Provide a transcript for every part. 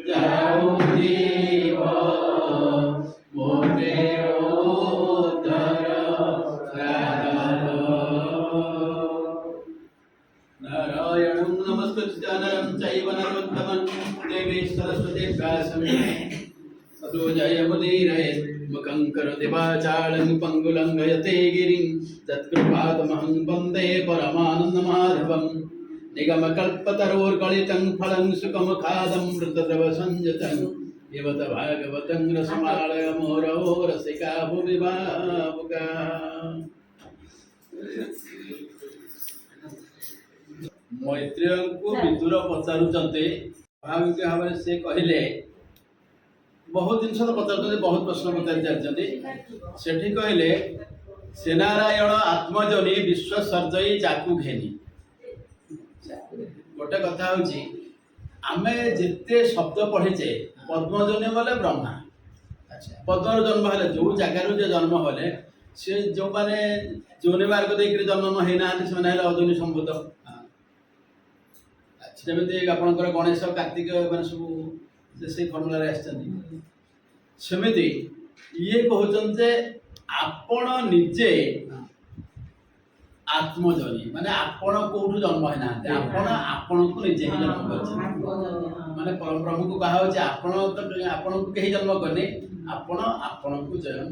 যাও জীব মোরে উদ্ধার নারায়ণং নমস্কৃত্য নরং চৈব নরোত্তমং দেবী সরস্বতী व्यासं ततो जयमुदीरयेत् मुखं करोति वाचालं पङ्गुलं गयते गिरिं तत्कृपातमहं वन्दे परमानन्दमाधवं निगमकल्पतरोर्गलितं फलं सुखमुखादं मृतद्रवसंयुतं पिबत भागवतं रसमालय मोरौ रसिका भुवि भावुका। मैत्रेय को विदुर पचारुचंते स्वाभाविक भाव से कहले बहुत जिन पचार बहुत प्रश्न पचार सेठी कहले से नारायण आत्मजनी विश्व सर्जई जाकु घेनी। गोटे कथा हूँ आमे जिते शब्द पढ़ीचे पद्मजनी बोले ब्रह्मा पद्मर जन्म है जो जगार जो जन्म हेले से जो मैंने जोनि मार्ग देकर जन्म होना से अजनी संभूत जमी आपंकर गणेश कार्तिक मैंने सब से फर्मुला सेमती ये कहते आपण निजे आत्मजनी माने आपण कौटू जन्म होना आपण आपण को निजे ही जन्म कर माने परम प्रभु को कहा आपण तो आपण को कहीं जन्म करने आपण आपण को जन्म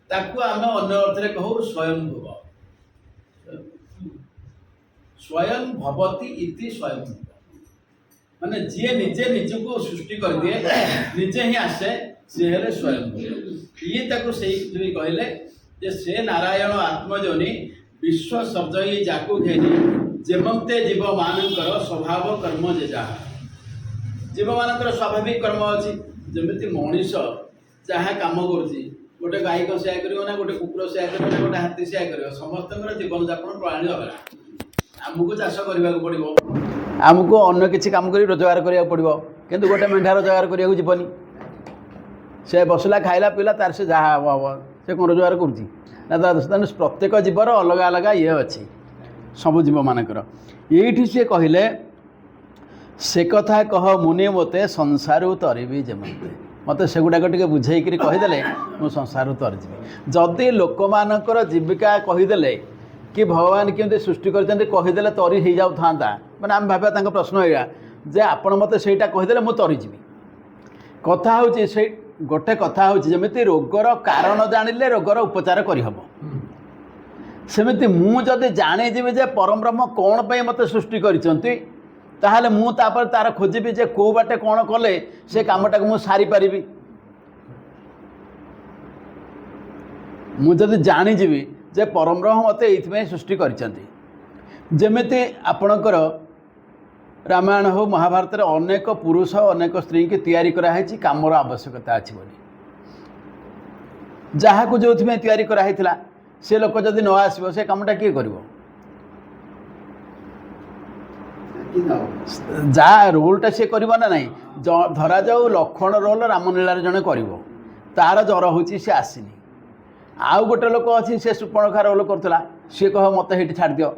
ताकू आम अन्य अर्थ कहू स्वयंभुव स्वयं भवती इति स्वयं माने जी निजे निज को सृष्टि कर दिए निजे ही आसे सी हेले स्वयं ये ताको सही कहले जे से नारायण आत्मजनी विश्व सर्जई जाकु घेनी जेमते जीव मानकर स्वभाव कर्म जे जहा जीव मानकर स्वाभाविक कर्म अच्छी जमी मनीष जहाँ कम कर गोटे गाई को सेया करियो ना गोटे कुकुर सेया करियो ना गोटे हाथी सेया करियो समस्त जीवन यापन प्रणाली अलग आमको चाष करने को पड़ो आमको अन्य किसी काम कर रोजगार करा पड़ो किंतु गोटे मेढा रोजगार करा जीवनी से बसला खाइला पीला तार से जहाँ हम से कौन रोजगार कर प्रत्येक जीवर अलग अलग ये अच्छी सब जीव मानकर ये सी कहले से कथा कह मुनि मते संसार तरबी जमते मत से गुड़ाक टे बुझेक कहीदे मु संसार तरजी जदि लोक मानकर जीविका कहीदे कि भगवान केमती सृष्टि करते कहीदे तरी हो जाऊ था मैंने आम भाव प्रश्न होगा जे आपण मत से कहीदे मुझे तरीजी कथा हूँ से गोटे कथा हूँ जमी रोगर कारण जानिले रोगर उपचार करहब सेमती मुझे जाणीजी जे परम ब्रह्म कौन पे मत सृष्टि करते ताहले मु तापर तार खोजी जे कौ बाटे कौन कले से कामटा को सारी पारि मुझे जाणीजी जे परम ब्रह्म मत ये सृष्टि करमती आपणकर रामायण हो महाभारत अनेक पुरुष अनेक स्त्री की तैयारी कराई कामर आवश्यकता अच्छी जहाँ को जो तैयारी कराई से लोक जदि न आसो से कामटा किए कर जहाँ रोलटा सी कर ना नहीं धरा जाऊ लक्ष्मण रोल रामलीला जड़े कर तार जर हो आसनी आउ गोटे लोक अच्छी से सुपर्णखा रोल करूला सी कह मत ये छाड़ दियो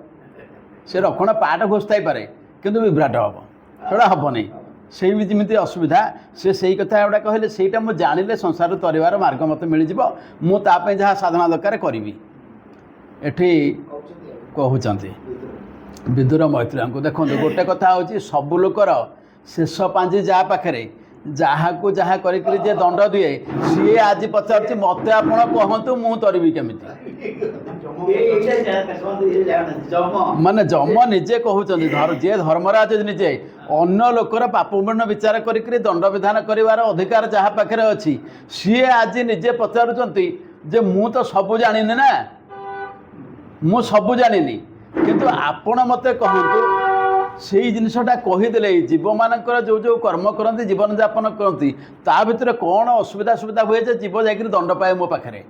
से रक्षण पाठ घोषाई पारे किंतु विभ्राट हम सेटा हम नहीं से जमी असुविधा से सही कथा गुड़ा कहले से मुझे जानिले संसार तरबार मार्ग मत मिल जाए जहाँ साधना दरकार करी एठी कहते विदुर मैत्रेय को देखो गोटे कथा हूँ सबू लोकर शेष पांजी जहाँ पाखे जहाँ को जहाँ कर दंड दिए सी आज पचार मत आप कहतु मु तरबी केमिति माने जम निजे कहते जे धर्मराज निजे अन्य लोकर पाप पुण्य विचार कर दंड विधान कर अधिकार जहाँ पाखे अच्छी सी आज निजे पचारुंट जे मु तो सबू जानी ना मु सबू जानी किंतु आपण मत कहतु से जिनसटा कहीदे जीव मानकर जो जो कर्म करती जीवन यापन करती ता भीतर कौन असुविधा सुविधा हुए जीव जा दंड पाए मो पाखे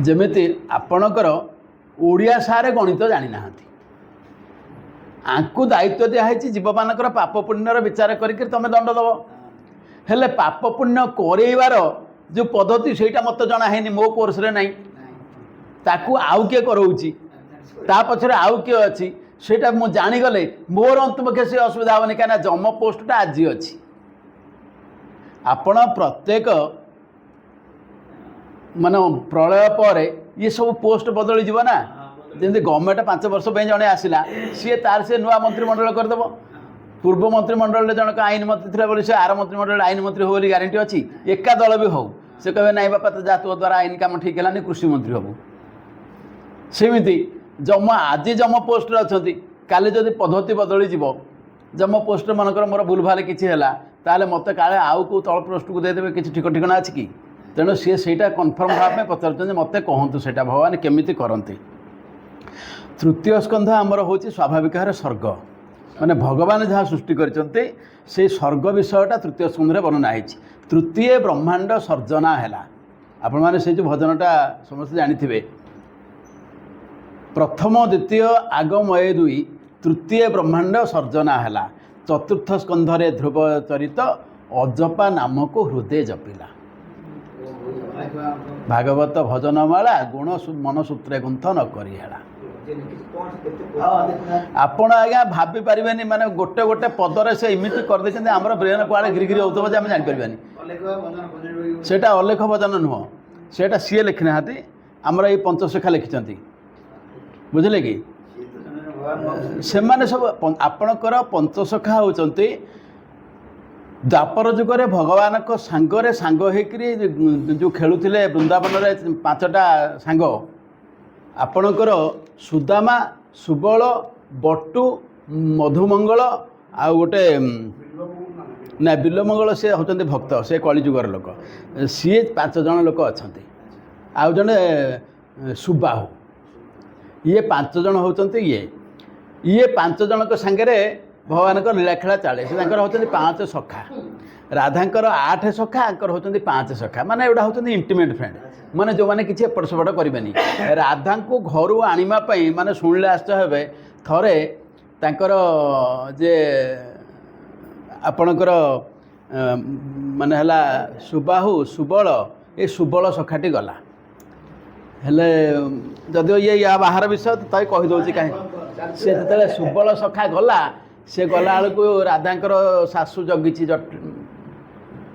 जमीती आपणकर ओडिया सारे गणित जानी ना आंकु दायित्व दिखाई जीव मानकर पाप पुण्यर विचार करके तुम दंड दब हेले पाप पुण्य करवार जो पद्धति सेटा मत जना है मो कोर्स रे नहीं ताकू आउ किए कराऊँगी ता पछरे आउ किए अच्छी ସେଇଟା ମୁଁ ଜାଣିଗଲେ ମୋର ଅନ୍ତପକ୍ଷେ ସେ ଅସୁବିଧା ହେବନି, କାହିଁକିନା ଯମ ପୋଷ୍ଟଟା ଆଜି ଅଛି। ଆପଣ ପ୍ରତ୍ୟେକ ମାନେ ପ୍ରଳୟ ପରେ ଇଏ ସବୁ ପୋଷ୍ଟ ବଦଳିଯିବ ନା। ଯେମିତି ଗଭର୍ଣ୍ଣମେଣ୍ଟ 5 ବର୍ଷ ପାଇଁ ଜଣେ ଆସିଲା, ସିଏ ତାର ସେ ନୂଆ ମନ୍ତ୍ରିମଣ୍ଡଳ କରିଦେବ। ପୂର୍ବ ମନ୍ତ୍ରିମଣ୍ଡଳରେ ଜଣକ ଆଇନ ମନ୍ତ୍ରୀ ଥିଲା ବୋଲି ସେ ଆର ମନ୍ତ୍ରିମଣ୍ଡଳରେ ଆଇନ ମନ୍ତ୍ରୀ ହେବ ବୋଲି ଗ୍ୟାରେଣ୍ଟି ଅଛି? ଏକା ଦଳ ବି ହଉ, ସେ କହିବେ ନାଇଁ ବାପା ତ ଯା ତୋ ଦ୍ୱାରା ଆଇନ କାମ ଠିକ୍ ହେଲାନି, କୃଷି ମନ୍ତ୍ରୀ ହେବୁ। ସେମିତି ଆଜି ଯମ ପୋଷ୍ଟରେ ଅଛନ୍ତି, କାଲି ଯଦି ପଦ୍ଧତି ବଦଳିଯିବ, ଯମ ପୋଷ୍ଟରେ ମନେକର ମୋର ଭୁଲ ଭାଲ କିଛି ହେଲା, ତାହେଲେ ମୋତେ କାଳେ ଆଉ କେଉଁ ତଳ ପୋଷ୍ଟକୁ ଦେଇଦେବେ, କିଛି ଠିକଣା ଅଛି କି? ତେଣୁ ସିଏ ସେଇଟା କନଫର୍ମ ହେବା ପାଇଁ ପଚାରୁଛନ୍ତି, ମୋତେ କହନ୍ତୁ ସେଇଟା ଭଗବାନ କେମିତି କରନ୍ତି। ତୃତୀୟ ସ୍କନ୍ଧ ଆମର ହେଉଛି ସ୍ୱାଭାବିକ ଭାବରେ ସ୍ୱର୍ଗ, ମାନେ ଭଗବାନ ଯାହା ସୃଷ୍ଟି କରିଛନ୍ତି ସେଇ ସ୍ୱର୍ଗ ବିଷୟଟା ତୃତୀୟ ସ୍କନ୍ଧରେ ବର୍ଣ୍ଣନା ହେଇଛି। ତୃତୀୟ ବ୍ରହ୍ମାଣ୍ଡ ସର୍ଜନା ହେଲା। ଆପଣମାନେ ସେଇ ଯେଉଁ ଭଜନଟା ସମସ୍ତେ ଜାଣିଥିବେ, ପ୍ରଥମ ଦ୍ୱିତୀୟ ଆଗମୟ ଦୁଇ, ତୃତୀୟ ବ୍ରହ୍ମାଣ୍ଡ ସର୍ଜନା ହେଲା। ଚତୁର୍ଥ ସ୍କନ୍ଧରେ ଧ୍ରୁବ ଚରିତ, ଅଜପା ନାମକୁ ହୃଦୟ ଜପିଲା। ଭାଗବତ ଭଜନମାଳା ଗୁଣ ମନସୂତ୍ରେ ଗୁନ୍ଥ ନ କରି ହେଲା। ଆପଣ ଆଜ୍ଞା ଭାବି ପାରିବେନି, ମାନେ ଗୋଟେ ଗୋଟେ ପଦରେ ସେ ଏମିତି କରିଦେଇଛନ୍ତି ଆମର ବ୍ରେନ୍ କୁଆଡ଼େ ଘିରିଘିରି ହେଉଥିବ ଯେ ଆମେ ଜାଣିପାରିବାନି। ସେଇଟା ଅଲେଖ ଭଜନ ନୁହଁ, ସେଇଟା ସିଏ ଲେଖିନାହାନ୍ତି, ଆମର ଏଇ ପଞ୍ଚସଖା ଲେଖିଛନ୍ତି, ବୁଝିଲେ କି? ସେମାନେ ସବୁ ଆପଣଙ୍କର ପଞ୍ଚସଖା ହେଉଛନ୍ତି ଦ୍ୱାପର ଯୁଗରେ ଭଗବାନଙ୍କ ସାଙ୍ଗରେ ସାଙ୍ଗ ହେଇକରି ଯେଉଁ ଖେଳୁଥିଲେ ବୃନ୍ଦାବନରେ 5ଟା ସାଙ୍ଗ, ଆପଣଙ୍କର ସୁଦାମା, ସୁବଳ, ବଟୁ, ମଧୁମଙ୍ଗଳ ଆଉ ଗୋଟେ ନା ବିଲ୍ୱମଙ୍ଗଳ, ସେ ହେଉଛନ୍ତି ଭକ୍ତ, ସେ କଳିଯୁଗର ଲୋକ, ସିଏ 5 ଜଣ ଲୋକ ଅଛନ୍ତି। ଆଉ ଜଣେ ସୁବାହୁ, ଇଏ 5 ଜଣ ହେଉଛନ୍ତି ଇଏ 5 ଜଣଙ୍କ ସାଙ୍ଗରେ ଭଗବାନଙ୍କର ଲୀଳାଖେଳା ଚାଳେ। ସେ ତାଙ୍କର ହେଉଛନ୍ତି 5 ସଖା। ରାଧାଙ୍କର 8 ସଖା, ଆଙ୍କର ହେଉଛନ୍ତି 5 ସଖା। ମାନେ ଏଗୁଡ଼ା ହେଉଛନ୍ତି ଇଣ୍ଟିମେଟ୍ ଫ୍ରେଣ୍ଡ, ମାନେ ଯେଉଁମାନେ କିଛି ଏପଟ ସେପଟ କରିବେନି। ରାଧାଙ୍କୁ ଘରୁ ଆଣିବା ପାଇଁ ମାନେ ଶୁଣିଲେ ଆଶ୍ଚର୍ଯ୍ୟ ହେବେ, ଥରେ ତାଙ୍କର ଯେ ଆପଣଙ୍କର ମାନେ ହେଲା ସୁବାହୁ, ସୁବଳ, ଏ ସୁବଳ ସଖାଟି ଗଲା। ହେଲେ ଯଦିଓ ୟା ବାହାର ବିଷୟ ତ କହିଦେଉଛି କାହିଁକି, ସେ ଯେତେବେଳେ ସୁବଳ ସଖା ଗଲା, ସେ ଗଲାବେଳକୁ ରାଧାଙ୍କର ଶାଶୁ ଜଗିଛି,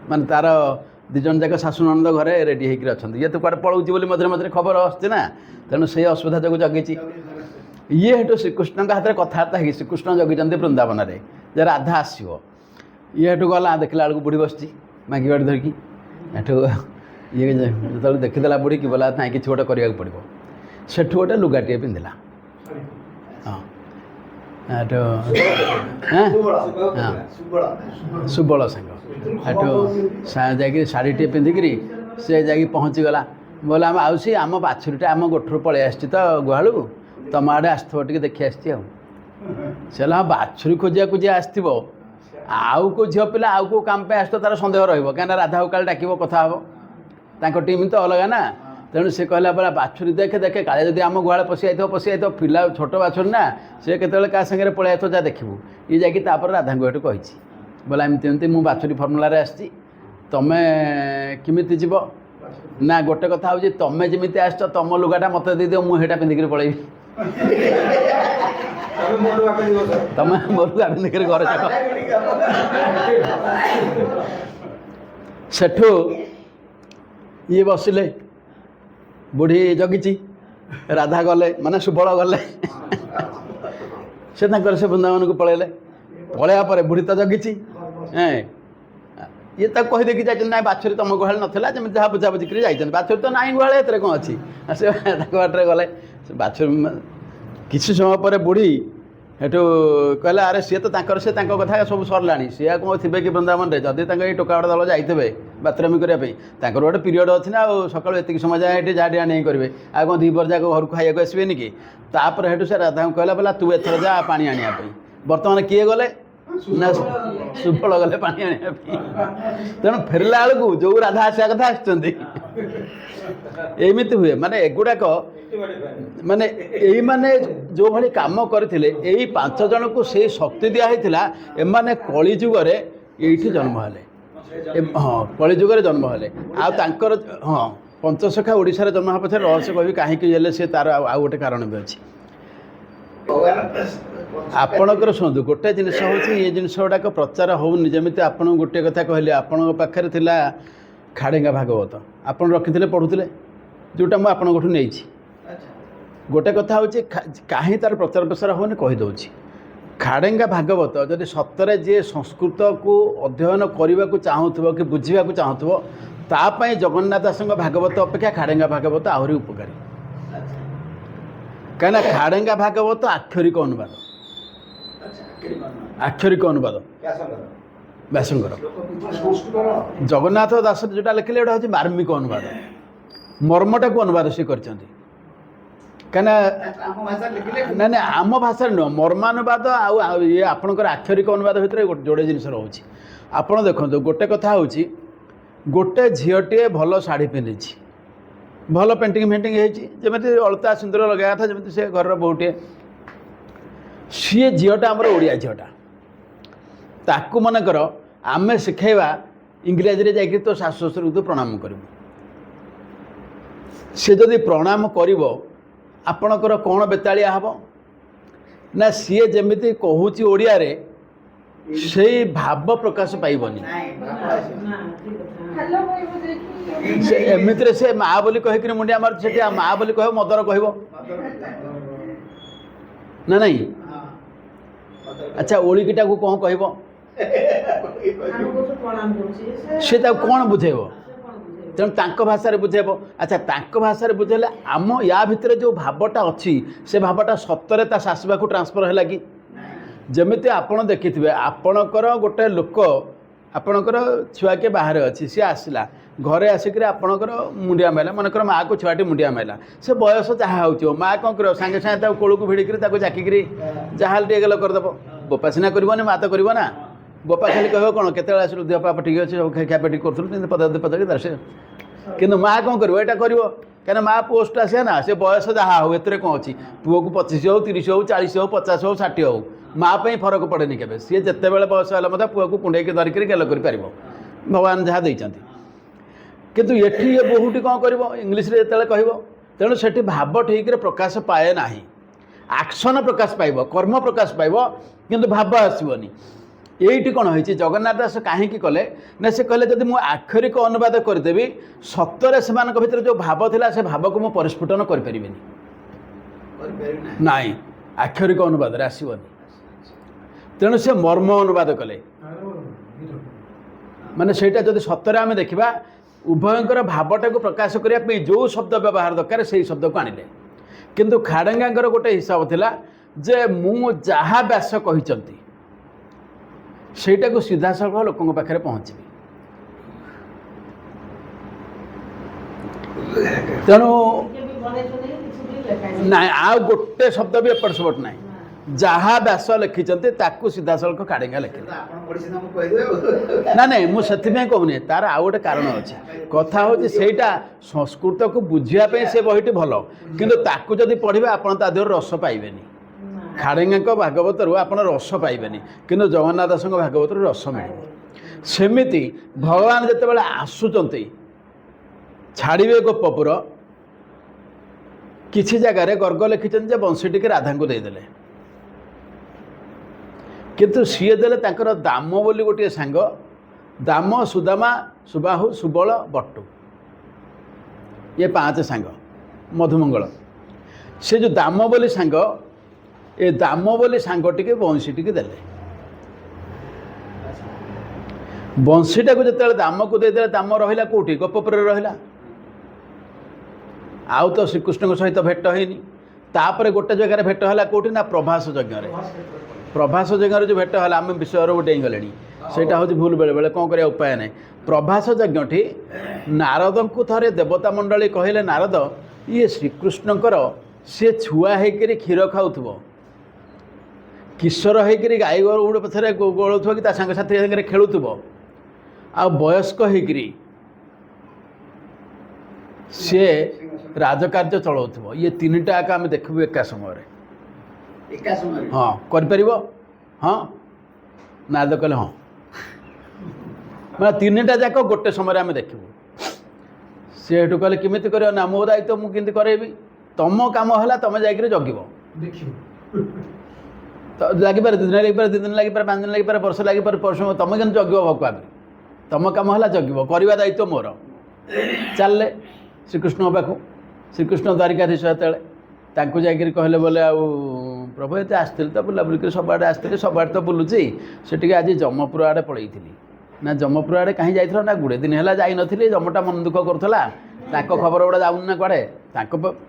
ମାନେ ତାର 2 ଜଣ ଯାକ ଶାଶୁ ନଣନ୍ଦ ଘରେ ରେଡ଼ି ହେଇକରି ଅଛନ୍ତି। ଇଏ ତ କୁଆଡ଼େ ପଳାଉଛି ବୋଲି ମଝିରେ ମଝିରେ ଖବର ଆସୁଛି ନା, ତେଣୁ ସେଇ ଅସୁବିଧା ଯୋଗୁଁ ଜଗିଛି। ଇଏ ହେଠୁ ଶ୍ରୀକୃଷ୍ଣଙ୍କ ହାତରେ କଥାବାର୍ତ୍ତା ହେଇକି, ଶ୍ରୀକୃଷ୍ଣ ଜଗିଛନ୍ତି ବୃନ୍ଦାବନରେ ଯେ ରାଧା ଆସିବ। ଇଏ ହେଠୁ ଗଲା, ଦେଖିଲା ବେଳକୁ ବୁଢ଼ୀ ବସିଛି ମାଗି ବାଡ଼ି ଧରିକି। ହେଠୁ ଇଏ ଯେତେବେଳେ ଦେଖିଦେଲା ବୁଢ଼ୀକି, ବୋଲା ନାଇଁ କିଛି ଗୋଟେ କରିବାକୁ ପଡ଼ିବ। ସେଠୁ ଗୋଟେ ଲୁଗାଟିଏ ପିନ୍ଧିଲା। ହଁ, ହେଠୁ ସୁବଳ ସାଙ୍ଗ, ହେଠୁ ଯାଇକି ଶାଢ଼ୀଟିଏ ପିନ୍ଧିକିରି ସେ ଯାଇକି ପହଞ୍ଚିଗଲା। ବୋଲେ ଆମେ ଆଉସି, ଆମ ବାଛୁରୀଟା ଆମ ଗୋଠରୁ ପଳେଇ ଆସିଛି ତ ଗୁହାଳକୁ, ତମ ଆଡ଼େ ଆସିଥିବ ଟିକେ ଦେଖି ଆସିଛି ଆଉ। ସେ ହେଲା ବାଛୁରୀ ଖୋଜିବାକୁ ଯିଏ ଆସିଥିବ, ଆଉ କେଉଁ ଝିଅ ପିଲା ଆଉ କେଉଁ କାମ ପାଇଁ ଆସିଥିବ ତାର ସନ୍ଦେହ ରହିବ, କାହିଁକିନା ରାଧାକୁ କାଳେ ଡାକିବ, କଥା ହେବ, ତାଙ୍କ ଟିମ୍ ତ ଅଲଗା ନା। ତେଣୁ ସେ କହିଲା ବୋଲା ବାଛୁରୀ ଦେଖେ କାଳେ ଯଦି ଆମ ଗୁହାଳେ ପଶି ଯାଇଥିବ, ପିଲା ଛୋଟ ବାଛୁରୀ ନା, ସେ କେତେବେଳେ କାହା ସାଙ୍ଗରେ ପଳେଇ ଆସିଥିବ, ଯାହା ଦେଖିବୁ। ଇଏ ଯାଇକି ତାପରେ ରାଧାଙ୍କୁ ଏଠୁ କହିଛି, ବୋଲା ଏମିତି ମୁଁ ବାଛୁରୀ ଫର୍ମୁଲାରେ ଆସିଛି, ତମେ କେମିତି ଯିବ? ନା ଗୋଟେ କଥା ହେଉଛି, ତମେ ଯେମିତି ଆସିଛ ତମ ଲୁଗାଟା ମୋତେ ଦେଇଦିଅ, ମୁଁ ସେଇଟା ପିନ୍ଧିକିରି ପଳେଇବି। ତମେ ମୋ ଲୁଗା ପିନ୍ଧିକିରି ଘରେ ଯାକ। ସେଠୁ ଇଏ ବସିଲେ, ବୁଢ଼ୀ ଜଗିଛି, ରାଧା ଗଲେ, ମାନେ ସୁବଳ ଗଲେ। ସେ ତାଙ୍କର ସେ ବୃନ୍ଦାବନକୁ ପଳେଇଲେ। ପଳେଇବା ପରେ ବୁଢ଼ୀ ତ ଜଗିଛି। ଇଏ ତାକୁ କହିଦେଇକି ଯାଇଛନ୍ତି, ନାଇଁ ବାଛୁରୀ ତମ ଗୁହାଳେ ନଥିଲା, ଯେମିତି ଯାହା ବୁଝାବୁଝି କରି ଯାଇଛନ୍ତି। ବାଛୁରୀ ତ ନାଇଁ ଗୁହାଳେ, ଏଥିରେ କ'ଣ ଅଛି? ସେ ତାଙ୍କ ବାଟରେ ଗଲେ। ସେ ବାଛୁରୀ କିଛି ସମୟ ପରେ ବୁଢ଼ୀ ହେଠୁ କହିଲା, ଆରେ ସିଏ ତ ତାଙ୍କର, ସେ ତାଙ୍କ କଥା ସବୁ ସରିଲାଣି, ସିଏ ଆଉ କ'ଣ ଥିବେ କି ବୃନ୍ଦାବନରେ? ଯଦି ତାଙ୍କ ଏଇ ଟୋକାଗଡ଼ ଦଳ ଯାଇଥିବେ ବାତ୍ରାମୀ କରିବା ପାଇଁ, ତାଙ୍କର ଗୋଟେ ପିରିୟଡ଼ ଅଛି ନା, ଆଉ ସକାଳୁ ଏତିକି ସମୟ ଯାଏ ଏଠି ଯାହା ଟିଆ ନେଇ କରିବେ, ଆଉ କ'ଣ 2 ପହର ଯାକ ଘରକୁ ଖାଇବାକୁ ଆସିବେନି କି? ତାପରେ ହେଠୁ ସେ ରାଧାଙ୍କୁ କହିଲା, ବୋଲା ତୁ ଏଥର ଯା ପାଣି ଆଣିବା ପାଇଁ। ବର୍ତ୍ତମାନ କିଏ ଗଲେ ନା ସୁବଳ ଗଲେ ପାଣି ଆଣିବା ପାଇଁ। ତେଣୁ ଫେରିଲା ବେଳକୁ ଯେଉଁ ରାଧା ଆସିବା କଥା ଆସିଛନ୍ତି। ଏମିତି ହୁଏ, ମାନେ ଏଗୁଡ଼ାକ ମାନେ ଏଇମାନେ ଯେଉଁଭଳି କାମ କରିଥିଲେ, ଏଇ 5 ଜଣଙ୍କୁ ସେଇ ଶକ୍ତି ଦିଆହେଇଥିଲା। ଏମାନେ କଳିଯୁଗରେ ଏଇଠି ଜନ୍ମ ହେଲେ। ହଁ, କଳିଯୁଗରେ ଜନ୍ମ ହେଲେ। ଆଉ ତାଙ୍କର ହଁ ପଞ୍ଚସଖା ଓଡ଼ିଶାରେ ଜନ୍ମ ହେବା ପଛରେ ରହସ୍ୟ କହିବି କାହିଁକି ହେଲେ, ସେ ତାର ଆଉ ଗୋଟେ କାରଣ ବି ଅଛି। ଆପଣଙ୍କର ଶୁଣନ୍ତୁ ଗୋଟେ ଜିନିଷ ହେଉଛି ଏ ଜିନିଷ ଗୁଡ଼ାକ ପ୍ରଚାର ହେଉନି। ଯେମିତି ଆପଣ ଗୋଟିଏ କଥା କହିଲେ ଆପଣଙ୍କ ପାଖରେ ଥିଲା ଖାଡ଼େଙ୍ଗା ଭାଗବତ, ଆପଣ ରଖିଥିଲେ ପଢ଼ୁଥିଲେ, ଯେଉଁଟା ମୁଁ ଆପଣଙ୍କଠୁ ନେଇଛି। ଗୋଟେ କଥା ହେଉଛି କାହିଁ ତା'ର ପ୍ରଚାର ପ୍ରସାର ହେଉନି କହିଦେଉଛି। ଖାଡ଼େଙ୍ଗା ଭାଗବତ ଯଦି ସତରେ ଯିଏ ସଂସ୍କୃତକୁ ଅଧ୍ୟୟନ କରିବାକୁ ଚାହୁଁଥିବ କି ବୁଝିବାକୁ ଚାହୁଁଥିବ, ତା ପାଇଁ ଜଗନ୍ନାଥ ଦାସଙ୍କ ଭାଗବତ ଅପେକ୍ଷା ଖାଡ଼େଙ୍ଗା ଭାଗବତ ଆହୁରି ଉପକାରୀ। କାହିଁକିନା ଖାଡ଼େଙ୍ଗା ଭାଗବତ ଆକ୍ଷରିକ ଅନୁବାଦ, ଆକ୍ଷରିକ ଅନୁବାଦ ବ୍ୟାସଙ୍କର। ଜଗନ୍ନାଥ ଦାସ ଯେଉଁଟା ଲେଖିଲେ ଏଇଟା ହେଉଛି ମାର୍ମିକ ଅନୁବାଦ, ମର୍ମଟାକୁ ଅନୁବାଦ ସେ କରିଛନ୍ତି। କାହିଁକିନା ନାଇଁ ନାଇଁ ଆମ ଭାଷାରେ ନୁହଁ, ମର୍ମାନୁବାଦ ଆଉ ଇଏ ଆପଣଙ୍କର ଆକ୍ଷରିକ ଅନୁବାଦ ଭିତରେ ଯୋଡ଼େ ଜିନିଷ ରହୁଛି। ଆପଣ ଦେଖନ୍ତୁ ଗୋଟେ କଥା ହେଉଛି ଗୋଟେ ଝିଅଟିଏ ଭଲ ଶାଢ଼ୀ ପିନ୍ଧିଛି, ଭଲ ପେଣ୍ଟିଂ ଫେଣ୍ଟିଂ ହେଇଛି, ଯେମିତି ଅଳତା ସିନ୍ଦୁର ଲଗାଇବା କଥା, ଯେମିତି ସେ ଘରର ବୋହୂଟିଏ। ସିଏ ଝିଅଟା ଆମର ଓଡ଼ିଆ ଝିଅଟା, ତାକୁ ମନେକର ଆମେ ଶିଖାଇବା ଇଂରାଜୀରେ ଯାଇକି ତୋ ଶାଶୁ ଶ୍ୱଶୁରକୁ ତୁ ପ୍ରଣାମ କରିବୁ। ସେ ଯଦି ପ୍ରଣାମ କରିବ ଆପଣଙ୍କର କ'ଣ ବେତାଳିଆ ହେବ ନା, ସିଏ ଯେମିତି କହୁଛି ଓଡ଼ିଆରେ ସେଇ ଭାବ ପ୍ରକାଶ ପାଇବନି। ସେ ଏମିତିରେ ସେ ମା ବୋଲି କହିକିରି ମୁଣ୍ଡିଆ ମାରୁଛି, ସେଠି ମା ବୋଲି କହିବ ମଦର କହିବ ନା ନାଇଁ? ଆଚ୍ଛା ଓଳିକିଟାକୁ କ'ଣ କହିବ? ସେ ତାକୁ କ'ଣ ବୁଝେଇବ? ତେଣୁ ତାଙ୍କ ଭାଷାରେ ବୁଝେଇବ। ଆଚ୍ଛା ତାଙ୍କ ଭାଷାରେ ବୁଝେଇଲେ ଆମ ୟା ଭିତରେ ଯେଉଁ ଭାବଟା ଅଛି ସେ ଭାବଟା ସତରେ ତା ଶାଶୁ ପାଖକୁ ଟ୍ରାନ୍ସଫର୍ ହେଲା କି? ଯେମିତି ଆପଣ ଦେଖିଥିବେ ଆପଣଙ୍କର ଗୋଟେ ଲୋକ, ଆପଣଙ୍କର ଛୁଆ କିଏ ବାହାରେ ଅଛି, ସିଏ ଆସିଲା ଘରେ ଆସିକରି ଆପଣଙ୍କର ମୁଣ୍ଡିଆ ମାଇଲା, ମନେକର ମାଆକୁ ଛୁଆଟି ମୁଣ୍ଡିଆ ମାଇଲା, ସେ ବୟସ ଯାହା ହେଉଥିବ ମା କ'ଣ କରିବ, ସାଙ୍ଗେ ସାଙ୍ଗେ ତାକୁ କୋଳକୁ ଭିଡ଼ିକିରି ତାକୁ ଜାକିକିରି ଯାହାହେଲେ ଟିକେ ଗେଲ କରିଦେବ। ବୋପା ସିନା କରିବନି, ମା ତ କରିବ ନା। ବୋପା ଖାଲି କହିବ କ'ଣ କେତେବେଳେ ଆସିଲୁ, ଦେହ ପାପ ଠିକ୍ ଅଛି, ସବୁ ଖିଆପିଆ କରୁଥିଲୁ, କିନ୍ତୁ ପଦାର୍ଥ ପଦାର୍ଥ ତାର ସେ। କିନ୍ତୁ ମା କ'ଣ କରିବ, ଏଇଟା କରିବ କାହିଁକିନା ମା ପୋଷ୍ଟ ଆସିବା ନା, ସେ ବୟସ ଯାହା ହେଉ ଏଥିରେ କ'ଣ ଅଛି, ପୁଅକୁ 25 ହେଉ 30 ହେଉ 40 ହେଉ 50 ହେଉ 60 ହେଉ, ମା ପାଇଁ ଫରକ ପଡ଼େନି କେବେ। ସିଏ ଯେତେବେଳେ ବୟସ ହେଲା ମଧ୍ୟ ପୁଅକୁ କୁଣ୍ଡେଇକି ଧରିକିରି ଗେଲ କରିପାରିବ, ଭଗବାନ ଯାହା ଦେଇଛନ୍ତି। କିନ୍ତୁ ଏଠି ଏ ବୋହୂଟି କ'ଣ କରିବ, ଇଂଲିଶରେ ଯେତେବେଳେ କହିବ, ତେଣୁ ସେଠି ଭାବ ଠିକ୍ରେ ପ୍ରକାଶ ପାଏ ନାହିଁ। ଆକ୍ସନ୍ ପ୍ରକାଶ ପାଇବ, କର୍ମ ପ୍ରକାଶ ପାଇବ, କିନ୍ତୁ ଭାବ ଆସିବନି। ଏଇଠି କ'ଣ ହେଇଛି, ଜଗନ୍ନାଥ ଦାସ କାହିଁକି କଲେ ନା, ସେ କହିଲେ ଯଦି ମୁଁ ଆକ୍ଷରିକ ଅନୁବାଦ କରିଦେବି ସତରେ ସେମାନଙ୍କ ଭିତରେ ଯେଉଁ ଭାବ ଥିଲା ସେ ଭାବକୁ ମୁଁ ପରିସ୍ଫୁଟନ କରିପାରିବିନି। ନାଇଁ, ଆକ୍ଷରିକ ଅନୁବାଦରେ ଆସିବନି। ତେଣୁ ସେ ମର୍ମ ଅନୁବାଦ କଲେ। ମାନେ ସେଇଟା ଯଦି ସତରେ ଆମେ ଦେଖିବା ଉଭୟଙ୍କର ଭାବଟାକୁ ପ୍ରକାଶ କରିବା ପାଇଁ ଯେଉଁ ଶବ୍ଦ ବ୍ୟବହାର ଦରକାର ସେଇ ଶବ୍ଦକୁ ଆଣିଲେ। କିନ୍ତୁ ଖାଡ଼େଙ୍ଗାଙ୍କର ଗୋଟେ ହିସାବ ଥିଲା ଯେ ମୁଁ ଯାହା ବ୍ୟାସ କହିଛନ୍ତି ସେଇଟାକୁ ସିଧାସଳଖ ଲୋକଙ୍କ ପାଖରେ ପହଞ୍ଚିବି। ତେଣୁ ନାଇଁ ଆଉ ଗୋଟେ ଶବ୍ଦ ବି ଏପଟ ସେପଟ ନାହିଁ, ଯାହା ବ୍ୟାସ ଲେଖିଛନ୍ତି ତାକୁ ସିଧାସଳଖ ଖାଡ଼େଙ୍ଗା ଲେଖିଲେ। ନା ନାଇଁ ମୁଁ ସେଥିପାଇଁ କହୁନି, ତାର ଆଉ ଗୋଟେ କାରଣ ଅଛି। କଥା ହେଉଛି ସେଇଟା ସଂସ୍କୃତକୁ ବୁଝିବା ପାଇଁ ସେ ବହିଟି ଭଲ, କିନ୍ତୁ ତାକୁ ଯଦି ପଢ଼ିବେ ଆପଣ ତା ଦେହରୁ ରସ ପାଇବେନି। ଖାଡ଼େଙ୍ଗାଙ୍କ ଭାଗବତରୁ ଆପଣ ରସ ପାଇବେନି, କିନ୍ତୁ ଜଗନ୍ନାଥ ଦାସଙ୍କ ଭାଗବତରୁ ରସ ମିଳିବ। ସେମିତି ଭଗବାନ ଯେତେବେଳେ ଆସୁଛନ୍ତି ଛାଡ଼ିବେ ଗୋପପୁର, କିଛି ଜାଗାରେ ଗର୍ଗ ଲେଖିଛନ୍ତି ଯେ ବଂଶୀଟିକେ ରାଧାଙ୍କୁ ଦେଇଦେଲେ, କିନ୍ତୁ ସିଏ ଦେଲେ ତାଙ୍କର ଦାମ ବୋଲି ଗୋଟିଏ ସାଙ୍ଗ, ଦାମ ସୁଦାମା ସୁବାହୁ ସୁବଳ ବଟୁ, ଇଏ 5 ସାଙ୍ଗ ମଧୁମଙ୍ଗଳ। ସେ ଯେଉଁ ଦାମ ବୋଲି ସାଙ୍ଗ, ଏ ଦାମ ବୋଲି ସାଙ୍ଗଟିକେ ବଂଶୀଟିକି ଦେଲେ। ବଂଶୀଟାକୁ ଯେତେବେଳେ ଦାମକୁ ଦେଇଦେଲେ, ଦାମ ରହିଲା କେଉଁଠି, ଗୋପପୁରରେ ରହିଲା। ଆଉ ତ ଶ୍ରୀକୃଷ୍ଣଙ୍କ ସହିତ ଭେଟ ହେଇନି। ତାପରେ ଗୋଟେ ଜାଗାରେ ଭେଟ ହେଲା କେଉଁଠି ନା ପ୍ରଭାସ ଯଜ୍ଞରେ। ପ୍ରଭାସ ଯଜ୍ଞରେ ଯେଉଁ ଭେଟ ହେଲା, ଆମେ ବିଷୟରୁ ଡେଇଁଗଲେଣି, ସେଇଟା ହେଉଛି ଭୁଲ। ବେଳେବେଳେ କ'ଣ କରିବା ଉପାୟ ନାହିଁ। ପ୍ରଭାସ ଯଜ୍ଞଠି ନାରଦଙ୍କୁ ଥରେ ଦେବତା ମଣ୍ଡଳୀ କହିଲେ, ନାରଦ ଇଏ ଶ୍ରୀକୃଷ୍ଣଙ୍କର ସିଏ ଛୁଆ ହେଇକରି କ୍ଷୀର ଖାଉଥିବ, କିଶୋର ହେଇକରି ଗାଈ ଗୋରୁ ପଛରେ ଗୋଳଉଥିବ କି ତା ସାଙ୍ଗସାଥି ସାଙ୍ଗରେ ଖେଳୁଥିବ, ଆଉ ବୟସ୍କ ହେଇକରି ସିଏ ରାଜକାର୍ଯ୍ୟ ଚଳାଉଥିବ, ଇଏ ତିନିଟା ଆକା ଆମେ ଦେଖିବୁ ଏକା ସମୟରେ। ହଁ କରିପାରିବ? ହଁ। ନାରଦ କହିଲେ ହଁ, ମାନେ ତିନିଟା ଯାକ ଗୋଟେ ସମୟରେ ଆମେ ଦେଖିବୁ। ସେ ଏଠୁ କହିଲେ କେମିତି କରିବ ନା, ମୋ ଦାୟିତ୍ୱ ମୁଁ କେମିତି କରେଇବି, ତମ କାମ ହେଲା ତମେ ଯାଇକରି ଜଗିବ। ତ ଲାଗିପାରେ 2 ଦିନ ଲାଗିପାରେ 2 ଦିନ ଲାଗିପାରେ 5 ଦିନ ଲାଗିପାରେ ବର୍ଷ ଲାଗିପାରେ ପରିଶ୍ରମ ତମେ କିନ୍ତୁ ଜଗିବ ଭୋକ ଆଗରେ ତମ କାମ ହେଲା ଜଗିବ କରିବା ଦାୟିତ୍ୱ ମୋର ଚାଲିଲେ ଶ୍ରୀକୃଷ୍ଣଙ୍କ ପାଖକୁ ଶ୍ରୀକୃଷ୍ଣ ଦ୍ୱାରିକାଧୀଶ ଯେତେବେଳେ ତାଙ୍କୁ ଯାଇକରି କହିଲେ ବୋଲେ ଆଉ ପ୍ରଭୁ ଏତେ ଆସିଥିଲି ତ ବୁଲାବୁଲି କରି ସବୁଆଡ଼େ ଆସିଥିଲି ସବୁଆଡ଼େ ତ ବୁଲୁଛି ସେ ଟିକେ ଆଜି ଯମପୁର ଆଡ଼େ ପଳେଇଥିଲି ନା ଯମପୁର ଆଡ଼େ କାହିଁ ଯାଇଥିଲ ନା ଗୁଡ଼େ ଦିନ ହେଲା ଯାଇନଥିଲି ଯମଟା ମନ ଦୁଃଖ କରୁଥିଲା ତାଙ୍କ ଖବର ଗୁଡ଼ା ଯାଉନି ନା କୁଆଡ଼େ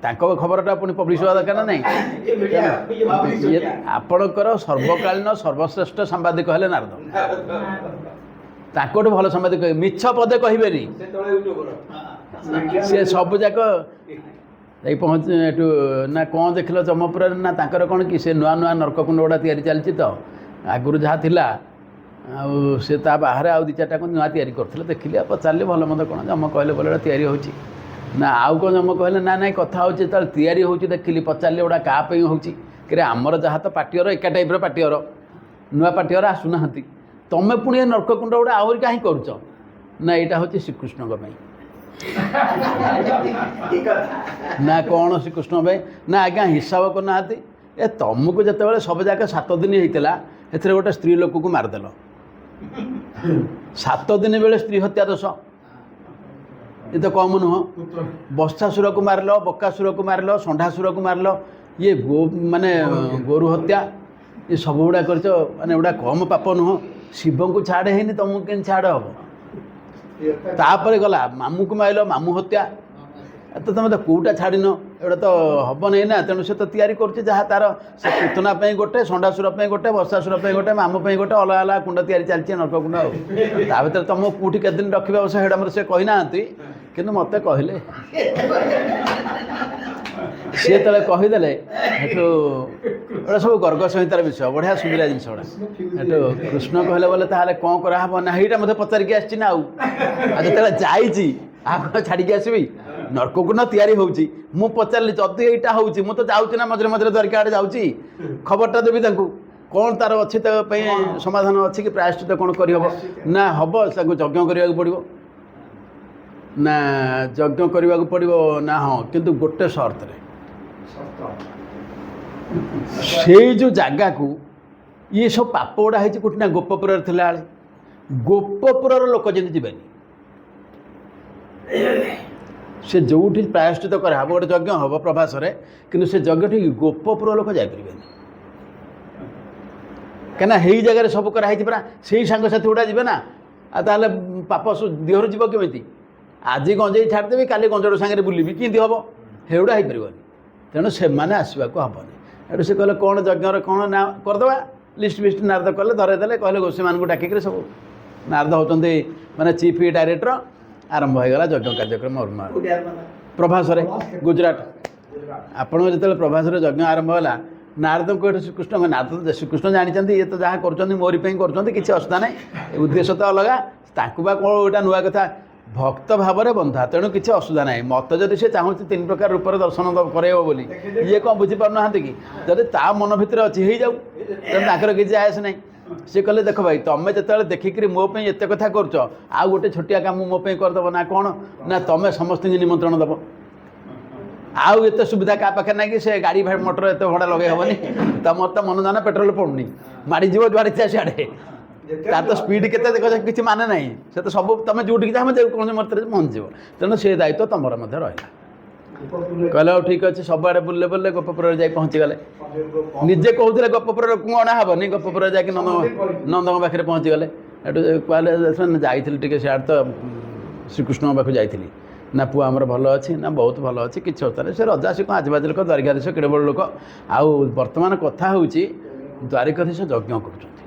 ତାଙ୍କ ଖବରଟା ପୁଣି ପବ୍ଲିଶ ହେବା ଦରକାର ନା ନାହିଁ ଆପଣଙ୍କର ସର୍ବକାଳୀନ ସର୍ବଶ୍ରେଷ୍ଠ ସାମ୍ବାଦିକ ହେଲେ ନାରଦ ତାଙ୍କଠୁ ଭଲ ସାମ୍ବାଦିକ ମିଛ ପଦେ କହିବେନି ସେ ସବୁଯାକ ଯାଇ ପହଞ୍ଚି ଏଠୁ ନା କ'ଣ ଦେଖିଲ ଯମପୁରରେ ନା ତାଙ୍କର କ'ଣ କି ସେ ନୂଆ ନୂଆ ନର୍କକୁଣ୍ଡ ଗୁଡ଼ା ତିଆରି ଚାଲିଛି ତ ଆଗରୁ ଯାହା ଥିଲା ଆଉ ସେ ତା ବାହାରେ ଆଉ 2-4ଟା କ'ଣ ନୂଆ ତିଆରି କରୁଥିଲେ ଦେଖିଲି ଆଉ ପଚାରିଲି ଭଲ ମନ୍ଦ କ'ଣ ଯମ କହିଲେ ଭଲ ଏଇଟା ତିଆରି ହେଉଛି ନା ଆଉ କ'ଣ ଯମ କହିଲେ ନା ନାଇଁ କଥା ହେଉଛି ଯେତେବେଳେ ତିଆରି ହେଉଛି ଦେଖିଲି ପଚାରିଲି ଏଗୁଡ଼ା କାହା ପାଇଁ ହେଉଛି କି ଆମର ଯାହା ତ ପାଟିଅର ଏକା ଟାଇପ୍ର ପାଟିଅର ନୂଆ ପାଟିଅର ଆସୁନାହାନ୍ତି ତମେ ପୁଣି ଏ ନର୍କକୁଣ୍ଡ ଗୁଡ଼ା ଆହୁରି କାହିଁ କରୁଛ ନା ଏଇଟା ହେଉଛି ଶ୍ରୀକୃଷ୍ଣଙ୍କ ପାଇଁ ନା କ'ଣ ଶ୍ରୀକୃଷ୍ଣ ପାଇଁ ନା ଆଜ୍ଞା ହିସାବ କରୁନାହାନ୍ତି ଏ ତମକୁ ଯେତେବେଳେ ସବୁ ଯାକ 7 ଦିନ ହେଇଥିଲା ଏଥିରେ ଗୋଟେ ସ୍ତ୍ରୀ ଲୋକକୁ ମାରିଦେଲ 7 ଦିନ ବେଳେ ସ୍ତ୍ରୀ ହତ୍ୟା ଦୋଷ ଏ ତ କମ୍ ନୁହଁ ବର୍ଷାସୁରକୁ ମାରିଲ ବକାସୁରକୁ ମାରିଲ ଷଣ୍ଢାସୁରକୁ ମାରିଲ ଇଏ ମାନେ ଗୋରୁ ହତ୍ୟା ଏ ସବୁଗୁଡ଼ା କରିଛ ମାନେ ଏଗୁଡ଼ା କମ୍ ପାପ ନୁହଁ ଶିବଙ୍କୁ ଛାଡ଼ ହେଇନି ତମକୁ କେମିତି ଛାଡ଼ ହେବ ତାପରେ ଗଲା ମାମୁଁକୁ ମାରିଲ ମାମୁଁ ହତ୍ୟା ତ ତମେ ତ କେଉଁଟା ଛାଡ଼ିନ ଏଗୁଡ଼ା ତ ହେବ ନାହିଁ ନା ତେଣୁ ସେ ତ ତିଆରି କରୁଛି ଯାହା ତା'ର ସେ ପୁତନା ପାଇଁ ଗୋଟେ ଷଣ୍ଢାସୁର ପାଇଁ ଗୋଟେ ବର୍ଷାସୁର ପାଇଁ ଗୋଟେ ମାମୁଁ ପାଇଁ ଗୋଟେ ଅଲଗା ଅଲଗା କୁଣ୍ଡ ତିଆରି ଚାଲିଛି ନର୍କକୁଣ୍ଡ ଆଉ ତା ଭିତରେ ତମକୁ କେଉଁଠି କେତେ ଦିନ ରଖିବେ ଅବଶ୍ୟ ସେଇଟା ଆମର ସେ କହିନାହାନ୍ତି କିନ୍ତୁ ମୋତେ କହିଲେ ସେ ଯେତେବେଳେ କହିଦେଲେ ସେଠୁ ଏଗୁଡ଼ା ସବୁ ଗର୍ଗ ସଂହିତାର ବିଷୟ ବଢ଼ିଆ ସୁବିଧା ଜିନିଷ ଗୁଡ଼ା ସେଠୁ କୃଷ୍ଣ କହିଲେ ବୋଲେ ତାହେଲେ କ'ଣ କରାହେବ ନା ହେଇଟା ମୋତେ ପଚାରିକି ଆସିଛି ନା ଆଉ ଯେତେବେଳେ ଯାଇଛି ଆଉ କ'ଣ ଛାଡ଼ିକି ଆସିବି ନର୍କକୁଣ୍ଡ ତିଆରି ହେଉଛି ମୁଁ ପଚାରିଲି ଯଦି ଏଇଟା ହେଉଛି ମୁଁ ତ ଯାଉଛି ନା ମଝିରେ ମଝିରେ ଦ୍ୱାରିକା ଆଡ଼େ ଯାଉଛି ଖବରଟା ଦେବି ତାଙ୍କୁ କ'ଣ ତା'ର ଅଛି ତା ପାଇଁ ସମାଧାନ ଅଛି କି ପ୍ରାୟଶ୍ଚିତ କ'ଣ କରିହେବ ନା ହେବ ତାଙ୍କୁ ଯଜ୍ଞ କରିବାକୁ ପଡ଼ିବ ନା ଯଜ୍ଞ କରିବାକୁ ପଡ଼ିବ ନା ହଁ କିନ୍ତୁ ଗୋଟେ ସର୍ତ୍ତରେ ସେଇ ଯେଉଁ ଜାଗାକୁ ଇଏ ସବୁ ପାପ ଗୁଡ଼ା ହେଇଛି କେଉଁଠି ନା ଗୋପପୁରରେ ଥିଲାବେଳେ ଗୋପପୁରର ଲୋକ ଯେମିତି ଯିବେନି ସେ ଯେଉଁଠି ପ୍ରାୟଶ୍ଚିତ କରାହେବ ଗୋଟେ ଯଜ୍ଞ ହେବ ପ୍ରଭାସରେ କିନ୍ତୁ ସେ ଯଜ୍ଞଠି ଗୋପପୁର ଲୋକ ଯାଇପାରିବେନି କାହିଁକିନା ସେଇ ଜାଗାରେ ସବୁ କରାହେଇଛି ପରା ସେଇ ସାଙ୍ଗସାଥି ଗୁଡ଼ା ଯିବେ ନା ଆଉ ତାହେଲେ ପାପ ଦେହରୁ ଯିବ କେମିତି ଆଜି ଗଞ୍ଜେଇ ଛାଡ଼ିଦେବି କାଲି ଗଞ୍ଜଡ଼ ସାଙ୍ଗରେ ବୁଲିବି କେମିତି ହେବ ସେଗୁଡ଼ା ହେଇପାରିବନି ତେଣୁ ସେମାନେ ଆସିବାକୁ ହେବନି ଏଠୁ ସେ କହିଲେ କ'ଣ ଯଜ୍ଞର କ'ଣ ନା କରିଦେବା ଲିଷ୍ଟ ଫିଷ୍ଟ ନାରଦ କଲେ ଧରେଇ ଦେଲେ କହିଲେ ଗୋଷୀମାନଙ୍କୁ ଡାକିକିରି ସବୁ ନାରଦ ହେଉଛନ୍ତି ମାନେ ଚିଫ୍ ଡାଇରେକ୍ଟର ଆରମ୍ଭ ହୋଇଗଲା ଯଜ୍ଞ କାର୍ଯ୍ୟକ୍ରମ ପ୍ରଭାସରେ ଗୁଜରାଟ ଆପଣଙ୍କ ଯେତେବେଳେ ପ୍ରଭାସରେ ଯଜ୍ଞ ଆରମ୍ଭ ହେଲା ନାରଦଙ୍କୁ ଏଠୁ ଶ୍ରୀକୃଷ୍ଣ ଶ୍ରୀକୃଷ୍ଣ ଜାଣିଛନ୍ତି ଇଏ ତ ଯାହା କରୁଛନ୍ତି ମୋରି ପାଇଁ କରୁଛନ୍ତି କିଛି ଅସୁବିଧା ନାହିଁ ଉଦ୍ଦେଶ୍ୟ ତ ଅଲଗା ତାଙ୍କୁ ବା କ'ଣ ଏଇଟା ନୂଆ କଥା ଭକ୍ତ ଭାବରେ ବନ୍ଧା ତେଣୁ କିଛି ଅସୁବିଧା ନାହିଁ ମୋତେ ଯଦି ସେ ଚାହୁଁଛି 3 ପ୍ରକାର ରୂପରେ ଦର୍ଶନ କରାଇବ ବୋଲି ଇଏ କ'ଣ ବୁଝିପାରୁନାହାନ୍ତି କି ଯଦି ତା ମନ ଭିତରେ ଅଛି ହେଇଯାଉ ତେଣୁ ତାଙ୍କର କିଛି ଆୟସ ନାହିଁ ସେ କହିଲେ ଦେଖ ଭାଇ ତମେ ଯେତେବେଳେ ଦେଖିକିରି ମୋ ପାଇଁ ଏତେ କଥା କରୁଛ ଆଉ ଗୋଟେ ଛୋଟିଆ କାମ ମୋ ପାଇଁ କରିଦେବ ନା କ'ଣ ନା ତମେ ସମସ୍ତଙ୍କୁ ନିମନ୍ତ୍ରଣ ଦେବ ଆଉ ଏତେ ସୁବିଧା କାହା ପାଖରେ ନାହିଁ କି ସେ ଗାଡ଼ି ମଟର ଏତେ ଭଡ଼ା ଲଗାଇ ହେବନି ତମର ତ ମନ ଜାନା ପେଟ୍ରୋଲ ପଡ଼ୁନି ମାଡ଼ିଯିବ ଯୁଆଡ଼େ ଇଚ୍ଛା ସିଆଡ଼େ ତାର ତ ସ୍ପିଡ଼ କେତେ ଦେଖ କିଛି ମାନେ ନାହିଁ ସେ ତ ସବୁ ତମେ ଯେଉଁଠିକି ଚାହିଁବ ଯେକୌଣସି ମତରେ ପହଞ୍ଚିଯିବ ତେଣୁ ସେ ଦାୟିତ୍ୱ ତମର ମଧ୍ୟ ରହିଲା କହିଲେ ହଉ ଠିକ୍ ଅଛି ସବୁଆଡ଼େ ବୁଲିଲେ ବୁଲିଲେ ଗୋପପୁରରେ ଯାଇ ପହଞ୍ଚିଗଲେ ନିଜେ କହୁଥିଲେ ଗୋପପୁର ଲୋକଙ୍କୁ ଅଣା ହେବନି ଗୋପପୁରରେ ଯାଇକି ନନ୍ଦଙ୍କ ପାଖରେ ପହଞ୍ଚିଗଲେ ଏଠୁ କହିଲେ ଯାଇଥିଲି ଟିକେ ସିଆଡ଼େ ତ ଶ୍ରୀକୃଷ୍ଣଙ୍କ ପାଖକୁ ଯାଇଥିଲି ନା ପୁଅ ଆମର ଭଲ ଅଛି ନା ବହୁତ ଭଲ ଅଛି କିଛି ଅବସ୍ଥା ନାହିଁ ସେ ରଜା ସେ କ'ଣ ଆଜିବାଜି ଲୋକ ଦ୍ୱାରିକାଧୀଶ କେଡ଼େ ବଡ଼ ଲୋକ ଆଉ ବର୍ତ୍ତମାନ କଥା ହେଉଛି ଦ୍ୱାରିକାଧୀଶ ଯଜ୍ଞ କରୁଛନ୍ତି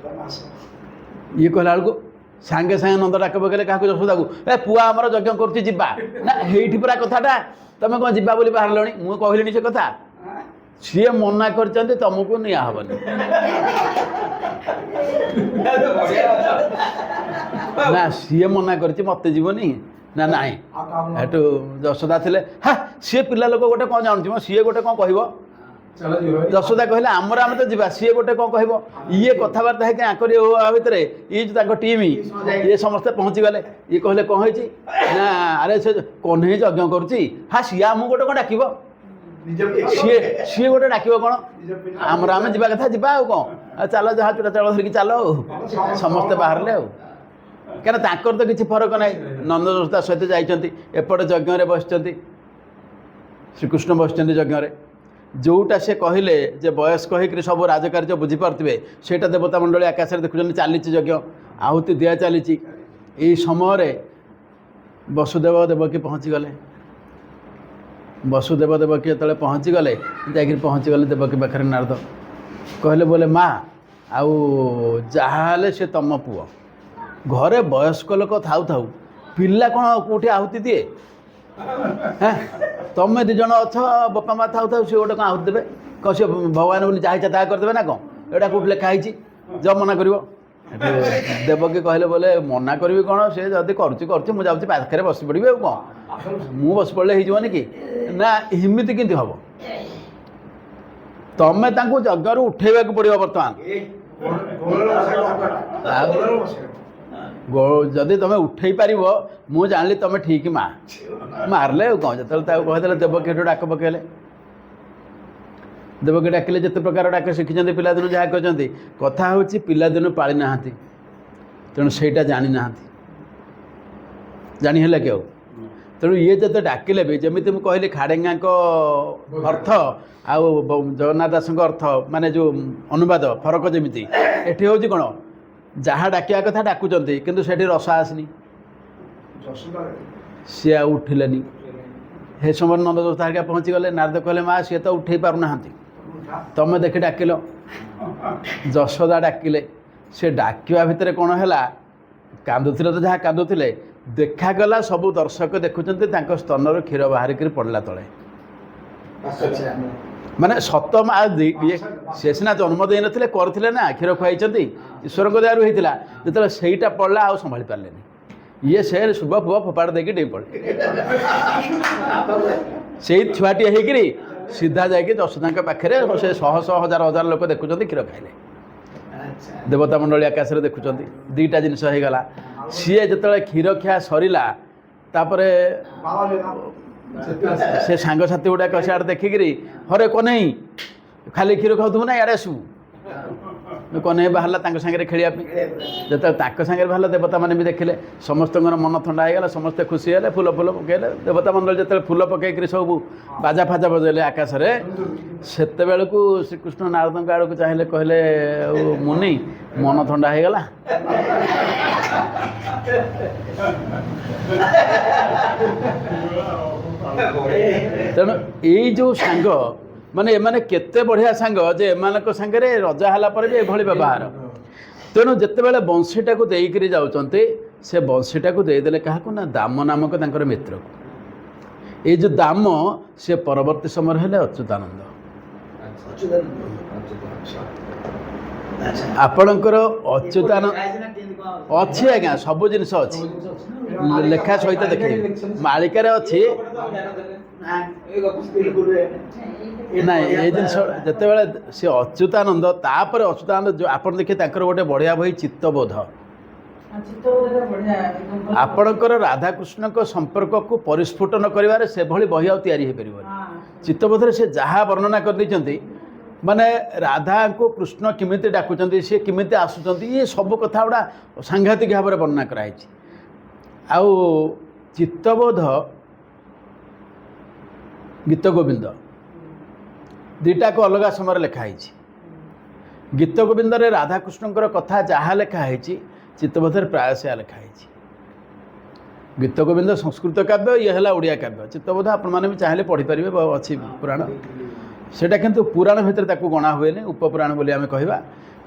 ଇଏ କହିଲା ବେଳକୁ ସାଙ୍ଗେ ସାଙ୍ଗେ ନନ୍ଦ ଡାକ ପକେଇଲେ କାହାକୁ ଯଶୋଦାକୁ ଏ ପୁଅ ଆମର ଯଜ୍ଞ କରୁଛି ଯିବା ନା ହେଇଠି ପୁରା କଥାଟା ତମେ କ'ଣ ଯିବା ବୋଲି ବାହାରିଲଣି ମୁଁ କହିଲିଣି ସେ କଥା ସିଏ ମନା କରିଛନ୍ତି ତମକୁ ନିଆ ହେବନି ନା ସିଏ ମନା କରିଛି ମୋତେ ଯିବନି ନା ନାହିଁ ହେଠୁ ଯଶୋଦା ଥିଲେ ହା ସିଏ ପିଲା ଲୋକ ଗୋଟେ କ'ଣ ଜାଣୁଛି ମ ସିଏ ଗୋଟେ କ'ଣ କହିବ ଯଶୋଦା କହିଲେ ଆମର ଆମେ ତ ଯିବା ସିଏ ଗୋଟେ କ'ଣ କହିବ ଇଏ କଥାବାର୍ତ୍ତା ହେଇକି ଆଙ୍କରି ଭିତରେ ଇଏ ଯେଉଁ ତାଙ୍କ ଟିମ୍ ଇଏ ସମସ୍ତେ ପହଞ୍ଚିଗଲେ ଇଏ କହିଲେ କ'ଣ ହେଇଛି ନା ଆରେ ସେ କହ୍ନେଇ ଯଜ୍ଞ କରୁଛି ହା ସିଏ ଆମକୁ ଗୋଟେ କ'ଣ ଡାକିବ ସିଏ ଗୋଟେ ଡାକିବ କ'ଣ ଆମର ଆମେ ଯିବା କଥା ଯିବା ଆଉ କ'ଣ ଚାଲ ଯାହା ଚୂଡ଼ା ଚାଉଳ ଧରିକି ଚାଲ ଆଉ ସମସ୍ତେ ବାହାରିଲେ ଆଉ କାରଣ ତାଙ୍କର ତ କିଛି ଫରକ ନାହିଁ ନନ୍ଦଯୋଶୀ ତା ସହିତ ଯାଇଛନ୍ତି ଏପଟେ ଯଜ୍ଞରେ ବସିଛନ୍ତି ଶ୍ରୀକୃଷ୍ଣ ବସିଛନ୍ତି ଯଜ୍ଞରେ ଯେଉଁଟା ସେ କହିଲେ ଯେ ବୟସ୍କ ହେଇକରି ସବୁ ରାଜକାର୍ଯ୍ୟ ବୁଝିପାରୁଥିବେ ସେଇଟା ଦେବତା ମଣ୍ଡଳୀ ଆକାଶରେ ଦେଖୁଛନ୍ତି ଚାଲିଛି ଯଜ୍ଞ ଆହୁତି ଦିଆ ଚାଲିଛି ଏଇ ସମୟରେ ବସୁଦେବ ଦେବକୀ ପହଞ୍ଚିଗଲେ ବସୁଦେବ ଦେବକୀ ଯେତେବେଳେ ପହଞ୍ଚିଗଲେ ଯାଇକରି ପହଞ୍ଚିଗଲେ ଦେବକୀ ପାଖରେ ନାରଦ କହିଲେ ବୋଲେ ମା ଆଉ ଯାହା ହେଲେ ସେ ତମ ପୁଅ ଘରେ ବୟସ୍କ ଲୋକ ଥାଉ ଥାଉ ପିଲା କ'ଣ କେଉଁଠି ଆହୁତି ଦିଏ হ্যাঁ তুমি দুজন অছ বাপা মা থাউ থাউ সে গোটে কম আহুতি দেবে কম সে ভগবান বলে যা ইচ্ছা তাহা କରିଦେବେ না কম এটা কোটি লেখা ହେଇଛି ଯ ମନା କରିବ ଦେବକୀ କହିଲେ ବୋଲେ ମନା କରିବି କ'ଣ ସେ ଯଦି କରୁଛି କରୁଛି ମୁଁ ଯାଉଛି ପାଖରେ ବସି ପଡ଼ିବି ଆଉ କ'ଣ ମୁଁ ବସି ପଡ଼ିଲେ ହେଇଯିବନି କି ନା ଏମିତି କେମିତି ହେବ ତମେ ତାଙ୍କୁ ଯଜ୍ଞରୁ ଉଠେଇବାକୁ ପଡ଼ିବ ବର୍ତ୍ତମାନ ଯଦି ତୁମେ ଉଠେଇ ପାରିବ ମୁଁ ଜାଣିଲି ତୁମେ ଠିକ୍ ମା ମାରିଲେ ଆଉ କ'ଣ ଯେତେବେଳେ ତାକୁ କହିଦେଲେ ଦେବକୀ ଏଠୁ ଡାକ ପକାଇଲେ ଦେବକୀ ଡାକିଲେ ଯେତେ ପ୍ରକାର ଡାକ ଶିଖିଛନ୍ତି ପିଲାଦିନୁ ଯାହା କହିଛନ୍ତି କଥା ହେଉଛି ପିଲାଦିନୁ ପାଳି ନାହାନ୍ତି ତେଣୁ ସେଇଟା ଜାଣିନାହାନ୍ତି ଜାଣି ହେଲା କି ଆଉ ତେଣୁ ଇଏ ଯେତେ ଡାକିଲେ ବି ଯେମିତି ମୁଁ କହିଲି ଖାଡ଼େଙ୍ଗାଙ୍କ ଅର୍ଥ ଆଉ ଜଗନ୍ନାଥ ଦାସଙ୍କ ଅର୍ଥ ମାନେ ଯେଉଁ ଅନୁବାଦ ଫରକ ଯେମିତି ଏଠି ହେଉଛି କ'ଣ ଯାହା ଡାକିବା କଥା ଡାକୁଛନ୍ତି କିନ୍ତୁ ସେଠି ରସ ଆସିନି ସିଏ ଆଉ ଉଠିଲେନି ହେ ସମୟରେ ନନ୍ଦଯୋଶୀ ହେରିକା ପହଞ୍ଚିଗଲେ ନାରଦ କହିଲେ ମା ସିଏ ତ ଉଠେଇ ପାରୁନାହାନ୍ତି ତମେ ଦେଖି ଡାକିଲ ଯଶୋଦା ଡାକିଲେ ସେ ଡାକିବା ଭିତରେ କ'ଣ ହେଲା କାନ୍ଦୁଥିଲେ ତ ଯାହା କାନ୍ଦୁଥିଲେ ଦେଖାଗଲା ସବୁ ଦର୍ଶକ ଦେଖୁଛନ୍ତି ତାଙ୍କ ସ୍ତନରୁ କ୍ଷୀର ବାହାରିକରି ପଡ଼ିଲା ତଳେ ମାନେ ସତ ମା ସେ ସିନା ଜନ୍ମ ଦେଇନଥିଲେ କରିଥିଲେ ନା କ୍ଷୀର ଖୁଆଇଛନ୍ତି ଈଶ୍ୱରଙ୍କ ଦୟାରୁ ହେଇଥିଲା ଯେତେବେଳେ ସେଇଟା ପଡ଼ିଲା ଆଉ ସମ୍ଭାଳି ପାରିଲେନି ଇଏ ସେ ଶୁଭ ଫୁଭ ଫୋପାଡ଼ ଦେଇକି ଡେଇଁ ପଡ଼େ ସେଇ ଛୁଆଟିଏ ହେଇକିରି ସିଧା ଯାଇକି ଯଶୋଦାଙ୍କ ପାଖରେ ସେ ଶହ ଶହ ହଜାର ହଜାର ଲୋକ ଦେଖୁଛନ୍ତି କ୍ଷୀର ଖାଇଲେ ଦେବତା ମଣ୍ଡଳୀ ଆକାଶରେ ଦେଖୁଛନ୍ତି ଦୁଇଟା ଜିନିଷ ହେଇଗଲା ସିଏ ଯେତେବେଳେ କ୍ଷୀର ଖିଆ ସରିଲା ତାପରେ ସେ ସାଙ୍ଗସାଥି ଗୁଡ଼ାକ ସିଆଡ଼େ ଦେଖିକିରି ହରେ କନେଇ ଖାଲି କ୍ଷୀର ଖାଉଥିବୁ ନା ଇଆଡ଼େ ଆସିବୁ କନେଇ ବାହାରିଲା ତାଙ୍କ ସାଙ୍ଗରେ ଖେଳିବା ପାଇଁ ଯେତେବେଳେ ତାଙ୍କ ସାଙ୍ଗରେ ବାହାରିଲା ଦେବତାମାନେ ବି ଦେଖିଲେ ସମସ୍ତଙ୍କର ମନ ଥଣ୍ଡା ହେଇଗଲା ସମସ୍ତେ ଖୁସି ହେଲେ ଫୁଲ ଫୁଲ ପକାଇଲେ ଦେବତା ମଣ୍ଡଳୀ ଯେତେବେଳେ ଫୁଲ ପକାଇକିରି ସବୁ ବାଜା ଫାଜା ବଜାଇଲେ ଆକାଶରେ ସେତେବେଳକୁ ଶ୍ରୀକୃଷ୍ଣ ନାରଦଙ୍କ ଆଡ଼କୁ ଚାହିଁଲେ କହିଲେ ଆଉ ମୁନି ମନ ଥଣ୍ଡା ହେଇଗଲା ତେଣୁ ଏଇ ଯେଉଁ ସାଙ୍ଗ ମାନେ ଏମାନେ କେତେ ବଢ଼ିଆ ସାଙ୍ଗ ଯେ ଏମାନଙ୍କ ସାଙ୍ଗରେ ରଜା ହେଲା ପରେ ବି ଏଭଳି ବ୍ୟବହାର ତେଣୁ ଯେତେବେଳେ ବଂଶୀଟାକୁ ଦେଇକରି ଯାଉଛନ୍ତି ସେ ବଂଶୀଟାକୁ ଦେଇଦେଲେ କାହାକୁ ନା ଦାମ ନାମକ ତାଙ୍କର ମିତ୍ରକୁ ଏଇ ଯେଉଁ ଦାମ ସେ ପରବର୍ତ୍ତୀ ସମୟରେ ହେଲେ ଅଚ୍ୟୁତାନନ୍ଦ ଆପଣଙ୍କର ଅଚ୍ୟୁତାନନ୍ଦ ଅଛି ଆଜ୍ଞା ସବୁ ଜିନିଷ ଅଛି ଲେଖା ସହିତ ଦେଖେଇବି ମାଳିକାରେ ଅଛି ନାଇଁ ଏଇ ଜିନିଷ ଯେତେବେଳେ ସେ ଅଚ୍ୟୁତାନନ୍ଦ ତାପରେ ଅଚ୍ୟୁତାନନ୍ଦ ଆପଣ ଦେଖିବେ ତାଙ୍କର ଗୋଟେ ବଢ଼ିଆ ବହି ଚିତ୍ତବୋଧ ଆପଣଙ୍କର ରାଧାକୃଷ୍ଣଙ୍କ ସମ୍ପର୍କକୁ ପରିସ୍ଫୁଟନ କରିବାରେ ସେଭଳି ବହି ଆଉ ତିଆରି ହେଇପାରିବନି ଚିତ୍ତବୋଧରେ ସେ ଯାହା ବର୍ଣ୍ଣନା କରିଦେଇଛନ୍ତି ମାନେ ରାଧାଙ୍କୁ କୃଷ୍ଣ କେମିତି ଡାକୁଛନ୍ତି ସେ କେମିତି ଆସୁଛନ୍ତି ଇଏ ସବୁ କଥା ଗୁଡ଼ା ସାଂଘାତିକ ଭାବରେ ବର୍ଣ୍ଣନା କରାହେଇଛି ଆଉ ଚିତ୍ତବୋଧ ଗୀତ ଗୋବିନ୍ଦ ଦୁଇଟାକୁ ଅଲଗା ସମୟରେ ଲେଖା ହେଇଛି ଗୀତ ଗୋବିନ୍ଦରେ ରାଧାକୃଷ୍ଣଙ୍କର କଥା ଯାହା ଲେଖା ହେଇଛି ଚିତ୍ତବୋଧରେ ପ୍ରାୟ ସେୟା ଲେଖା ହେଇଛି ଗୀତ ଗୋବିନ୍ଦ ସଂସ୍କୃତ କାବ୍ୟ ଇଏ ହେଲା ଓଡ଼ିଆ କାବ୍ୟ ଚିତ୍ତବୋଧ ଆପଣମାନେ ବି ଚାହିଁଲେ ପଢ଼ିପାରିବେ ଅଛି ପୁରାଣ ସେଇଟା କିନ୍ତୁ ପୁରାଣ ଭିତରେ ତାକୁ ଗଣା ହୁଏନି ଉପପୁରାଣ ବୋଲି ଆମେ କହିବା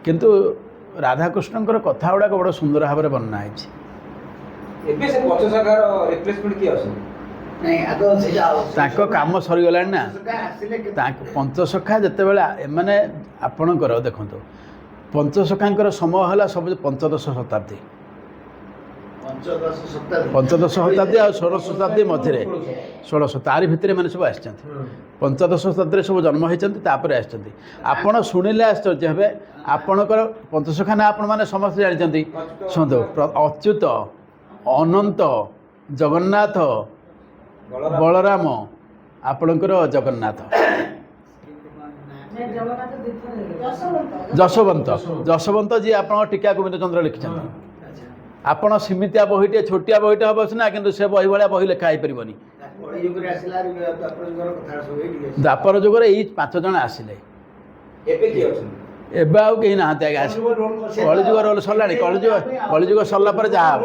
କିନ୍ତୁ ରାଧାକୃଷ୍ଣଙ୍କର କଥା ଗୁଡ଼ାକ ବଡ଼ ସୁନ୍ଦର ଭାବରେ ବର୍ଣ୍ଣନା ହେଇଛି ତାଙ୍କ କାମ ସରିଗଲାଣି ନା ତାଙ୍କ ପଞ୍ଚସଖା ଯେତେବେଳେ ଏମାନେ ଆପଣଙ୍କର ଦେଖନ୍ତୁ ପଞ୍ଚସଖାଙ୍କର ସମୟ ହେଲା ସବୁ ପଞ୍ଚଦଶ ଶତାବ୍ଦୀ ପଞ୍ଚଦଶ ଶତାବ୍ଦୀ ଆଉ ଷୋଡ଼ଶ ଶତାବ୍ଦୀ ମଝିରେ ଷୋଡ଼ଶ ତାରି ଭିତରେ ଏମାନେ ସବୁ ଆସିଛନ୍ତି ପଞ୍ଚଦଶ ଶତାବ୍ଦୀରେ ସବୁ ଜନ୍ମ ହେଇଛନ୍ତି ତାପରେ ଆସିଛନ୍ତି ଆପଣ ଶୁଣିଲେ ଆଶ୍ଚର୍ଯ୍ୟ ହେବେ ଆପଣଙ୍କର ପଞ୍ଚସଖା ନା ଆପଣମାନେ ସମସ୍ତେ ଜାଣିଛନ୍ତି ଶୁଣନ୍ତୁ ଅଚ୍ୟୁତ ଅନନ୍ତ ଜଗନ୍ନାଥ ବଳରାମ ଆପଣଙ୍କର ଜଗନ୍ନାଥ ଯଶୋବନ୍ତ ଯଶୋବନ୍ତ ଯିଏ ଆପଣଙ୍କ ଟୀକା ଗୋବିନ୍ଦ ଚନ୍ଦ୍ର ଲେଖିଛନ୍ତି। ଆପଣ ସେମିତିଆ ବହିଟିଏ ଛୋଟିଆ ବହିଟେ ହେବ ସିନା, କିନ୍ତୁ ସେ ବହି ଭଳିଆ ବହି ଲେଖା ହେଇପାରିବନି। ଦ୍ୱାପର ଯୁଗରେ ଏଇ 5 ଜଣ ଆସିଲେ। ଏବେ ଆଉ କେହି ନାହାନ୍ତି ଆଜ୍ଞା। କଳିଯୁଗ ରୋଲ ସରିଲାଣି। କଳିଯୁଗ ସରିଲା ପରେ ଯାହା ହେବ,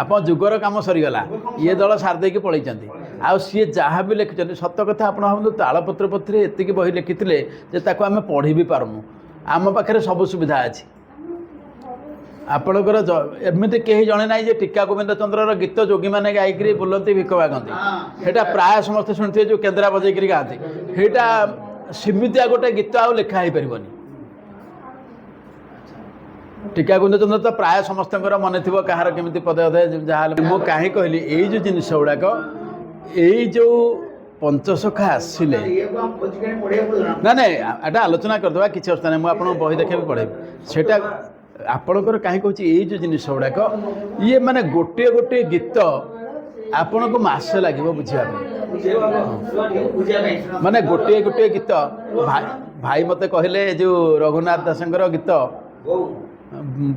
ଆପଣ ଯୁଗର କାମ ସରିଗଲା। ଇଏ ଦଳ ସାରି ଦେଇକି ପଳେଇଛନ୍ତି। ଆଉ ସିଏ ଯାହା ବି ଲେଖିଛନ୍ତି ସତ କଥା ଆପଣ ଭାବନ୍ତୁ, ତାଳପତ୍ର ପତ୍ରରେ ଏତିକି ବହି ଲେଖିଥିଲେ ଯେ ତାକୁ ଆମେ ପଢ଼ି ବି ପାରୁନୁ। ଆମ ପାଖରେ ସବୁ ସୁବିଧା ଅଛି। ଆପଣଙ୍କର ଏମିତି କେହି ଜଣେ ନାହିଁ ଯେ ଟୀକା ଗୋବିନ୍ଦ ଚନ୍ଦ୍ରର ଗୀତ ଯୋଗୀମାନେ ଗାଇକିରି ବୁଲନ୍ତି, ଭିକ ମାଗନ୍ତି। ସେଇଟା ପ୍ରାୟ ସମସ୍ତେ ଶୁଣିଥିବେ, ଯେଉଁ କେନ୍ଦ୍ରା ବଜେଇକିରି ଗାଆନ୍ତି। ସେଇଟା ସେମିତିଆ ଗୋଟେ ଗୀତ ଆଉ ଲେଖା ହେଇପାରିବନି। ଟୀକା ଗୋବିନ୍ଦ ଚନ୍ଦ୍ର ତ ପ୍ରାୟ ସମସ୍ତଙ୍କର ମନେ ଥିବ, କାହାର କେମିତି ପଦେ ଅଧେ ଯାହା ହେଲେ। ମୁଁ କାହିଁ କହିଲି, ଏଇ ଯେଉଁ ଜିନିଷ ଗୁଡ଼ାକ, ଏଇ ଯେଉଁ ପଞ୍ଚସଖା ଆସିଲେ, ନାଇଁ ନାଇଁ ଏଇଟା ଆଲୋଚନା କରିଦେବା, କିଛି ଅସୁବିଧା ନାହିଁ। ମୁଁ ଆପଣଙ୍କୁ ବହି ଦେଖେଇବି, ପଢ଼େଇବି। ସେଇଟା ଆପଣଙ୍କର କାହିଁ କହୁଛି, ଏଇ ଯେଉଁ ଜିନିଷ ଗୁଡ଼ାକ, ଇଏ ମାନେ ଗୋଟିଏ ଗୋଟିଏ ଗୀତ ଆପଣଙ୍କୁ ମାସେ ଲାଗିବ ବୁଝିବା ପାଇଁ। ମାନେ ଗୋଟିଏ ଗୋଟିଏ ଗୀତ। ଭାଇ ମୋତେ କହିଲେ, ଯେଉଁ ରଘୁନାଥ ଦାସଙ୍କର ଗୀତ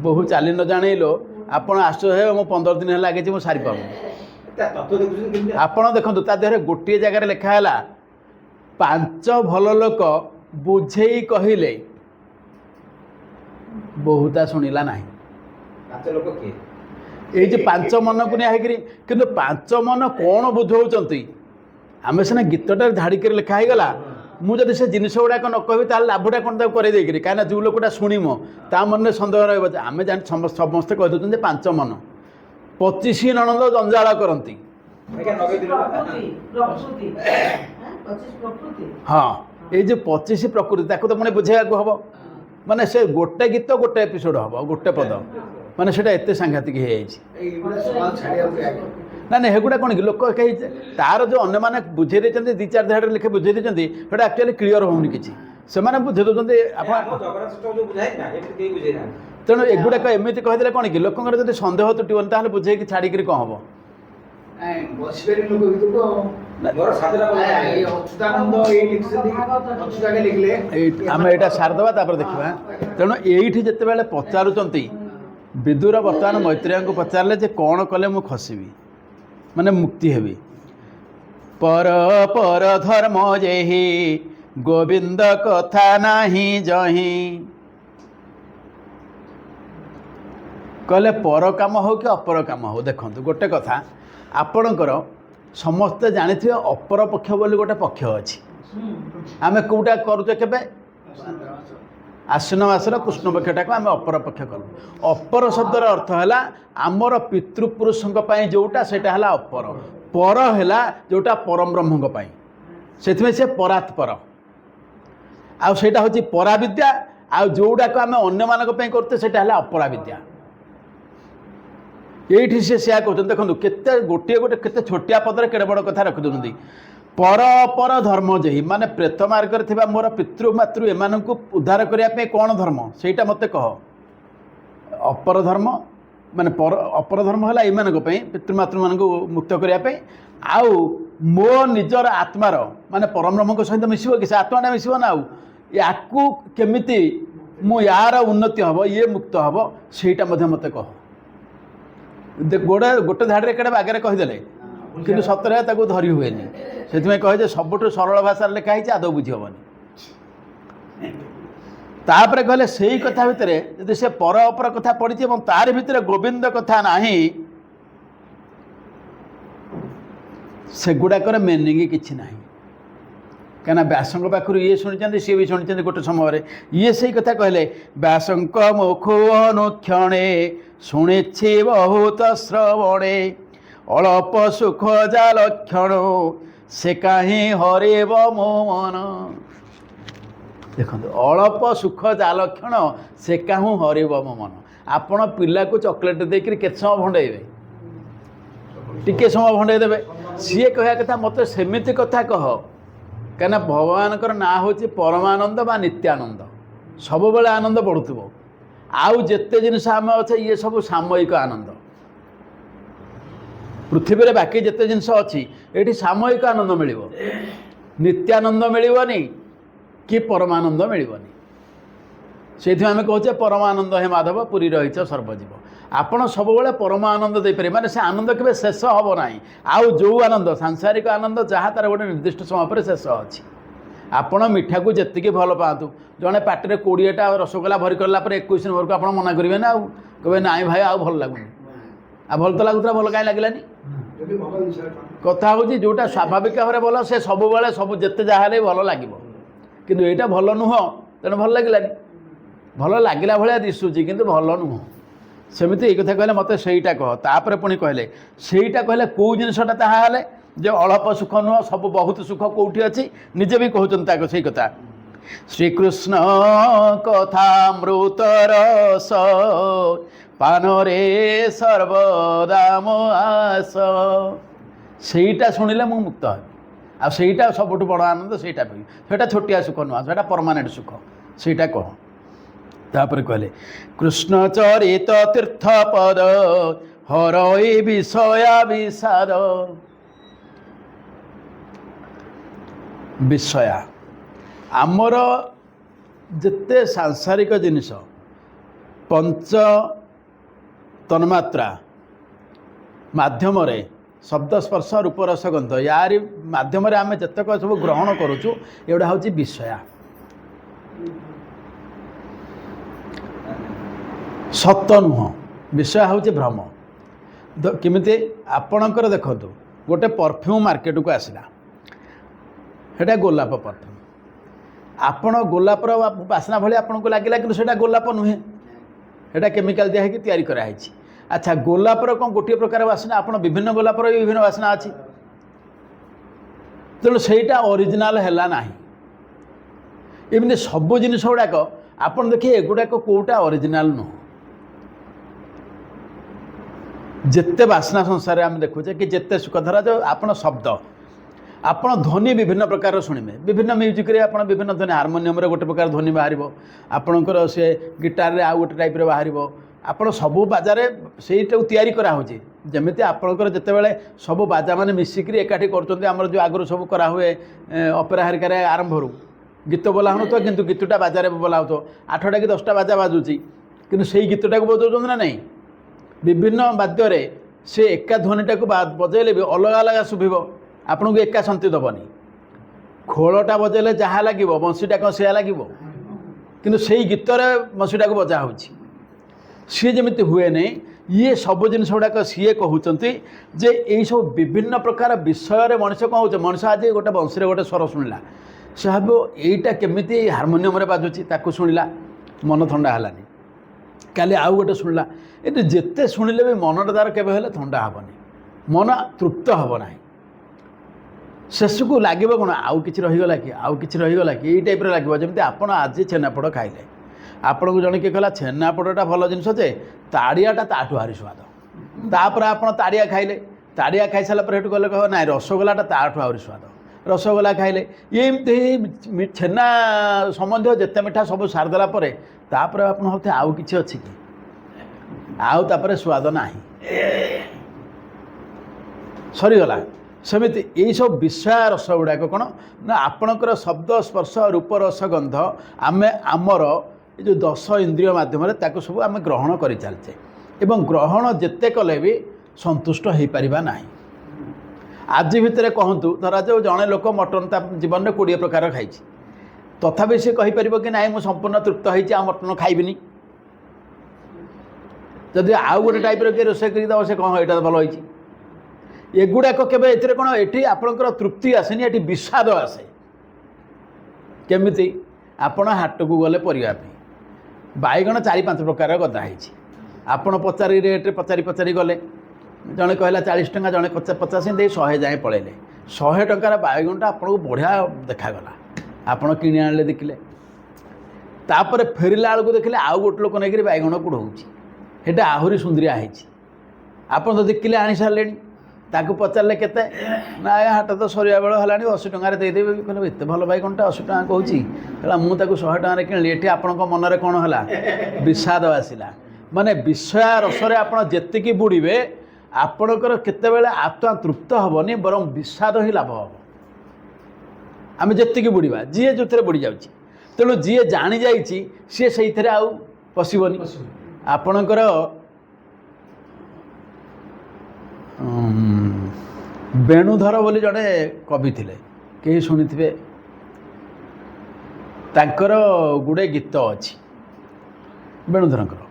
ବହୁ ଚାଲି ନ ଜାଣିଲୋ, ଆପଣ ଆଶ୍ଚର୍ଯ୍ୟ ହେବେ, ମୁଁ 15 ଦିନ ହେଲା ଲାଗିଛି, ମୁଁ ସାରିପାରୁନି। ଆପଣ ଦେଖନ୍ତୁ, ତା ଦେହରେ ଗୋଟିଏ ଜାଗାରେ ଲେଖା ହେଲା, 5 ଭଲ ଲୋକ ବୁଝେଇ କହିଲେ ବହୁତା ଶୁଣିଲା ନାହିଁ। ଏଇ ଯେ 5 ମନକୁ ନିଆ ହେଇକିରି, କିନ୍ତୁ 5 ମନ କ'ଣ ବୁଝଉଛନ୍ତି? ଆମେ ସିନା ଗୀତଟାରେ ଧାଡ଼ିକରି ଲେଖା ହେଇଗଲା। ମୁଁ ଯଦି ସେ ଜିନିଷ ଗୁଡ଼ାକ ନ କହିବି, ତାହେଲେ ଲାଭଟା କ'ଣ ତାକୁ କରେଇ ଦେଇକିରି? କାହିଁକିନା ଯେଉଁ ଲୋକଟା ଶୁଣିବ ତା ମନରେ ସନ୍ଦେହ ରହିବ ଯେ ଆମେ ଜାଣି ସମସ୍ତେ କହିଦେଉଛନ୍ତି ଯେ 5 ମନ। 25 ନଣନ୍ଦ ଜଞ୍ଜାଳ କରନ୍ତି। ହଁ, ଏଇ ଯେଉଁ 25 ପ୍ରକୃତି, ତାକୁ ତ ପୁଣି ବୁଝେଇବାକୁ ହେବ। ମାନେ ସେ ଗୋଟେ ଗୀତ ଗୋଟେ ଏପିସୋଡ଼ ହେବ, ଗୋଟେ ପଦ। ମାନେ ସେଇଟା ଏତେ ସାଂଘାତିକ ହେଇଯାଇଛି। ନା ନାଇଁ, ସେଗୁଡ଼ା କ'ଣ କି ଲୋକ କେହି ତାର ଯେଉଁ ଅନ୍ୟମାନେ ବୁଝେଇ ଦେଇଛନ୍ତି, 2-4 ଧାଡ଼ିରେ ଲେଖେ ବୁଝେଇ ଦେଇଛନ୍ତି, ସେଇଟା ଆକ୍ଚୁଆଲି କ୍ଲିଅର ହେଉନି କିଛି। ସେମାନେ ବୁଝେଇ ଦେଉଛନ୍ତି। ଆପଣ ତେଣୁ ଏଗୁଡ଼ାକ ଏମିତି କହିଦେଲେ କ'ଣ କି, ଲୋକଙ୍କର ଯଦି ସନ୍ଦେହ ତୁଟିବନି, ତାହେଲେ ବୁଝେଇକି ଛାଡ଼ିକିରି କ'ଣ ହେବ? ଆମେ ଏଇଟା ସାରିଦେବା, ତାପରେ ଦେଖିବା। ତେଣୁ ଏଇଠି ଯେତେବେଳେ ପଚାରୁଛନ୍ତି, ବିଦୁର ବର୍ତ୍ତମାନ ମୈତ୍ରେୟଙ୍କୁ ପଚାରିଲେ ଯେ କ'ଣ କଲେ ମୁଁ ଖସିବି, ମାନେ ମୁକ୍ତି ହେବି? ପର ପର ଧର୍ମ ଯେହି ଗୋବିନ୍ଦ କଥା ନାହିଁ ଯହିଁ। କହିଲେ ପର କାମ ହେଉ କି ଅପର କାମ ହେଉ, ଦେଖନ୍ତୁ ଗୋଟେ କଥା, ଆପଣଙ୍କର ସମସ୍ତେ ଜାଣିଥିବେ ଅପର ପକ୍ଷ ବୋଲି ଗୋଟେ ପକ୍ଷ ଅଛି। ଆମେ କେଉଁଟା କରୁଛେ କେବେ? ଆଶ୍ୱିନ ମାସର କୃଷ୍ଣ ପକ୍ଷଟାକୁ ଆମେ ଅପର ପକ୍ଷ କରୁ। ଅପର ଶବ୍ଦର ଅର୍ଥ ହେଲା ଆମର ପିତୃପୁରୁଷଙ୍କ ପାଇଁ ଯେଉଁଟା, ସେଇଟା ହେଲା ଅପର। ପର ହେଲା ଯେଉଁଟା ପରମ ବ୍ରହ୍ମଙ୍କ ପାଇଁ, ସେଥିପାଇଁ ସେ ପରାତ୍ପର। ଆଉ ସେଇଟା ହେଉଛି ପରାବିଦ୍ୟା। ଆଉ ଯେଉଁଟାକୁ ଆମେ ଅନ୍ୟମାନଙ୍କ ପାଇଁ କରୁଛେ, ସେଇଟା ହେଲା ଅପରାବିଦ୍ୟା। ଏଇଠି ସେ ସେୟା କହୁଛନ୍ତି। ଦେଖନ୍ତୁ କେତେ ଗୋଟିଏ ଗୋଟେ କେତେ ଛୋଟିଆ ପଦରେ କେଡ଼େ ବଡ଼ କଥା ରଖିଦେଉଛନ୍ତି। ପର ଅପର ଧର୍ମ ଯେହି, ମାନେ ପ୍ରେତ ମାର୍ଗରେ ଥିବା ମୋର ପିତୃମାତୃ ଏମାନଙ୍କୁ ଉଦ୍ଧାର କରିବା ପାଇଁ କ'ଣ ଧର୍ମ, ସେଇଟା ମୋତେ କହ। ଅପର ଧର୍ମ ମାନେ ଅପର ଧର୍ମ ହେଲା ଏମାନଙ୍କ ପାଇଁ, ପିତୃମାତୃମାନଙ୍କୁ ମୁକ୍ତ କରିବା ପାଇଁ। ଆଉ ମୋ ନିଜର ଆତ୍ମାର ମାନେ ପରବ୍ରହ୍ମଙ୍କ ସହିତ ମିଶିବ କି? ସେ ଆତ୍ମାଟା ମିଶିବ ନା। ଆଉ ୟାକୁ କେମିତି ମୁଁ ୟାର ଉନ୍ନତି ହେବ, ଇଏ ମୁକ୍ତ ହେବ, ସେଇଟା ମଧ୍ୟ ମୋତେ କହ। ଗୋଟେ ଧାଡ଼ିରେ କେଡ଼େ ବାଗରେ କହିଦେଲେ, କିନ୍ତୁ ସତରେ ତାକୁ ଧରି ହୁଏନି। ସେଥିପାଇଁ କହେ ଯେ ସବୁଠୁ ସରଳ ଭାଷାରେ ଲେଖା ହେଇଛି, ଆଦୌ ବୁଝି ହେବନି। ତାପରେ କହିଲେ ସେଇ କଥା ଭିତରେ ଯଦି ସେ ପର ଅପର କଥା ପଡ଼ିଛି ଏବଂ ତାରି ଭିତରେ ଗୋବିନ୍ଦ କଥା ନାହିଁ, ସେଗୁଡ଼ାକର ମିନିଂ କିଛି ନାହିଁ। କାହିଁକିନା ବ୍ୟାସଙ୍କ ପାଖରୁ ଇଏ ଶୁଣିଛନ୍ତି, ସିଏ ବି ଶୁଣିଛନ୍ତି ଗୋଟେ ସମୟରେ। ଇଏ ସେଇ କଥା କହିଲେ, ବ୍ୟାସଙ୍କ ମୁଖ ଅନୁକ୍ଷଣେ ଶୁଣିଛି ବହୁତ ଶ୍ରବଣେ, ଅଳପ ସୁଖ ଯା ଲକ୍ଷଣ ସେ କାହିଁ ହରେବ ମୋ ମନ। ଦେଖନ୍ତୁ, ଅଳପ ସୁଖ ଯା ଲକ୍ଷଣ ସେ କାହିଁ ହରେବ ମୋ ମନ। ଆପଣ ପିଲାକୁ ଚକୋଲେଟ୍ ଦେଇକରି କେତେ ସମୟ ଭଣ୍ଡେଇବେ? ଟିକେ ସମୟ ଭଣ୍ଡେଇ ଦେବେ। ସିଏ କହିବା କଥା ମୋତେ ସେମିତି କଥା କହ, କାହିଁକିନା ଭଗବାନଙ୍କର ନାଁ ହେଉଛି ପରମାନନ୍ଦ ବା ନିତ୍ୟାନନ୍ଦ, ସବୁବେଳେ ଆନନ୍ଦ ବଢ଼ୁଥିବ। ଆଉ ଯେତେ ଜିନିଷ ଆମେ ଅଛେ, ଇଏ ସବୁ ସାମୟିକ ଆନନ୍ଦ। पृथ्वी बाकी जिते जिनस अच्छी ये सामूहिक आनंद मिल नित्यानंद मिलनी कि परमानंद मिलनी से आम कहे परमानंद हे माधव पुरी रहीच सर्वजीव आपण सब परम आनंद दे पारे माने से आनंद केवे शेष हम ना आउ जो आनंद सांसारिक आनंद जहाँ तार गोटे निर्दिष्ट समय पर शेष अच्छी आपण मिठा को जी भल पातु जड़े पाटे 20टा रसगोला भरी करला 21 नंबर को आप मना करेंगे ना कहे ना भाई आउ भल लगुनि आ भल तो लगुला भल कहीं लगलानी कथा हूँ जोटा स्वाभाविक भाव में भल से सब सब जिते जहाँ भल लगे कि यहाँ भल नुह तेणु भल लगलानी भल लगिला भाया दिशुची कि भल नुह सेमती ये कथा कहले मत सहीटा कह तापर पुणी कहले सहीटा कहले कौ जिनसटा ताहा जो अल्प सुख नुह सब बहुत सुख कौटी अच्छी निजे भी कहते सही कथा श्रीकृष्ण कथामृत रस पान रे सर्वदाम आस सहीटा शुणिले मु मुक्त आ सहीटा सबुठ बड़ आनंद सहीटा पाइबी छोटिया सुख नुह से परमानेंट सुख सहीटा कह तापर कहले कृष्ण चरित तीर्थ पद हरई विषया विषाद विषया आमर जिते सांसारिक जिनिस पंच तन्मात्रा माध्यम शब्द स्पर्श रूप रस गंध यार माध्यम आम जितक सब ग्रहण करुचु एगुड़ा हूँ विषया सत नुह विषय हूँ भ्रम किमिति आपणकर देखु गोटे परफ्यूम मार्केट को आसला सेटा गोलाप परफ्यूम आपण गोलापर बासना भाई आपन को लगे कि गोलाप नुहे सेटा केमिकाल दिया कि तैयारी कराई। अच्छा गोलापर कौन गोटे प्रकार बासना आप विभिन्न गोलापर विभिन्न बासना अच्छी तेणु सहीटा ओरिजिनाल है ना एमती सब जिनिस गुड़ाक आप देखिए एगुड़ाक कौटा ओरिजिनाल नुह जिते बासना संसार आम देखुचे कि जिते सुख धरा जो आप शब्द आप ध्वनि विभिन्न प्रकार शुणिबे विभिन्न म्यूजिक रे आप विभिन्न ध्वनि हारमोनियम रे गोटे प्रकार ध्वनि बाहर आपणकर से गिटार रे आउ गोटे टाइप रे बाहर आप सबू बाजार से तैयारी करा होची जमिति आपणकर जितेबाला सब बाजा मैंने मिसिक एकाठी कर जो आगुरी सब करा हुए अपेरा हरिकार आरंभ रू गीत बोला हो तो किंतु गीतटा बाजार बोला हो 8टा कि 10टा बाजा बाजुची कि से गीतटा को बजाउछन ना नहीं विभिन्न वाद्य से एका ध्वनिटा को बजेले भी अलग अलग शुभ आपन को एका शांति दबनी खोलटा बजेले जहाँ लगे बंशीटा कौन से लगे कि से गीतर बंशीटा को बजा हो सी जमी हुए नहीं ये सब जिन गुड़ाक सी कहते जे यही सब विभिन्न प्रकार विषय मनीष कौन हो मनीष आज गोटे बंशी गोटे स्वर शुणिला से भाव यहीटा केमी हारमोनियम बाजुची शुणिला मन थंडा है काली आउ गोटे शुणिला ये जिते शुणिले भी मनटा तार केवे थंडा हेनी मन तृप्त हे ना शेष को लगे कौन आउ कि रहीगला कि आउ कि रहीगला कि यही टाइप लगे जमी आप आज छेनापोड़ खाइले आपन को जन किए कहला छेनापोड़टा भल जिनस जे ताड़ियाटा ताठू भारी स्वाद तापर आप ताड़िया खाइले ताड़िया खाई सारा पर गले कह ना रसगोलाटा ताठू आहरी स्वाद रसगोला खाइले ये छेना संबंधी जिते मिठा सब सारिदेला तापर आप भावते आउ कि अच्छी कि आउ तापर स्वाद ना सरीगला सेमती यही सब विषय रस गुड़ाक कौन ना आपणकर शब्द स्पर्श रूप रस गंध आमे आमर जो 10 इंद्रिय मध्यम सब आम ग्रहण कर चलचे एवं ग्रहण जिते कले भी संतुष्ट हो पारिबा नाही। आज भितर कहतु धरा जो जड़े लोक मटन ता जीवन में 20 प्रकार खाई तथापि से कहीपर कि ना मुझे संपूर्ण तृप्त होती आ मटन खाइबिनी जदि आउ गोटे टाइप किए रोषे करदेव से कौन यहाँ भल होती एगुड़ाक केवे ए कौन ये आपंकर तृप्ति आसेनी ये विषाद आसे केमी आपण हाट को गले पर बैगण 4-5 प्रकार गदाही आपड़ पचारि रेट्रे पचारि गले जड़े कहला 40 टंका जड़े 50 दे 100 जाए पलैले 100 टंकार बैगणटा आपको बढ़िया देखागला आपड़ किणी आने देखिले तापर फेरला बेलू देखिले आउ गोटे लोक नहीं बैगण कुड़ाऊँगी आहरी सुंदरिया आप तो देखिले आनी सारे ताकू पचारे के ना हाट तो सरिया बेल है 80 टकर देदेवी कहले एत भल बैगणटा 80 टका कहूँ मुझे 100 टकर किणली ये आपण मनरे कौन है विषाद आसला माने विषय रसरे आप जी बुड़े ଆପଣଙ୍କର କେତେବେଳେ ଆତ୍ମା ତୃପ୍ତ ହେବନି, ବରଂ ବିଷାଦ ହିଁ ଲାଭ ହେବ। ଆମେ ଯେତିକି ବୁଡ଼ିବା, ଯିଏ ଯେଉଁଥିରେ ବୁଡ଼ି ଯାଉଛି। ତେଣୁ ଯିଏ ଜାଣିଯାଇଛି ସିଏ ସେଇଥିରେ ଆଉ ପଶିବନି। ଆପଣଙ୍କର ବେଣୁଧର ବୋଲି ଜଣେ କବି ଥିଲେ, କେହି ଶୁଣିଥିବେ। ତାଙ୍କର ଗୁଡ଼େ ଗୀତ ଅଛି ବେଣୁଧରଙ୍କର,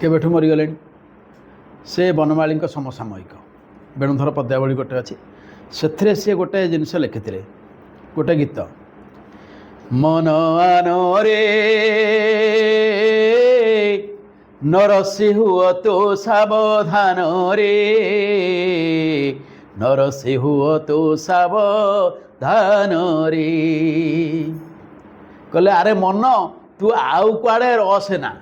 କେବେଠୁ ମରିଗଲେଣି। ସେ ବନମାଳୀଙ୍କ ସମସାମୟିକ। ବେଣୁଧର ପଦ୍ୟାବଳୀ ଗୋଟେ ଅଛି, ସେଥିରେ ସିଏ ଗୋଟେ ଜିନିଷ ଲେଖିଥିଲେ, ଗୋଟେ ଗୀତ। ମନ ଆନରେ ନରସି ହୁଅ ତୋ ସାବଧାନରେ, ନରସି ହୁଅ ତୋ ସାବଧାନରେ। କହିଲେ ଆରେ ମନ ତୁ ଆଉ କୁଆଡ଼େ ରସେ ନା,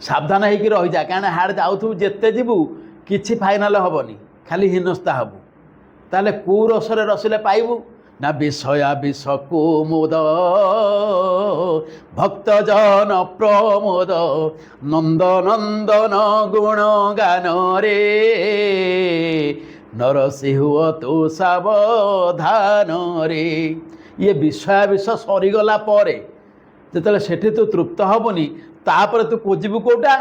ସାବଧାନ ହେଇକି ରହିଯା, କାରଣ ହାଡ଼େ ଯାଉଥିବୁ ଯେତେ ଯିବୁ କିଛି ଫାଇନାଲ ହେବନି, ଖାଲି ହୀନସ୍ତା ହେବୁ। ତାହେଲେ କେଉଁ ରସରେ ରସିଲେ ପାଇବୁ ନା ବିଷୟା ବିଷ କୁମୁଦ ଭକ୍ତଜନ ପ୍ରମୋଦ ନନ୍ଦ ନନ୍ଦନ ଗୁଣ ଗାନରେ ନରସି ହୁଅ ତୁ ସାବଧାନରେ। ଇଏ ବିଷୟା ବିଷ ସରିଗଲା ପରେ ଯେତେବେଳେ ସେଠି ତୁ ତୃପ୍ତ ହେବୁନି, ତାପରେ ତୁ ଖୋଜିବୁ କେଉଁଟା?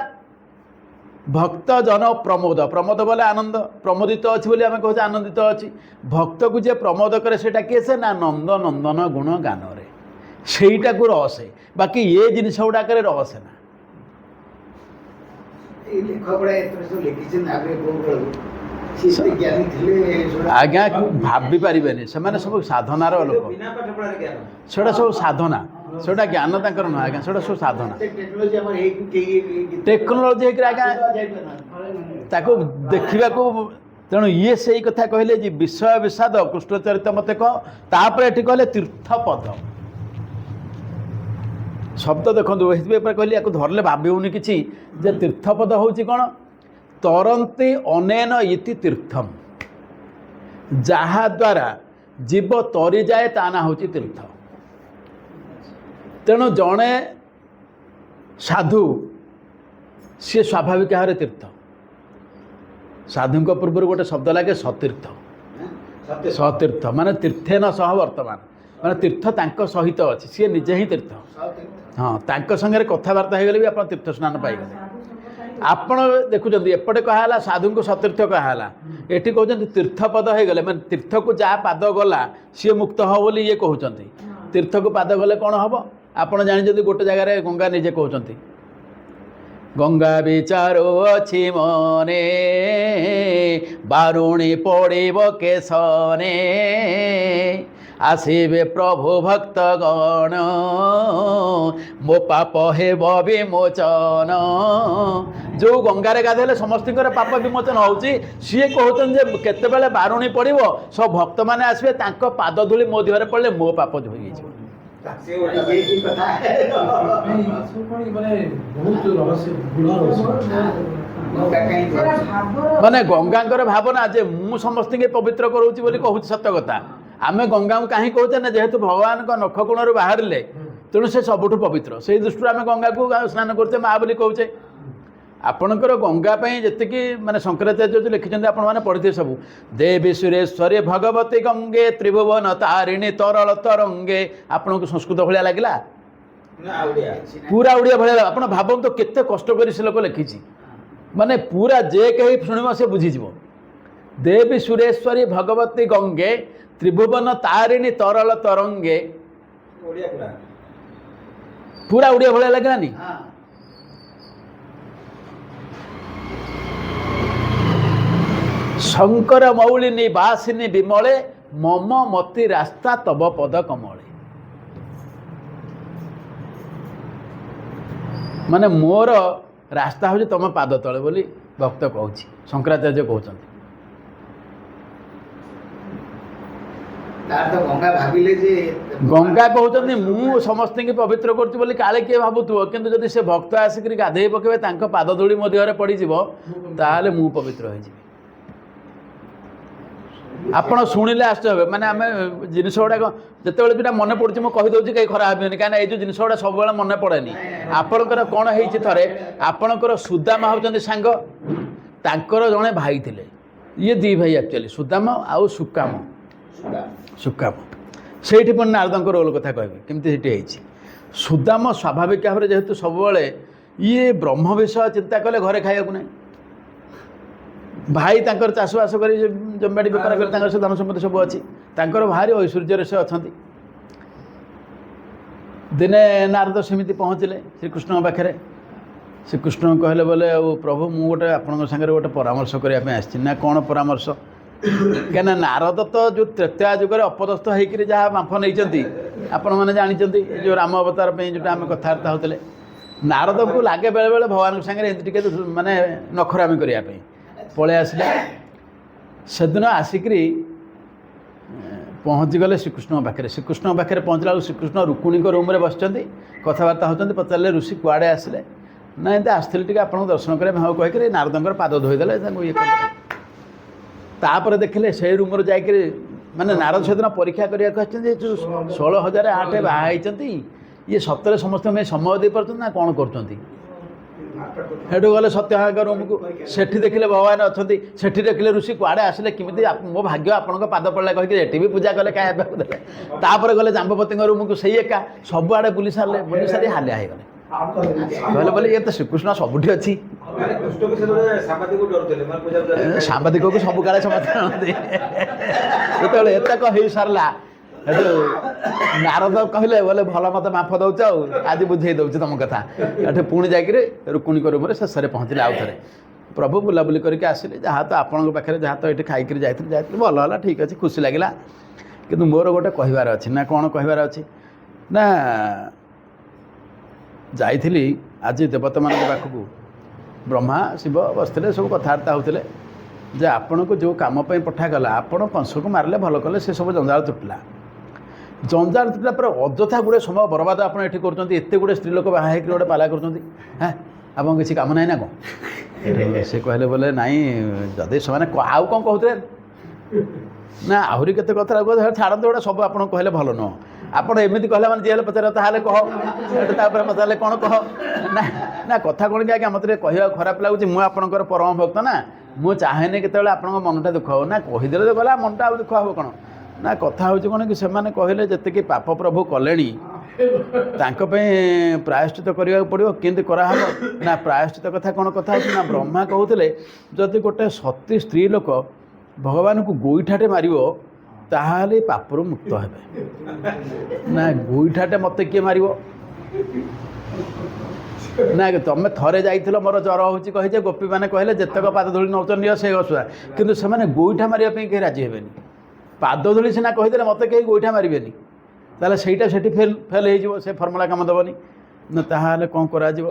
ଭକ୍ତଜନ ପ୍ରମୋଦ। ପ୍ରମୋଦ ବୋଲେ ଆନନ୍ଦ, ପ୍ରମୋଦିତ ଅଛି ବୋଲି ଆମେ କହୁଛେ ଆନନ୍ଦିତ ଅଛି। ଭକ୍ତକୁ ଯିଏ ପ୍ରମୋଦ କରେ ସେଇଟା କିଏ? ସେ ନା ନନ୍ଦ ନନ୍ଦନ ଗୁଣ ଗାନରେ, ସେଇଟାକୁ ରହସେ। ବାକି ଏ ଜିନିଷ ଗୁଡ଼ାକରେ ରହସେ ନା। ଆଜ୍ଞା ଭାବି ପାରିବେନି, ସେମାନେ ସବୁ ସାଧନାର ଲୋକ। ସେଗୁଡ଼ା ସବୁ ସାଧନା, ସେଗୁଡ଼ା ଜ୍ଞାନ ତାଙ୍କର ନୁହେଁ ଆଜ୍ଞା, ସେଗୁଡ଼ା ସବୁ ସାଧନା। ଟେକ୍ନୋଲୋଜି ହେଇକି ଆଜ୍ଞା ତାକୁ ଦେଖିବାକୁ। ତେଣୁ ଇଏ ସେଇ କଥା କହିଲେ ଯେ ବିଷୟ ବିଷାଦ କୃଷ୍ଣ ଚରିତ ମତେ କହ। ତାପରେ ଏଠି କହିଲେ ତୀର୍ଥପଦ ଶବ୍ଦ ଦେଖନ୍ତୁ, ସେଥିପାଇଁ କହିଲି ୟାକୁ ଧରିଲେ ଭାବି ହେଉନି କିଛି, ଯେ ତୀର୍ଥପଦ ହେଉଛି କ'ଣ? ତରନ୍ତି ଅନେନ ଇତି ତୀର୍ଥମ୍, ଯାହାଦ୍ୱାରା ଜୀବ ତରିଯାଏ ତା ନାଁ ହେଉଛି ତୀର୍ଥ। ତେଣୁ ଜଣେ ସାଧୁ ସିଏ ସ୍ୱାଭାବିକ ଭାବରେ ତୀର୍ଥ। ସାଧୁଙ୍କ ପୂର୍ବରୁ ଗୋଟେ ଶବ୍ଦ ଲାଗେ ସତୀର୍ଥ। ସତୀର୍ଥ ମାନେ ତୀର୍ଥେନ ସହ ବର୍ତ୍ତମାନ, ମାନେ ତୀର୍ଥ ତାଙ୍କ ସହିତ ଅଛି, ସିଏ ନିଜେ ହିଁ ତୀର୍ଥ। ହଁ, ତାଙ୍କ ସାଙ୍ଗରେ କଥାବାର୍ତ୍ତା ହେଇଗଲେ ବି ଆପଣ ତୀର୍ଥ ସ୍ନାନ ପାଇଗଲେ। ଆପଣ ଦେଖୁଛନ୍ତି ଏପଟେ କୁହାହେଲା ସାଧୁଙ୍କୁ ସତୀର୍ଥ କୁହାହେଲା, ଏଠି କହୁଛନ୍ତି ତୀର୍ଥପଦ ହେଇଗଲେ, ମାନେ ତୀର୍ଥକୁ ଯାହା ପାଦ ଗଲା ସିଏ ମୁକ୍ତ ହେବ ବୋଲି ଇଏ କହୁଛନ୍ତି। ତୀର୍ଥକୁ ପାଦ ଗଲେ କ'ଣ ହେବ? ଆପଣ ଜାଣିଛନ୍ତି ଗୋଟେ ଜାଗାରେ ଗଙ୍ଗା ନିଜେ କହୁଛନ୍ତି, ଗଙ୍ଗା ବିଚାର ଅଛି ମନେ ବାରୁଣୀ ପଡ଼ିବ କେଶନେ, ଆସିବେ ପ୍ରଭୁ ଭକ୍ତଗଣ ମୋ ପାପ ହେବ ବିମୋଚନ। ଯେଉଁ ଗଙ୍ଗାରେ ଗାଧେଇଲେ ସମସ୍ତଙ୍କର ପାପ ବିମୋଚନ ହେଉଛି, ସିଏ କହୁଛନ୍ତି ଯେ କେତେବେଳେ ବାରୁଣୀ ପଡ଼ିବ ସବୁ ଭକ୍ତମାନେ ଆସିବେ, ତାଙ୍କ ପାଦ ଧୂଳି ମୋ ଦେହରେ ପଡ଼ିଲେ ମୋ ପାପ ଧୋଇ ହେଇଯିବ। ମାନେ ଗଙ୍ଗାଙ୍କର ଭାବନା ଯେ ମୁଁ ସମସ୍ତଙ୍କୁ ପବିତ୍ର କରୁଛି ବୋଲି କହୁଛି, ସତ କଥା। ଆମେ ଗଙ୍ଗାକୁ କାହିଁ କହୁଛେ ନା, ଯେହେତୁ ଭଗବାନଙ୍କ ନଖ କୋଣରୁ ବାହାରିଲେ, ତେଣୁ ସେ ସବୁଠୁ ପବିତ୍ର। ସେଇ ଦୃଷ୍ଟିରୁ ଆମେ ଗଙ୍ଗାକୁ ସ୍ନାନ କରୁଛେ, ମା ବୋଲି କହୁଛେ। ଆପଣଙ୍କର ଗଙ୍ଗା ପାଇଁ ଯେତିକି ମାନେ ଶଙ୍କରାଚାର୍ଯ୍ୟ ଲେଖିଛନ୍ତି ଆପଣମାନେ ପଢ଼ିଥିବେ ସବୁ। ଦେବୀ ସୁରେଶ୍ୱରୀ ଭଗବତୀ ଗଙ୍ଗେ ତ୍ରିଭୁବନ ତାରିଣୀ ତରଳ ତରଙ୍ଗେ। ଆପଣଙ୍କୁ ସଂସ୍କୃତ ଭଳିଆ ଲାଗିଲା? ପୁରା ଓଡ଼ିଆ ଭଳିଆ। ଆପଣ ଭାବନ୍ତୁ କେତେ କଷ୍ଟ କରି ସେ ଲୋକ ଲେଖିଛି, ମାନେ ପୁରା ଯେ କେହି ଶୁଣିବ ସେ ବୁଝିଯିବ। ଦେବୀ ସୁରେଶ୍ୱରୀ ଭଗବତୀ ଗଙ୍ଗେ ତ୍ରିଭୁବନ ତାରିଣୀ ତରଳ ତରଙ୍ଗେ। ପୁରା ଓଡ଼ିଆ ଭଳିଆ ଲାଗିଲାନି? ଶଙ୍କର ମୌଳିନୀ ବାସିନୀ ବିମଳେ ମମ ମତି ରାସ୍ତା ତବ ପଦ କମଳେ। ମାନେ ମୋର ରାସ୍ତା ହେଉଛି ତମ ପାଦ ତଳେ ବୋଲି ଭକ୍ତ କହୁଛି, ଶଙ୍କରାଚାର୍ଯ୍ୟ କହୁଛନ୍ତି। ଗଙ୍ଗା କହୁଛନ୍ତି ମୁଁ ସମସ୍ତଙ୍କୁ ପବିତ୍ର କରୁଛି ବୋଲି କାଳେ କିଏ ଭାବୁଥିବ, କିନ୍ତୁ ଯଦି ସେ ଭକ୍ତ ଆସିକରି ଗାଧେଇ ପକେଇବେ, ତାଙ୍କ ପାଦ ଧୂଳି ମୋ ଦେହରେ ପଡ଼ିଯିବ, ତାହେଲେ ମୁଁ ପବିତ୍ର ହେଇଯିବି। ଆପଣ ଶୁଣିଲେ ଆଶ୍ଚର୍ଯ୍ୟ ହେବେ। ମାନେ ଆମେ ଜିନିଷ ଗୁଡ଼ାକ ଯେତେବେଳେ ଯେଉଁଟା ମନେ ପଡ଼ୁଛି ମୁଁ କହିଦେଉଛି, କେହି ଖରାପ ଭାବିବେନି, କାହିଁକିନା ଏଇ ଯେଉଁ ଜିନିଷ ଗୁଡ଼ା ସବୁବେଳେ ମନେ ପଡ଼େନି। ଆପଣଙ୍କର କ'ଣ ହେଇଛି, ଥରେ ଆପଣଙ୍କର ସୁଦାମା ହେଉଛନ୍ତି ସାଙ୍ଗ, ତାଙ୍କର ଜଣେ ଭାଇ ଥିଲେ, ଇଏ ଦୁଇ ଭାଇ ଆକ୍ଚୁଆଲି, ସୁଦାମ ଆଉ ସୁକାମ। ସୁକାମ ସେଇଠି ପୁଣି ନାରଦଙ୍କ ରୋଲ୍ କଥା କହିବି କେମିତି ସେଠି ହେଇଛି। ସୁଦାମ ସ୍ୱାଭାବିକ ଭାବରେ ଯେହେତୁ ସବୁବେଳେ ଇଏ ବ୍ରହ୍ମ ବିଷୟ ଚିନ୍ତା କଲେ ଘରେ ଖାଇବାକୁ ନାହିଁ, ଭାଇ ତାଙ୍କର ଚାଷବାସ କରି ଜମିବାଡ଼ି ବେପାର କରି ତାଙ୍କର ସେ ଧନ ସମ୍ପତ୍ତି ସବୁ ଅଛି, ତାଙ୍କର ଭାରି ଐଶ୍ୱର୍ଯ୍ୟରେ ସେ ଅଛନ୍ତି। ଦିନେ ନାରଦ ସେମିତି ପହଞ୍ଚିଲେ ଶ୍ରୀକୃଷ୍ଣଙ୍କ ପାଖରେ। ଶ୍ରୀକୃଷ୍ଣ କହିଲେ ବୋଲେ ଆଉ ପ୍ରଭୁ ମୁଁ ଗୋଟେ ଆପଣଙ୍କ ସାଙ୍ଗରେ ଗୋଟେ ପରାମର୍ଶ କରିବା ପାଇଁ ଆସିଛି। ନା କ'ଣ ପରାମର୍ଶ? କାହିଁକିନା ନାରଦ ତ ଯେଉଁ ତ୍ରେତୟା ଯୁଗରେ ଅପଦସ୍ଥ ହେଇକରି ଯାହା ବାମ୍ଫ ନେଇଛନ୍ତି ଆପଣମାନେ ଜାଣିଛନ୍ତି, ଏ ଯେଉଁ ରାମ ଅବତାର ପାଇଁ ଯେଉଁଟା ଆମେ କଥାବାର୍ତ୍ତା ହେଉଥିଲେ, ନାରଦଙ୍କୁ ଲାଗେ ବେଳେବେଳେ ଭଗବାନଙ୍କ ସାଙ୍ଗରେ ଏମିତି ଟିକେ ମାନେ ନଖରାମି କରିବା ପାଇଁ ପଳେଇ ଆସିଲେ। ସେଦିନ ଆସିକରି ପହଞ୍ଚିଗଲେ ଶ୍ରୀକୃଷ୍ଣଙ୍କ ପାଖରେ। ଶ୍ରୀକୃଷ୍ଣଙ୍କ ପାଖରେ ପହଞ୍ଚିଲା ବେଳକୁ ଶ୍ରୀକୃଷ୍ଣ ରୁକ୍ମିଣୀଙ୍କ ରୁମ୍ରେ ବସିଛନ୍ତି, କଥାବାର୍ତ୍ତା ହେଉଛନ୍ତି। ପଚାରିଲେ ଋଷି କୁଆଡ଼େ ଆସିଲେ? ନା ଏମିତି ଆସିଥିଲି ଟିକେ ଆପଣଙ୍କୁ ଦର୍ଶନ କରିବା ପାଇଁ କହିକରି ନାରଦଙ୍କର ପାଦ ଧୋଇଦେଲେ, ତାଙ୍କୁ ଇଏ କଲେ। ତାପରେ ଦେଖିଲେ ସେଇ ରୁମ୍ରୁ ଯାଇକରି ମାନେ ନାରଦ ସେଦିନ ପରୀକ୍ଷା କରିବାକୁ ଆସିଛନ୍ତି, ଯେଉଁ 16,008 ବାହା ହେଇଛନ୍ତି ଇଏ ସତରେ ସମସ୍ତଙ୍କ ପାଇଁ ସମୟ ଦେଇପାରୁଛନ୍ତି ନା କ'ଣ କରୁଛନ୍ତି? ସେଠୁ ଗଲେ ସତ୍ୟଭାମାଙ୍କ ରୁମ୍କୁ, ସେଠି ଦେଖିଲେ ଭଗବାନ ଅଛନ୍ତି। ସେଠି ଦେଖିଲେ ଋଷି କୁଆଡ଼େ ଆସିଲେ କେମିତି ମୋ ଭାଗ୍ୟ ଆପଣଙ୍କ ପାଦ ପଡ଼ିଲା କହିକି ଏଠି ବି ପୂଜା କଲେ, ଖାଇବା ପିଇବାକୁ ଦେଲେ। ତାପରେ ଗଲେ ଜାମ୍ବବତୀଙ୍କ ରୁମ୍କୁ, ସେଇ ଏକା ସବୁଆଡ଼େ ବୁଲି ସାରି ହାଲିଆ ହେଇଗଲେ। କହିଲେ ବୋଲି ଇଏ ତ ଶ୍ରୀକୃଷ୍ଣ ସବୁଠି ଅଛି। ସାମ୍ବାଦିକକୁ ସବୁ କାଳେ ସମସ୍ତେ ଆଣନ୍ତି। ଯେତେବେଳେ ଏତକ ହେଇସାରିଲା ସେଠୁ ନାରଦ କହିଲେ ବୋଲେ ଭଲ ମୋତେ ମାଫ ଦେଉଛ, ଆଉ ଆଜି ବୁଝେଇ ଦେଉଛି ତୁମ କଥା। ଏଠୁ ପୁଣି ଯାଇକରି ରୁକ୍ମିଣୀଙ୍କ ରୁମ୍ରେ ଶେଷରେ ପହଞ୍ଚିଲେ। ଆଉ ଥରେ ପ୍ରଭୁ ବୁଲାବୁଲି କରିକି ଆସିଲେ, ଯାହା ତ ଆପଣଙ୍କ ପାଖରେ ଯାହା ତ ଏଠି ଖାଇକରି ଯାଇଥିଲି ଭଲ ହେଲା, ଠିକ୍ ଅଛି, ଖୁସି ଲାଗିଲା। କିନ୍ତୁ ମୋର ଗୋଟେ କହିବାର ଅଛି। ନା କ'ଣ କହିବାର ଅଛି? ନା ଯାଇଥିଲି ଆଜି ଦେବତାମାନଙ୍କ ପାଖକୁ, ବ୍ରହ୍ମା ଶିବ ବସିଥିଲେ, ସବୁ କଥାବାର୍ତ୍ତା ହେଉଥିଲେ ଯେ ଆପଣଙ୍କୁ ଯେଉଁ କାମ ପାଇଁ ପଠାଗଲା ଆପଣ କଂସକୁ ମାରିଲେ, ଭଲ କଲେ, ସେ ସବୁ ଜଞ୍ଜାଳ ତୁଟିଲା। ଜଞ୍ଜାଳ ତୁଟିଲା ପରେ ଅଯଥା ଗୁଡ଼େ ସମୟ ବରବାଦ ଆପଣ ଏଠି କରୁଛନ୍ତି। ଏତେ ଗୁଡ଼େ ସ୍ତ୍ରୀ ଲୋକ ବାହା ହେଇକରି ଗୋଟେ ପାଲା କରୁଛନ୍ତି, ହଁ ଆପଣ କିଛି କାମ ନାହିଁ ନା କ'ଣ? ସେ କହିଲେ ବୋଲେ ନାଇଁ, ଯଦି ସେମାନେ ଆଉ କ'ଣ କହୁଥିଲେ ନା ଆହୁରି କେତେ କଥା ଛାଡ଼ନ୍ତୁ, ଗୋଟେ ସବୁ ଆପଣଙ୍କୁ କହିଲେ ଭଲ ନୁହଁ। ଆପଣ ଏମିତି କହିଲେ ମାନେ ଯିଏ ହେଲେ ପଚାରିବ ତାହେଲେ କହ, ତାପରେ ପଚାରିଲେ କ'ଣ କହ। ନା ନା କଥା କ'ଣ କି ଆଜ୍ଞା, ମୋତେ ଟିକେ କହିବାକୁ ଖରାପ ଲାଗୁଛି, ମୁଁ ଆପଣଙ୍କର ପରମ ଭକ୍ତ ନା, ମୁଁ ଚାହେଁନି କେତେବେଳେ ଆପଣଙ୍କ ମନଟା ଦୁଃଖ ହେବ। ନା କହିଦେଲେ ତ ଗଲା, ମନଟା ଆଉ ଦୁଃଖ ହେବ କ'ଣ? ନା କଥା ହେଉଛି କ'ଣ କି ସେମାନେ କହିଲେ ଯେତିକି ପାପ ପ୍ରଭୁ କଲେଣି ତାଙ୍କ ପାଇଁ ପ୍ରାୟଶ୍ଚିତ କରିବାକୁ ପଡ଼ିବ। କେମିତି କରାହେବ? ନା ପ୍ରାୟଶ୍ଚିତ କଥା କ'ଣ କଥା ହେଉଛି ନା, ବ୍ରହ୍ମା କହୁଥିଲେ ଯଦି ଗୋଟେ ସତୀ ସ୍ତ୍ରୀ ଲୋକ ଭଗବାନଙ୍କୁ ଗୋଇଠାଟେ ମାରିବ ତାହେଲେ ପାପରୁ ମୁକ୍ତ ହେବେ। ନା ଗୋଇଠାଟେ ମୋତେ କିଏ ମାରିବ? ନା ତମେ ଥରେ ଯାଇଥିଲ ମୋର ଜ୍ୱର ହେଉଛି କହିଛେ, ଗୋପୀମାନେ କହିଲେ ଯେତେକ ପାଦ ଧୂଳି ନେଉଛନ୍ତି ନିଅ, ସେଇ ଅସୁବିଧା। କିନ୍ତୁ ସେମାନେ ଗୋଇଠା ମାରିବା ପାଇଁ କେହି ରାଜି ହେବେନି। ପାଦ ଧୂଳି ସିନା କହିଦେଲେ ମୋତେ କେହି ଗୋଇଠା ମାରିବେନି, ତାହେଲେ ସେଇଟା ସେଠି ଫେଲ୍ ହେଇଯିବ, ସେ ଫର୍ମୁଲା କାମ ଦେବନି। ନା ତାହେଲେ କ'ଣ କରାଯିବ?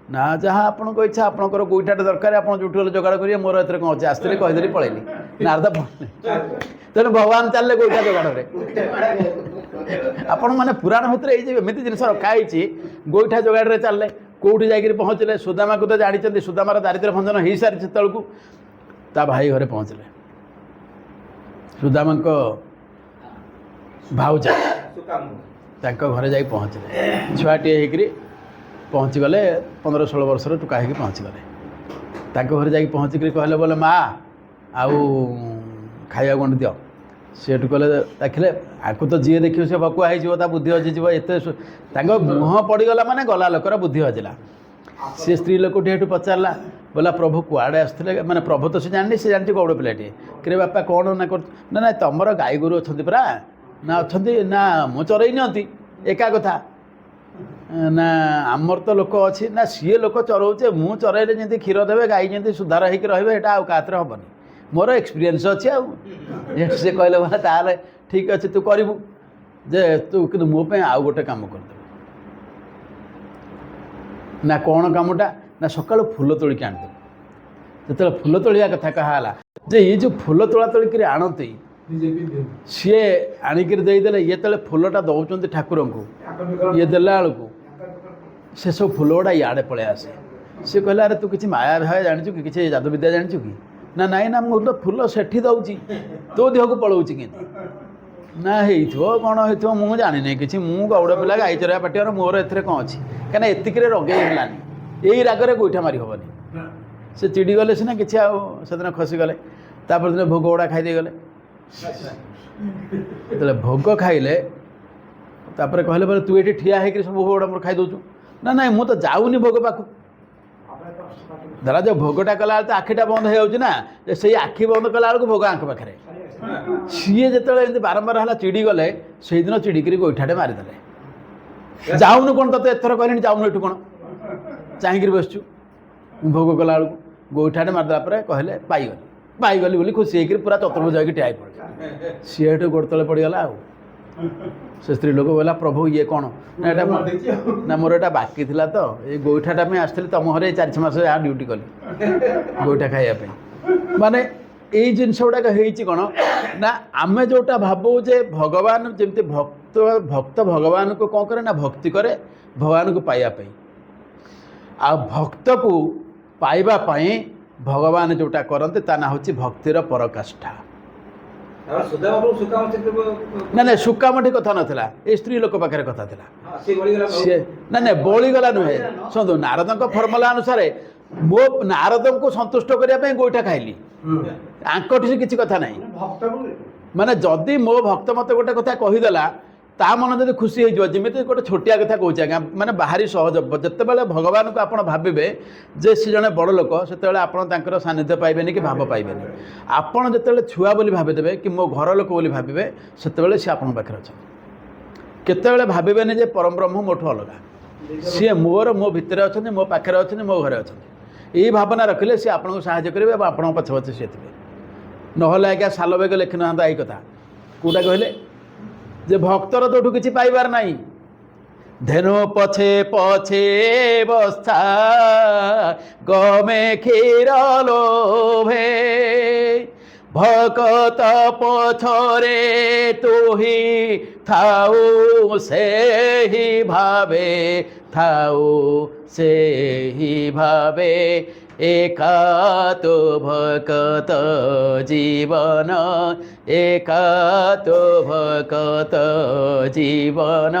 ନା ଯାହା ଆପଣଙ୍କ ଇଚ୍ଛା, ଆପଣଙ୍କର ଗୋଇଠାଟା ଦରକାର, ଆପଣ ଯେଉଁଠି ହେଲେ ଯୋଗାଡ଼ କରିବେ, ମୋର ଏଥିରେ କ'ଣ ଅଛି, ଆସିଥିଲି କହିଦେଲି ପଳେଇଲି। ନାରଦ ତେଣୁ ଭଗବାନ ଚାଲିଲେ ଗୋଇଠା ଯୋଗାଡ଼ରେ। ଆପଣ ମାନେ ପୁରାଣ ଭିତରେ ଏଇ ଯେ ଏମିତି ଜିନିଷ ରଖା ହେଇଛି, ଗୋଇଠା ଯୋଗାଡ଼ରେ ଚାଲିଲେ। କେଉଁଠି ଯାଇକରି ପହଞ୍ଚିଲେ? ସୁଦାମାକୁ ତ ଜାଣିଛନ୍ତି, ସୁଦାମାର ଦାରିଦ୍ର୍ୟ ଭଞ୍ଜନ ହେଇସାରିଛି ସେତେବେଳକୁ। ତା ଭାଇ ଘରେ ପହଞ୍ଚିଲେ, ସୁଦାମାଙ୍କ ଭାଉଜ ତାଙ୍କ ଘରେ ଯାଇ ପହଞ୍ଚିଲେ। ଛୁଆଟିଏ ହେଇକରି ପହଞ୍ଚିଗଲେ, 15-16 ବର୍ଷର ଟୁକା ହେଇକି ପହଞ୍ଚିଗଲେ। ତାଙ୍କ ଘରେ ଯାଇକି ପହଞ୍ଚିକରି କହିଲେ ବୋଲେ ମା ଆଉ ଖାଇବାକୁ ଗଣ୍ଡି ଦିଅ। ସେଠୁ କହିଲେ ଦେଖିଲେ ଆକୁ ତ ଯିଏ ଦେଖିବ ସେ ବକୁଆ ହେଇଯିବ, ତା ବୁଦ୍ଧି ହଜିଯିବ। ଏତେ ତାଙ୍କ ମୁହଁ ପଡ଼ିଗଲା ମାନେ ଗଲା ଲୋକର ବୁଦ୍ଧି ହଜିଲା। ସେ ସ୍ତ୍ରୀ ଲୋକଟି ଏଠୁ ପଚାରିଲା ବୋଲା ପ୍ରଭୁ କୁଆଡ଼େ ଆସିଥିଲେ? ମାନେ ପ୍ରଭୁ ତ ସେ ଜାଣିନି, ସେ ଜାଣିଛି ଗୌଡ଼ ପିଲାଟିଏ। କିରେ ବାପା କ'ଣ ନା କରୁଛୁ? ନା ନାଇଁ ତମର ଗାଈ ଗୋରୁ ଅଛନ୍ତି ପରା? ନା ଅଛନ୍ତି। ନା ମୁଁ ଚରେଇ ନିଅନ୍ତି, ଏକା କଥା। ନା ଆମର ତ ଲୋକ ଅଛି। ନା ସିଏ ଲୋକ ଚରଉଛେ, ମୁଁ ଚରେଇଲେ ଯେମିତି କ୍ଷୀର ଦେବେ, ଗାଈ ଯେମିତି ସୁଧାର ହେଇକି ରହିବେ, ଏଇଟା ଆଉ କାହାଥିରେ ହେବନି, ମୋର ଏକ୍ସପିରିଏନ୍ସ ଅଛି। ଆଉ ସେ କହିଲେ ବୋଲେ ତାହେଲେ ଠିକ୍ ଅଛି, ତୁ କରିବୁ ଯେ ତୁ କିନ୍ତୁ ମୋ ପାଇଁ ଆଉ ଗୋଟେ କାମ କରିଦେବୁ। ନା କ'ଣ କାମଟା? ନା ସକାଳୁ ଫୁଲ ତୋଳିକି ଆଣିଦେବୁ। ଯେତେବେଳେ ଫୁଲ ତୋଳିବା କଥା କାହା ହେଲା ଯେ ଇଏ ଯେଉଁ ଫୁଲ ତୋଳା ତୋଳିକିରି ଆଣନ୍ତି, ସିଏ ଆଣିକିରି ଦେଇଦେଲେ, ଇଏ ଯେତେବେଳେ ଫୁଲଟା ଦେଉଛନ୍ତି ଠାକୁରଙ୍କୁ, ଇଏ ଦେଲା ବେଳକୁ ସେସବୁ ଫୁଲ ଗୁଡ଼ା ଇଆଡ଼େ ପଳେଇ ଆସେ। ସିଏ କହିଲେ ଆରେ ତୁ କିଛି ମାୟା ଭାୟା ଜାଣିଛୁ କି, କିଛି ଯାଦୁବିଦ୍ୟା ଜାଣିଛୁ କି? ନା ନାଇଁ ନା ମୁଁ ତ ଫୁଲ ସେଠି ଦେଉଛି, ତୋ ଦେହକୁ ପଳାଉଛି କେମିତି? ନା ହେଇଥିବ, କ'ଣ ହେଇଥିବ ମୁଁ ଜାଣିନି କିଛି, ମୁଁ ଗୌଡ଼ ପିଲା, ଗାଈ ଚରେଇବା ପାଟିଆର, ମୋର ଏଥିରେ କ'ଣ ଅଛି? କାହିଁକିନା ଏତିକିରେ ରଗେଇ ହେଲାନି, ଏଇ ରାଗରେ ଗୋଇଠା ମାରି ହେବନି। से चिड़ी गले सीना कि सेदिन खसीगले तापर दिन भोग गुड़ा खाई गले जो भोग खाइले तापर कहले बोले तू ये ठिया है सब भोग गुड़ा मोर खाई दौचु ना ना मु तो जाऊनी भोग पाक धरा जो भोगटा कला तो आखिटा बंद हो ना से आखि बंद कला बेलू भोग आंख पाखे सीए जो बारंबार है चिड़ी गले से दिन चिड़िकी गोईठाटे मारिदे जाऊनु कौन तो एथर कहली जाऊनु एठू कौन चाहिए बसचु भोग कला बेलू गोईठाटे मारिदेला कहले पाईगली बोली खुशी होकर पूरा चतुर्भुज होकर ठिया पड़े सी एठू गोड़ तले पड़गला से स्त्री लोक बोला प्रभु ये कौन ना एटा ना मोर एटा बाकी थिला तो ये गोईठाटा में आसली तुम घरे 4 मास यहाँ ड्यूटी कली गोईठा खाइबा माने यही जिनस गुड़ाक कौन ना आम जोटा भावु जे भगवान जमती भक्त भक्त भगवान को कौन करे ना भक्ति करे भगवान को पाइबापी आ भक्त को पाइबापी भगवान जोटा करते ता ना हूँ भक्तिर पराकाष्ठा ना ना सुकामठी कथा नाला ये स्त्री लोक पाखे कथा ना ना बलिगला नुहे शुणु नारद फर्मुला अनुसार मो नारद को संतुष्ट करने गोईठा खाइली आंकठी किसी कथा ना माने जदि मो भक्त मत गोटे कथा कहीदेला ता मन जब खुशी होमी गोटे छोटिया कथा कहे आज्ञा माने बाहरी सहज जिते भगवान को आप भावे जे सी जड़े बड़ लोक से आपड़ सानिध्य पाइबेनि कि भाव पाइबेनि आपड़ जो छुआ बोली भाविदेवे कि मो घर लोक बोली भावे से सी आपण पाखे अच्छा केतबेले भावेनि जे परम ब्रह्म मोठू अलग सी मोर मो भितर अच्छा मो पाखे अच्छा मो घरे अच्छा यही भावना रखिले सी आपको साहाय्य करेंगे आप पछे पछे सी थे नहले आज्ञा सालबेग लिखि ना यही कथा कौटा कहले जे भक्तर तोठू किसी पाइबार नहीं धेनु पछे पछे बस्था गमे क्षीर लोभे भकत पछरे तुही थाऊ से ही भावे थाऊ से ही भावे एका तो भकत जीवन एका तो भकत जीवन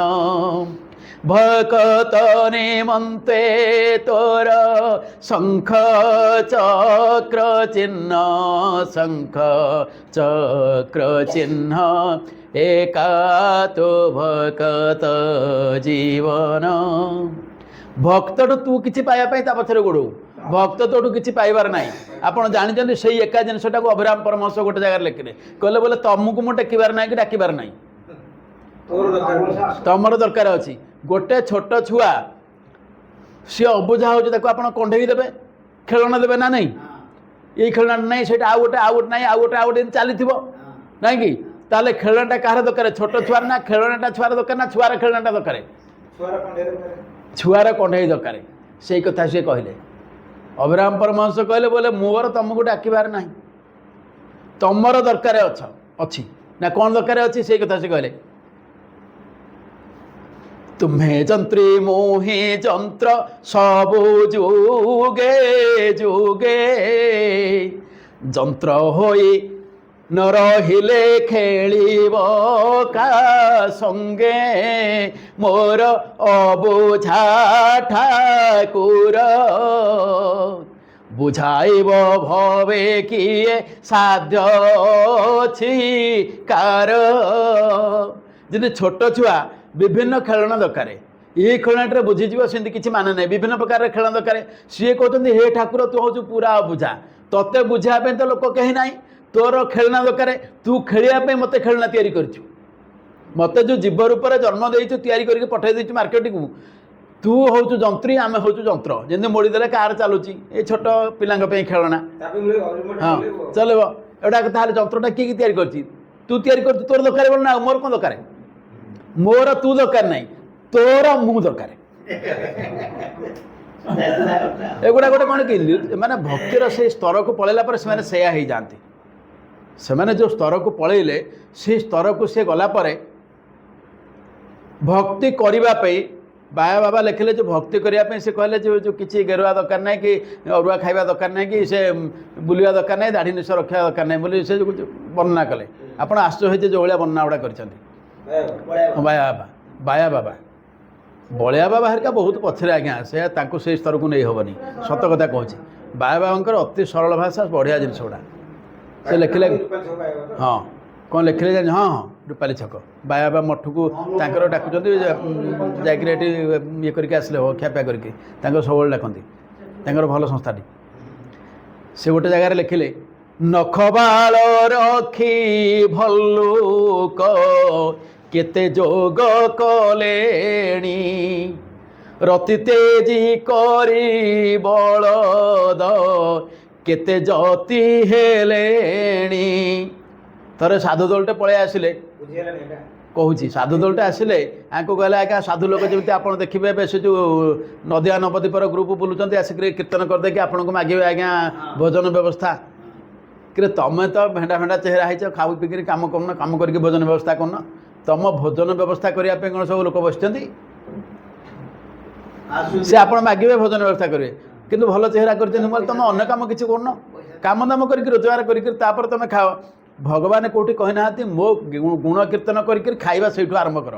भकत निमन्ते तोर शंख चक्र चिन्ह शंख चक्र चिन्ह एका तो भकत जीवन भक्त तू किसी पाइबापी ता पछरे गोड़ भक्त तोठू किसी पाइबार ना आपड़ जानते से एका जिनटा को अभिराम परमहंस गोटे जगह लिखिले कहले बोले तुमको मुझे डाकिबार ना कि डाकिबार ना तुमर दरकार अच्छी गोटे छोट छुआ सी अबुझा हो कंडे देवे खेलना देवे ना नहीं ये खेलना नहीं से आउ गोटे ना आउ गोटे चली ना कि ताले खेलनाटा कहार दरकार छोट छुआर ना खेलनाटा छुआर दरकार ना छुआर खेलनाटा दरकार छुआर कंडे दरकार से कथा सी कहले अभिराम परमहंस कहले बोले मोर तुमको डाकिबार ना तुमर दरकार अच्छी ना कौन दरकार अच्छी से कथा से कहले तुम्हें जंत्री मोहि जंत्र सबु जुगे जुगे जंत्र होई न रहिले खेलिब का संगे मोर अबुझा ठाकुर बुझाइब भवे किए साध्य अछि कार जे छोट छुआ विभिन्न खेलना दरकार ये खेलनाटे बुझीज सेमती किसी मान ना विभिन्न प्रकार खेलना दरकार सी कहते हे ठाकुर तू हूँ पूरा बुझा तोते बुझापी तो लोक कहीं ना तोर खेलना दरकार तू खेलिया मत खेलना तैयारी करूँ मत जो जीव रूप से जन्म देचु तैयारी करके पठे देचु मार्केट को तू हूँ जंत्री आम हूँ जंत्र जमी मोड़ीदे कार चलुची ये छोट पिला खेलना हाँ चलो एटा जंत्रटा किए तैयारी कर तू तैयारी कर तोर दरकार बोल ना मोर कौन दरकार मोर तू दरकार नहीं तोर मु दरकार एगुड़ा गोटे कौन कि माने भक्तिर से स्तर को पलैला पर से हो जाती से जो स्तर को पलैले से स्तर को सी गला भक्ति करने बाया बाबा लिखिले जो भक्ति करने से कहले जो किसी गेरुआ दरकार ना कि अरुआ खाइबा दरकार ना कि से बुलिया दरकार ना दाढ़ी निश रखा दरकार ना बोली से वर्णना कले आप आश्चर्य जो भाया वर्णना गुड़ा कर बाया बाबा बलिया बाबा हरिका बहुत पछरे आज्ञा से स्तर को नहीं हेनी सत कथा कहूँ ବାୟା ବାବାଙ୍କର ଅତି ସରଳ ଭାଷା ବଢ଼ିଆ ଜିନିଷ ଗୁଡ଼ା ସେ ଲେଖିଲେ ହଁ କ'ଣ ଲେଖିଲେ ଜାଣି ହଁ ହଁ ରୂପାଲି ଛକ ବାୟା ବାବା ମଠକୁ ତାଙ୍କର ଡାକୁଛନ୍ତି ଯାଇକରି ଏଠି ଇଏ କରିକି ଆସିଲେ ହଉ ଖିଆପିଆ କରିକି ତାଙ୍କର ସବୁବେଳେ ଡାକନ୍ତି ତାଙ୍କର ଭଲ ସଂସ୍ଥାଟି ସେ ଗୋଟେ ଜାଗାରେ ଲେଖିଲେ ନଖବାଳ ରଖି ଭଲ୍ଲୁକ କେତେ ଯୋଗ କଲେଣି ରତି ତେଜି କରି ବଳଦ କେତେ ଯତି ହେଲେଣି। ଥରେ ସାଧୁ ଦଳଟେ ପଳେଇ ଆସିଲେ କହୁଛି ସାଧୁ ଦଳଟେ ଆସିଲେ ଆଙ୍କୁ କହିଲେ ଆଜ୍ଞା ସାଧୁ ଲୋକ ଯେମିତି ଆପଣ ଦେଖିବେ ଏବେ ସେ ଯେଉଁ ନଦିଆ ନବଦ୍ୱୀପର ଗ୍ରୁପ ବୁଲୁଛନ୍ତି ଆସିକରି କୀର୍ତ୍ତନ କରିଦେଇକି ଆପଣଙ୍କୁ ମାଗିବେ ଆଜ୍ଞା ଭୋଜନ ବ୍ୟବସ୍ଥା କିରେ ତମେ ତ ଭେଣ୍ଡା ଭେଣ୍ଡା ଚେହେରା ହେଇଛ ଖାଉ ପିକିରି କାମ କରୁନ କାମ କରିକି ଭୋଜନ ବ୍ୟବସ୍ଥା କରୁନ ତମ ଭୋଜନ ବ୍ୟବସ୍ଥା କରିବା ପାଇଁ କ'ଣ ସବୁ ଲୋକ ବସିଛନ୍ତି ସେ ଆପଣ ମାଗିବେ ଭୋଜନ ବ୍ୟବସ୍ଥା କରିବେ କିନ୍ତୁ ଭଲ ଚେହେରା କରିଛନ୍ତି ମୁଁ ତମେ ଅନ୍ୟ କାମ କିଛି କରୁନ କାମ ଦାମ କରିକି ରୋଜଗାର କରିକି ତାପରେ ତମେ ଖାଅ ଭଗବାନ କେଉଁଠି କହିନାହାନ୍ତି ମୋ ଗୁଣ କୀର୍ତ୍ତନ କରିକି ଖାଇବା ସେଇଠୁ ଆରମ୍ଭ କର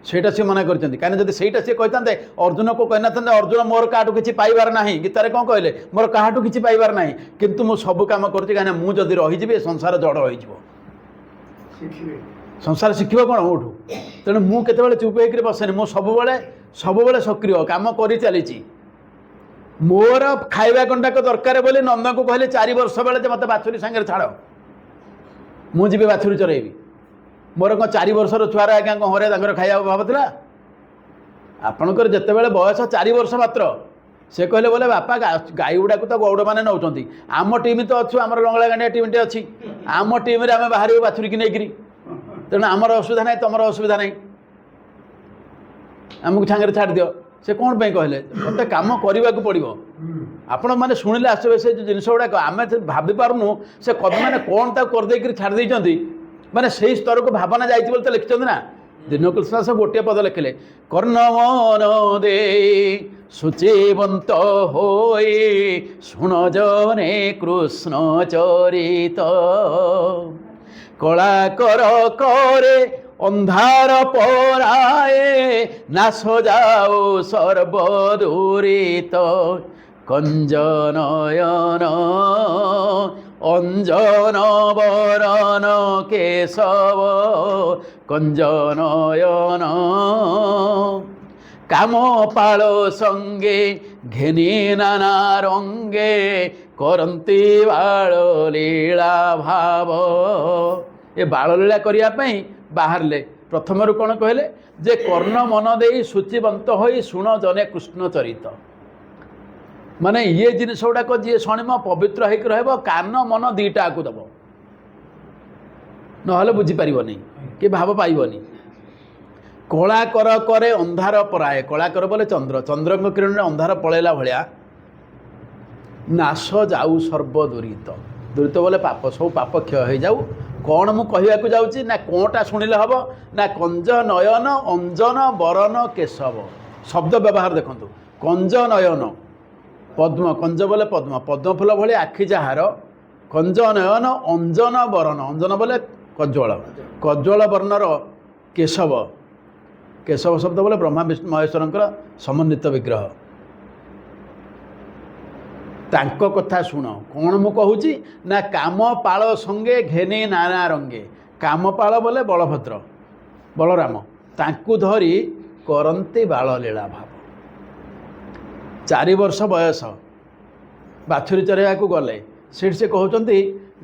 ସେଇଟା ସେ ମନା କରିଛନ୍ତି କାହିଁକି ଯଦି ସେଇଟା ସେ କହିଥାନ୍ତେ ଅର୍ଜୁନକୁ କହିନଥାନ୍ତେ ଅର୍ଜୁନ ମୋର କାହାଠୁ କିଛି ପାଇବାର ନାହିଁ ଗୀତାରେ କ'ଣ କହିଲେ ମୋର କାହାଠୁ କିଛି ପାଇବାର ନାହିଁ କିନ୍ତୁ ମୁଁ ସବୁ କାମ କରୁଛି କାହିଁକିନା ମୁଁ ଯଦି ରହିଯିବି ଏ ସଂସାର ଜଡ଼ ହୋଇଯିବ ସଂସାର ଶିଖିବ କ'ଣ ମୋଠୁ ତେଣୁ ମୁଁ କେତେବେଳେ ଚୁପ୍ ହେଇକରି ବସେନି ମୁଁ ସବୁବେଳେ ସକ୍ରିୟ କାମ କରି ଚାଲିଛି ମୋର ଖାଇବା ଗଣ୍ଡାକ ଦରକାର ବୋଲି ନନ୍ଦଙ୍କୁ କହିଲେ 4 ବର୍ଷ ବେଳେ ଯେ ମୋତେ ବାଛୁରୀ ସାଙ୍ଗରେ ଛାଡ଼ ମୁଁ ଯିବି ବାଛୁରୀ ଚରେଇବି ମୋର କ'ଣ 4 ବର୍ଷର ଛୁଆର ଆଜ୍ଞା କ'ଣ ହରେ ତାଙ୍କର ଖାଇବା ଅଭାବ ଥିଲା ଆପଣଙ୍କର ଯେତେବେଳେ ବୟସ 4 ବର୍ଷ ମାତ୍ର ସେ କହିଲେ ବୋଲେ ବାପା ଗାଈ ଗୁଡ଼ାକୁ ତ ଗୌଡ଼ମାନେ ନେଉଛନ୍ତି ଆମ ଟିମ୍ ତ ଅଛୁ ଆମର ଲଙ୍ଗଳା ଗାଣ୍ଡିଆ ଟିମ୍ଟେ ଅଛି ଆମ ଟିମ୍ରେ ଆମେ ବାହାରିବୁ ବାଛୁରୀକି ନେଇକିରି ତେଣୁ ଆମର ଅସୁବିଧା ନାହିଁ ତୁମର ଅସୁବିଧା ନାହିଁ ଆମକୁ ସାଙ୍ଗରେ ଛାଡ଼ିଦିଅ ସେ କ'ଣ ପାଇଁ କହିଲେ ମୋତେ କାମ କରିବାକୁ ପଡ଼ିବ ଆପଣମାନେ ଶୁଣିଲେ ଆସିବେ ସେ ଯେଉଁ ଜିନିଷ ଗୁଡ଼ାକ ଆମେ ଭାବିପାରୁନୁ ସେ କବିମାନେ କ'ଣ ତାକୁ କରିଦେଇକରି ଛାଡ଼ି ଦେଇଛନ୍ତି ମାନେ ସେଇ ସ୍ତରକୁ ଭାବନା ଯାଇଛି ବୋଲି ତ ଲେଖିଛନ୍ତି ନା ଦୀନକୃଷ୍ଣ ଦାସ ଗୋଟିଏ ପଦ ଲେଖିଲେ କର୍ଣ୍ଣ ମନ ଦେଇ ସୂଚୀବନ୍ତ ହୋଇ ଶୁଣ ଜନେ କୃଷ୍ଣ ଚରିତ କଳା କର କରେ ଅନ୍ଧାର ପରାଏ ନାଶ ଯାଉ ସର୍ବଦୂରିତ କଞ୍ଜନୟନ ଅଞ୍ଜନ ବରନ କେଶବ କଞ୍ଜନୟନ কাম পাল সঙ্গে ঘেনি নানা রঙ্গে করন্তি বাଳ লীলা ভাব এ বাଳ লীলা করিয়া পাই বাহারলে প্রথমରୁ কোন কহিলে যে কর্ণ মন দেই সূচিবন্ত হই শুণ জনে কৃষ্ণ চরিত মানে ইয়ে জিনিস গুড়াক যে শুণিব পবিত্র হইকি রহব কান মন দুইটা আকু দেব নহলে বুঝিপারিবনি কি ভাব পাইবনি কলা কর করে ଅନ୍ଧାର ପରାଏ କଳା କର ବୋଲେ ଚନ୍ଦ୍ର ଚନ୍ଦ୍ରଙ୍କ କିରଣରେ ଅନ୍ଧାର ପଳେଇଲା ଭଳିଆ ନାଶ ଯାଉ ସର୍ବଦୂରିତ ଦୂରିତ ବୋଲେ ପାପ ସବୁ ପାପ କ୍ଷୟ ହେଇଯାଉ କ'ଣ ମୁଁ କହିବାକୁ ଯାଉଛି ନା କ'ଣଟା ଶୁଣିଲେ ହେବ ନା କଞ୍ଜ ନୟନ ଅଞ୍ଜନ ବରନ କେଶବ ଶବ୍ଦ ବ୍ୟବହାର ଦେଖନ୍ତୁ କଞ୍ଜ ନୟନ ପଦ୍ମ କଞ୍ଜ ବୋଲେ ପଦ୍ମ ପଦ୍ମ ଫୁଲ ଭଳି ଆଖି ଯାହାର କଞ୍ଜ ନୟନ ଅଞ୍ଜନ ବରନ ଅଞ୍ଜନ ବୋଲେ କଜ୍ୱଳ କଜ୍ୱଳ ବର୍ଣ୍ଣର କେଶବ କେଶବ ଶବ୍ଦ ବୋଲେ ବ୍ରହ୍ମା ବିଷ୍ଣୁ ମହେଶ୍ୱରଙ୍କର ସମନ୍ୱିତ ବିଗ୍ରହ ତାଙ୍କ କଥା ଶୁଣ କ'ଣ ମୁଁ କହୁଛି ନା କାମ ପାଳ ସଙ୍ଗେ ଘେନି ନାନା ରଙ୍ଗେ କାମପାଳ ବୋଲେ ବଳଭଦ୍ର ବଳରାମ ତାଙ୍କୁ ଧରି କରନ୍ତି ବାଳ ଲୀଳା ଭାବ 4 ବର୍ଷ ବୟସ ବାଛୁରୀ ଚରେଇବାକୁ ଗଲେ ସେଠି ସେ କହୁଛନ୍ତି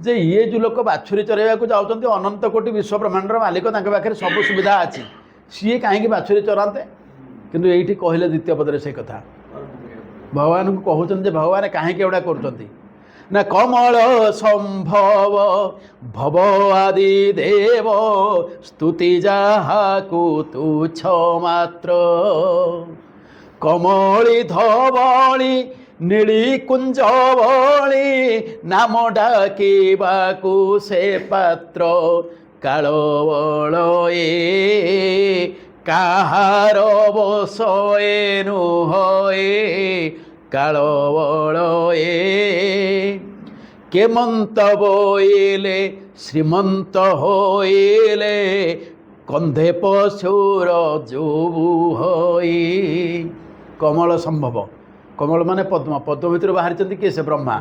ଯେ ଇଏ ଯେଉଁ ଲୋକ ବାଛୁରୀ ଚରେଇବାକୁ ଯାଉଛନ୍ତି ଅନନ୍ତ କୋଟି ବିଶ୍ୱ ବ୍ରହ୍ମାଣ୍ଡର ମାଲିକ ତାଙ୍କ ପାଖରେ ସବୁ ସୁବିଧା ଅଛି ସିଏ କାହିଁକି ବାଛୁରୀ ଚରାନ୍ତେ କିନ୍ତୁ ଏଇଠି କହିଲେ ଦ୍ୱିତୀୟ ପଦରେ ସେ କଥା ଭଗବାନଙ୍କୁ କହୁଛନ୍ତି ଯେ ଭଗବାନ କାହିଁକି ଏଗୁଡ଼ା କରୁଛନ୍ତି ନା କମଳ ସମ୍ଭବ ଭବ ଆଦି ଦେବ ସ୍ତୁତି ଯାହାକୁ ତୁଚ୍ଛ ମାତ୍ର କମଳି ଧବଳି ନୀଳି କୁଞ୍ଜବଳି ନାମ ଡାକିବାକୁ ସେ ପାତ୍ର କାଳ ବଳ ଏ କାହାର ବଶ ଏ ନୁହଏ କାଳ ବଳ ଏ କେମନ୍ତ ବୋଇଲେ ଶ୍ରୀମନ୍ତ ହୋଇଲେ କନ୍ଧେ ପଶୁର ଯୋବୁ ହୋଇ କମଳ ସମ୍ଭବ कमल माने पद्म पद्म भितर बाहरी किए से ब्रह्मा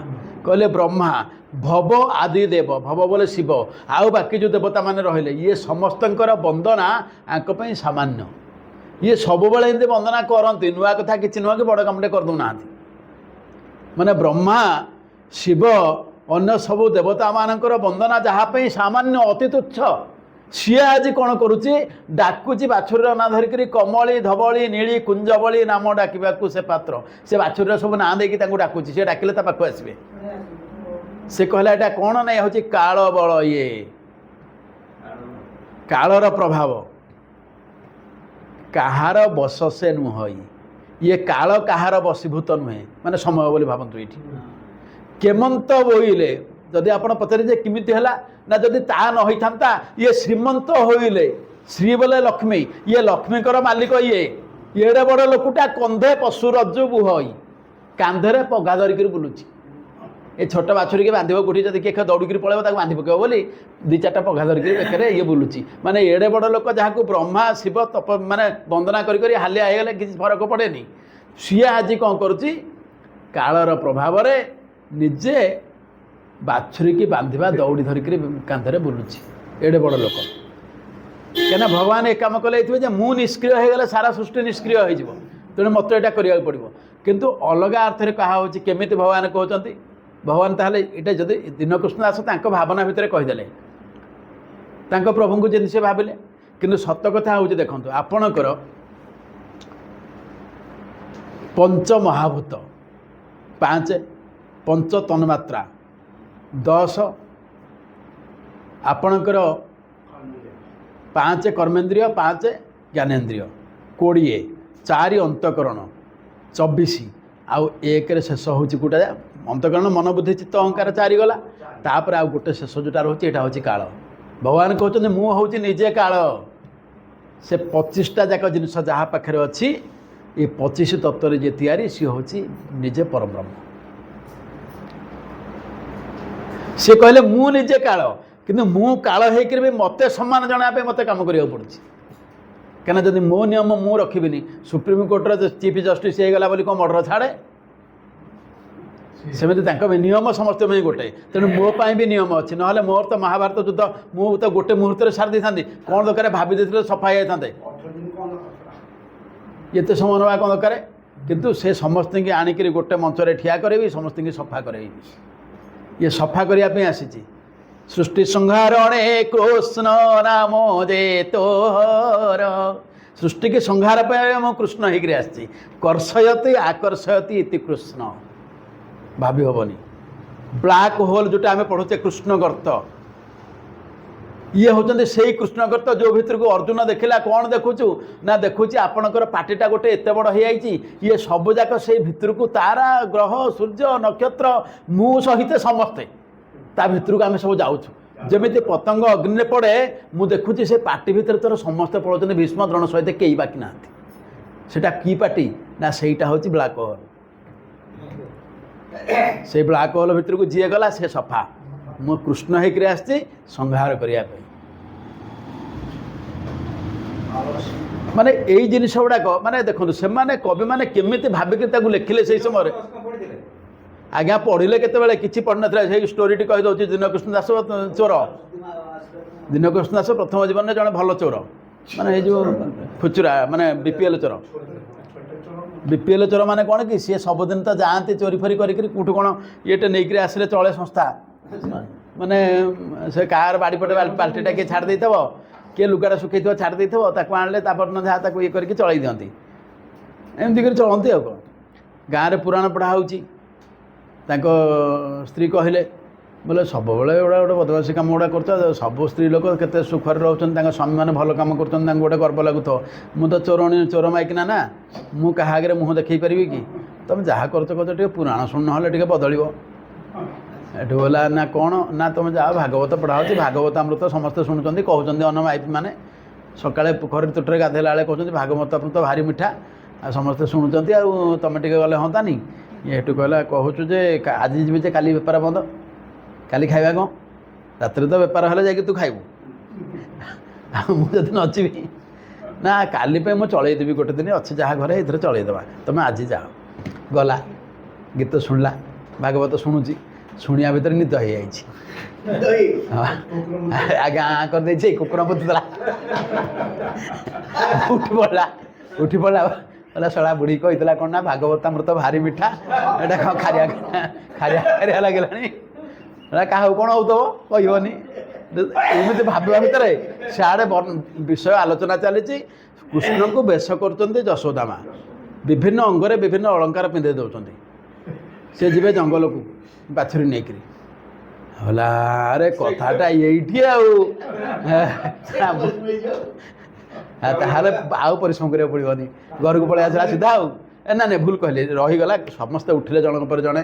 कहले ब्रह्मा भव आदि देव भव बोले शिव आउ बाकी जो देवता माने रहिले ये समस्तंकर वंदना आंक पई सामान्य ये सब बेले एमती वंदना करती नुआ कथा कि नुआ कि बड़ कामटे करदूना माने ब्रह्मा शिव अन्य सब देवता मानकर वंदना जहाँपाई सामान्य अति तुच्छ सी आज कौन करुच्ची डाकुची बाछुरीर ना धरिक कमली धवली नीली कुंजबली नाम डाकू से पात्र से बाछुरीर सब ना देकी डाकुची सी डाकिले पाख आसबे से कहला एटा कौन ना हूँ काल बल ये कालर प्रभाव कहार बस से नुह ये काल कहार बसीभूत नुहे माने समय बोली भावतु ये केमंत बोइले जदि आप पचारे किमिति है ना जदि ता न होता ये श्रीमंत होइले श्री बोले लक्ष्मी ये लक्ष्मीकर मालिक ये एड़े बड़ लोकटा कंधे पशु रज्जु बुह कांधे पघा धरिक बुलूची ये छोट बाछुरी के बांध गोटी जब किए दौड़िक पड़े बांधि पकेब बोली दी चार्टा पघा धरिक बेकर ये बुलूची माने एड़े बड़ लोक जहाँ ब्रह्मा शिव तप माने वंदना करी हालिया होगले किसी फरक पड़ेनि सी आज कौन करुच्ची कालर प्रभाव निजे बाछुरी की बांधा दौड़ी धरिक कांधे बुलूची एड़े बड़ लोक क्या भगवान एक कम कले मु निष्क्रिय होगले सारा सृष्टि निष्क्रिय हो तेणु मत यहाँ करा पड़ो किंतु अलग अर्थରେ कहा केमी भगवान कहते भगवान ताहले ये जदि दीनकृष्ण दास भावना भितर कहीदेले प्रभु को जमी से भाविले किंतु सत कथा हूँ देखो आपणकर पंच महाभूत 5 पंच तन्मात्रा 10 आपणकर 5 कर्मेन्द्रिय 5 ज्ञानेन्द्रिय 20 4 अंतकरण 24 आउ 1 शेष हूँ गोटे अंतकरण मन बुद्धि चित्त अहंकार 4 गला तापर आउ गोटे शेष जोटा रोचे यहाँ हूँ काल भगवान कहते मु हूँ निजे काल से 25टा जाक जिनस जहाँ पाखे अच्छी ये 25 तत्व जी तैयारी सी हूँ निजे परब्रह्म सी कहले मु निजे काल किंतु मु काल होकर भी मत सम्मान जनापे मत कम करा पड़ी क्या जब मो नियम मु रखी सुप्रीम कोर्टर चीफ जस्टिस होगा बोली कौन मर्डर छाड़े सेमती नियम समस्त गोटे तेणु मोपाई भी नियम अच्छी ना मोर तो महाभारत युद्ध मु तो गोटे मुहूर्त सारी था कौन दरकार भाभी देते सफा जाते ये समय ना कौन दरकार किंतु से समस्त की आणिक गोटे मंचर ठिया करेबी समस्त की सफा करेबी ये सफा करने आसी सृष्टि संहारणे कृष्ण नाम जे तोहर सृष्टि के संहार मु कृष्ण होकर आसी कर्षयति आकर्षयति इति कृष्ण भाभी हेनी ब्लैक होल जोटा आम पढ़ुचे कृष्ण गर्त ये होते से कृष्ण गर्त जो भितर को अर्जुन देखला कौन देखुचु ना देखुची आपणकर पार्टीटा गोटे एत बड़ हो ये सबुजाक से भितर को तारा ग्रह सूर्य नक्षत्र मु सहित समस्ते ता भितर को आम सब जाऊँ जमी पतंग अग्नि पड़े मु देखुची से पार्टी भितर तोर समस्ते पड़ों भीष्म द्रोण सहित कई बाकी ना सेटा की पार्टी ना सेटा हूँ ब्लैक होल से ब्लैक होल भितर को जी गला से सफा मु कृष्ण होकर आसी संहार करने माने यही जिनिस गुड़ाक माने देखो से कवि मैंने केमी भाविक लिखिले से समय आज्ञा पढ़िले केतबेले किछि पढ़ नथिला से स्टोरीटी कहि दउछि दीनकृष्ण दास चोर दीनकृष्ण दास प्रथम जीवन में जड़े भल चोर माने जो खुचुरा माने बीपीएल चोर माने कौन कि सी सबुदिन तो जाती चोरी फोरी करी कौटू कौन ये नहीं आसिले चले संस्था माने से कार बाड़ी पटे बाल्टीटा किए छाड़ देथब किए लुगाटा सुखई छाड़ देथब ताको आणले तापर जहाँ ताको ये करके चलई दियंती एमती कर चलती आ कौन गाँव में पुराण पढ़ा होची ताको स्त्री कहले बोले सब बेले गोटे गोटे बदमाशी कम गुड़ा कर सब स्त्री लोक केते सुखर रोचन स्वामी मैंने भल कम कर गोटे गर्व लगुथ मु तो चोरणी चोर माइकिना ना मु क्या आगे मुँह देखी पारि कि तुम जहाँ कर पुराण शुण ना टे बदल एठू बोला ना कौन ना तुम जाओ भागवत पढ़ा हो भागवत अमृत समस्ते शुणुंट कहते अन्न माइपी मैंने सकाଳେ पोखरी तुटरे गाधेला बेले कहते भागवत अमृत भारी मिठा आ समस्ते शुणुंट आ तुम टे गले हंतानी ये हेटू कहला कहूँ जे आज जी जे काली बेपार बंद काली खाଇବା कौन रात तो बेपार हेल्ले जाकि तू खाइबू मुझे नचीबी ना काली पे मुझे चलईदेवी गोटे दिन अच्छे जहाँ घरे ये चलईदेवा तुम आज जाओ ଗଲା ଗୀତ ଶୁଣିଲା ଭାଗବତ ଶୁଣୁଛି ଶୁଣିବା ଭିତରେ ନିଦ ହେଇଯାଇଛି ଆଜ୍ଞା କରିଦେଇଛି କୁକୁର ପୋତିଦେଲା ଉଠି ପଡ଼ିଲା କହିଲା ଶଳା ବୁଢ଼ୀ କହିଥିଲା କ'ଣ ନା ଭାଗବତାମୃତ ଭାରି ମିଠା ଏଇଟା କ'ଣ ଖାରିଆ ଖାରିଆ ଲାଗିଲାଣି ଏଇଟା କାହାକୁ କ'ଣ ହେଉଥିବ କହିବନି ଏମିତି ଭାବିବା ଭିତରେ ସିଆଡ଼େ ବିଷୟ ଆଲୋଚନା ଚାଲିଛି କୃଷ୍ଣଙ୍କୁ ବେଶ କରୁଛନ୍ତି ଯଶୋଦା ମା ବିଭିନ୍ନ ଅଙ୍ଗରେ ବିଭିନ୍ନ ଅଳଙ୍କାର ପିନ୍ଧେଇ ଦେଉଛନ୍ତି ସେ ଯିବେ ଜଙ୍ଗଲକୁ ବାଛୁରୀ ନେଇକରି ହେଲା ଆରେ କଥାଟା ଏଇଠି ଆଉ ତାହେଲେ ଆଉ ପରିଶ୍ରମ କରିବାକୁ ପଡ଼ିବନି ଘରକୁ ପଳେଇ ଆସିଲା ସିଧା ଆଉ ନା ଭୁଲ କହିଲେ ରହିଗଲା ସମସ୍ତେ ଉଠିଲେ ଜଣଙ୍କ ପରେ ଜଣେ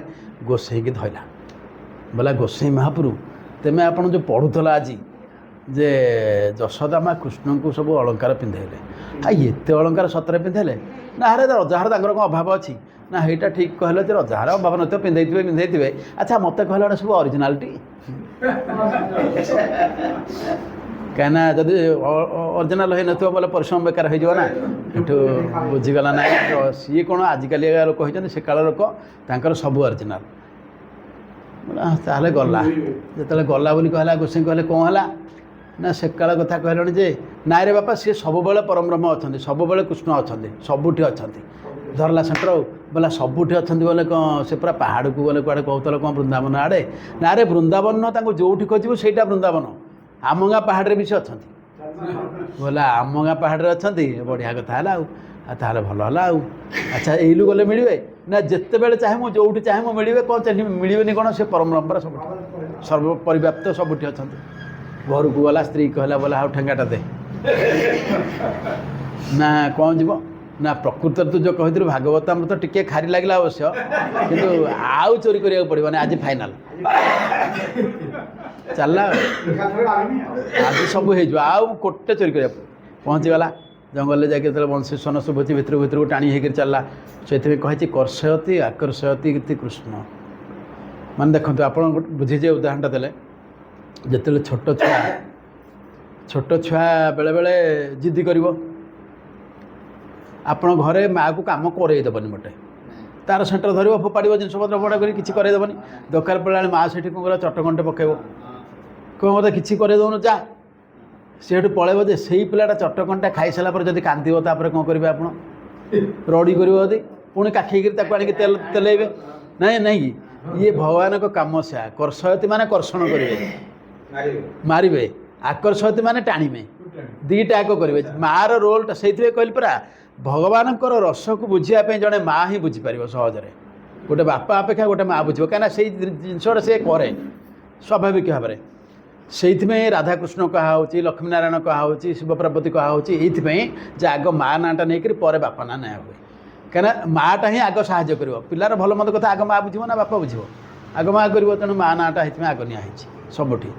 ଗୋସେଇକି ଧଇଲା ବୋଲା ଗୋସେଇ ମହାପ୍ରଭୁ ତେମେ ଆପଣ ଯେଉଁ ପଢ଼ୁଥିଲ ଆଜି ଯେ ଯଶୋଦା ମା କୃଷ୍ଣଙ୍କୁ ସବୁ ଅଳଙ୍କାର ପିନ୍ଧେଇଲେ ଏତେ ଅଳଙ୍କାର ସତରେ ପିନ୍ଧେଇଲେ ନା ଆରେ ରଜାହାର ତାଙ୍କର କ'ଣ ଅଭାବ ଅଛି ନା ହେଇଟା ଠିକ୍ କହିଲ ଯେ ରଜାହାର ଅଭାବ ନଥିବ ପିନ୍ଧେଇଥିବେ ଆଚ୍ଛା ମୋତେ କହିଲେ ଏଇଟା ସବୁ ଅରିଜିନାଲିଟି କାହିଁକିନା ଯଦି ଅରିଜିନାଲ୍ ହେଇନଥିବ ବୋଲେ ପରିଶ୍ରମ ବେକାର ହେଇଯିବ ନା ଏଠୁ ବୁଝିଗଲା ନାହିଁ ସିଏ କ'ଣ ଆଜିକାଲି ଲୋକ ହେଇଛନ୍ତି ସେ କାଳ ଲୋକ ତାଙ୍କର ସବୁ ଅରିଜିନାଲ୍ ତାହେଲେ ଗଲା ଯେତେବେଳେ ଗଲା ବୋଲି କହିଲା ଗୋସାଇଁ କହିଲେ କ'ଣ ହେଲା ନା ସେ କାଳ କଥା କହିଲେଣି ଯେ ନାଇଁରେ ବାପା ସିଏ ସବୁବେଳେ ପରବ୍ରହ୍ମ ଅଛନ୍ତି ସବୁବେଳେ କୃଷ୍ଣ ଅଛନ୍ତି ସବୁଠି ଅଛନ୍ତି ଧରିଲା ସେଣ୍ଟର ବୋଲେ ସବୁଠି ଅଛନ୍ତି ବୋଲେ କ'ଣ ସେ ପୁରା ପାହାଡ଼କୁ ଗଲେ କୁଆଡ଼େ କହୁଥିଲେ କ'ଣ ବୃନ୍ଦାବନ ଆଡ଼େ ନାରେ ବୃନ୍ଦାବନ ତାଙ୍କୁ ଯେଉଁଠି ଖୋଜିବୁ ସେଇଟା ବୃନ୍ଦାବନ ଆମ ଗାଁ ପାହାଡ଼ରେ ବି ସେ ଅଛନ୍ତି ବୋଲେ ଆମ ଗାଁ ପାହାଡ଼ରେ ଅଛନ୍ତି ବଢ଼ିଆ କଥା ହେଲା ଆଉ ତାହେଲେ ଭଲ ହେଲା ଆଉ ଆଚ୍ଛା ଏଇଲୁ ଗଲେ ମିଳିବେ ନା ଯେତେବେଳେ ଚାହେଁ ମୁଁ ଯେଉଁଠି ଚାହେଁ ମୁଁ ମିଳିବେ କ'ଣ ମିଳିବେନି କ'ଣ ସେ ପରମ୍ପରା ସବୁଠି ସର୍ବପରିବ୍ୟାପ୍ତ ସବୁଠି ଅଛନ୍ତି ଘରକୁ ଗଲା ସ୍ତ୍ରୀ କହିଲା ବୋଲେ ଆଉ ଠେଙ୍ଗାଟା ଦେ ନା କ'ଣ ଯିବ ନା ପ୍ରକୃତରେ ତୁ ଯେଉଁ କହିଥିଲୁ ଭାଗବତାମୃତ ଟିକେ ଖାରି ଲାଗିଲା ଅବଶ୍ୟ କିନ୍ତୁ ଆଉ ଚୋରି କରିବାକୁ ପଡ଼ିବନି ଆଜି ଫାଇନାଲ୍ ଚାଲିଲା ଆଜି ସବୁ ହେଇଯିବ ଆଉ ଗୋଟେ ଚୋରି କରିବାକୁ ପହଞ୍ଚିଗଲା ଜଙ୍ଗଲରେ ଯାଇକି ଯେତେବେଳେ ବଂଶୀ ସ୍ୱନ ଶୁଭୁଛି ଭିତରକୁ ଟାଣି ହେଇକରି ଚାଲିଲା ସେଥିପାଇଁ କହିଛି କର୍ଷୟତି ଆକର୍ଷୟତି ଇତି କୃଷ୍ଣ ମାନେ ଦେଖନ୍ତୁ ଆପଣ ବୁଝିଯିବେ ଉଦାହରଣଟା ଦେଲେ ଯେତେବେଳେ ଛୋଟ ଛୁଆ ବେଳେବେଳେ ଜିଦ୍ଦି କରିବ ଆପଣ ଘରେ ମାଆକୁ କାମ କରେଇଦେବନି ମୋଟେ ତାର ସେଣ୍ଟର ଧରିବ ଫୋପାଡ଼ିବ ଜିନିଷପତ୍ର ଫୋପାଡ଼ା କରି କିଛି କରେଇଦେବନି ଦରକାର ପଡ଼ିଲାବେଳେ ମାଆ ସେଠି କ'ଣ କରିବ ଚଟକଣ୍ଟେ ପକାଇବ କହିବ ମୋତେ କିଛି କରେଇଦେଉନୁ ଯା ସେଠୁ ପଳେଇବ ଯେ ସେଇ ପିଲାଟା ଚଟକଣ୍ଟା ଖାଇସାରିଲା ପରେ ଯଦି କାନ୍ଦିବ ତାପରେ କ'ଣ କରିବେ ଆପଣ ରଡ଼ି କରିବ ଯଦି ପୁଣି କାଖେଇକିରି ତାକୁ ଆଣିକି ତେଲେଇବେ ନାଇଁ କି ଇଏ ଭଗବାନଙ୍କ କାମ ସେୟା କର୍ଷୟତି ମାନେ କର୍ଷଣ କରିବେ ମାରିବେ ଆକର୍ଷୟତି ମାନେ ଟାଣିବେ ଦୁଇଟା ଯାକ କରିବେ ମାଆର ରୋଲ୍ଟା ସେଇଥିପାଇଁ କହିଲି ପରା ଭଗବାନଙ୍କର ରସକୁ ବୁଝିବା ପାଇଁ ଜଣେ ମାଆ ହିଁ ବୁଝିପାରିବ ସହଜରେ ଗୋଟେ ବାପା ଅପେକ୍ଷା ଗୋଟେ ମାଆ ବୁଝିବ କାହିଁକିନା ସେଇ ଜିନିଷଟା ସେ କରେ ସ୍ୱାଭାବିକ ଭାବରେ ସେଇଥିପାଇଁ ରାଧାକୃଷ୍ଣ କୁହାହେଉଛି ଲକ୍ଷ୍ମୀନାରାୟଣ କୁହାହେଉଛି ଶିବପାର୍ବତୀ କୁହାହେଉଛି ଏଇଥିପାଇଁ ଯେ ଆଗ ମାଆ ନାଁଟା ନେଇକରି ପରେ ବାପା ନାଁ ନେଆ ହୁଏ କାହିଁକିନା ମାଆଟା ହିଁ ଆଗ ସାହାଯ୍ୟ କରିବ ପିଲାର ଭଲ ମନ୍ଦ କଥା ଆଗ ମାଆ ବୁଝିବ ନା ବାପା ବୁଝିବ ଆଗ ମାଆ କରିବ ତେଣୁ ମାଆ ନାଁଟା ହେଇଥିପାଇଁ ଆଗ ନିଆ ହେଇଛି ସବୁଠି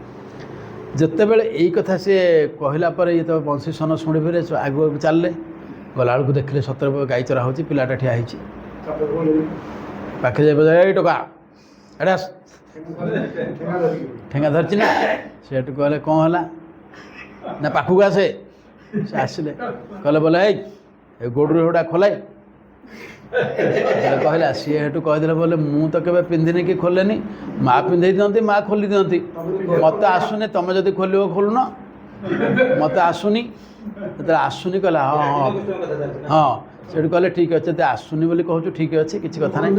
ଯେତେବେଳେ ଏଇ କଥା ସେ କହିଲା ପରେ ଇଏ ତ ବଂଶୀ ସ୍ୱନ ଶୁଣିବେ ଆଗକୁ ଚାଲିଲେ ଗଲାବେଳକୁ ଦେଖିଲେ ସତରେ ଗାଈ ଚରା ହେଉଛି ପିଲାଟା ଠିଆ ହେଇଛି ପାଖରେ ଯାଇ ଏଇ ଟୋକା ଏଇଟା ଠେଙ୍ଗା ଧରିଛି ନା ସେଠୁ କହିଲେ କ'ଣ ହେଲା ନା ପାଖକୁ ଆସେ ସେ ଆସିଲେ କହିଲେ ବୋଲେ ଏଇ ଗୋଡ଼ରୁ ସେଗୁଡ଼ା ଖୋଲାଏ କହିଲା ସିଏ ସେଠୁ କହିଦେଲେ ବୋଲେ ମୁଁ ତ କେବେ ପିନ୍ଧିନି କି ଖୋଲେନି ମାଆ ପିନ୍ଧେଇ ଦିଅନ୍ତି ମାଆ ଖୋଲି ଦିଅନ୍ତି ମୋତେ ଆସୁନି ତୁମେ ଯଦି ଖୋଲିବ ଖୋଲୁନ ମୋତେ ଆସୁନି ଯେତେବେଳେ ଆସୁନି କହିଲା ହଁ ସେଠୁ କହିଲେ ଠିକ୍ ଅଛି ଯଦି ଆସୁନି ବୋଲି କହୁଛୁ ଠିକ୍ ଅଛି କିଛି କଥା ନାହିଁ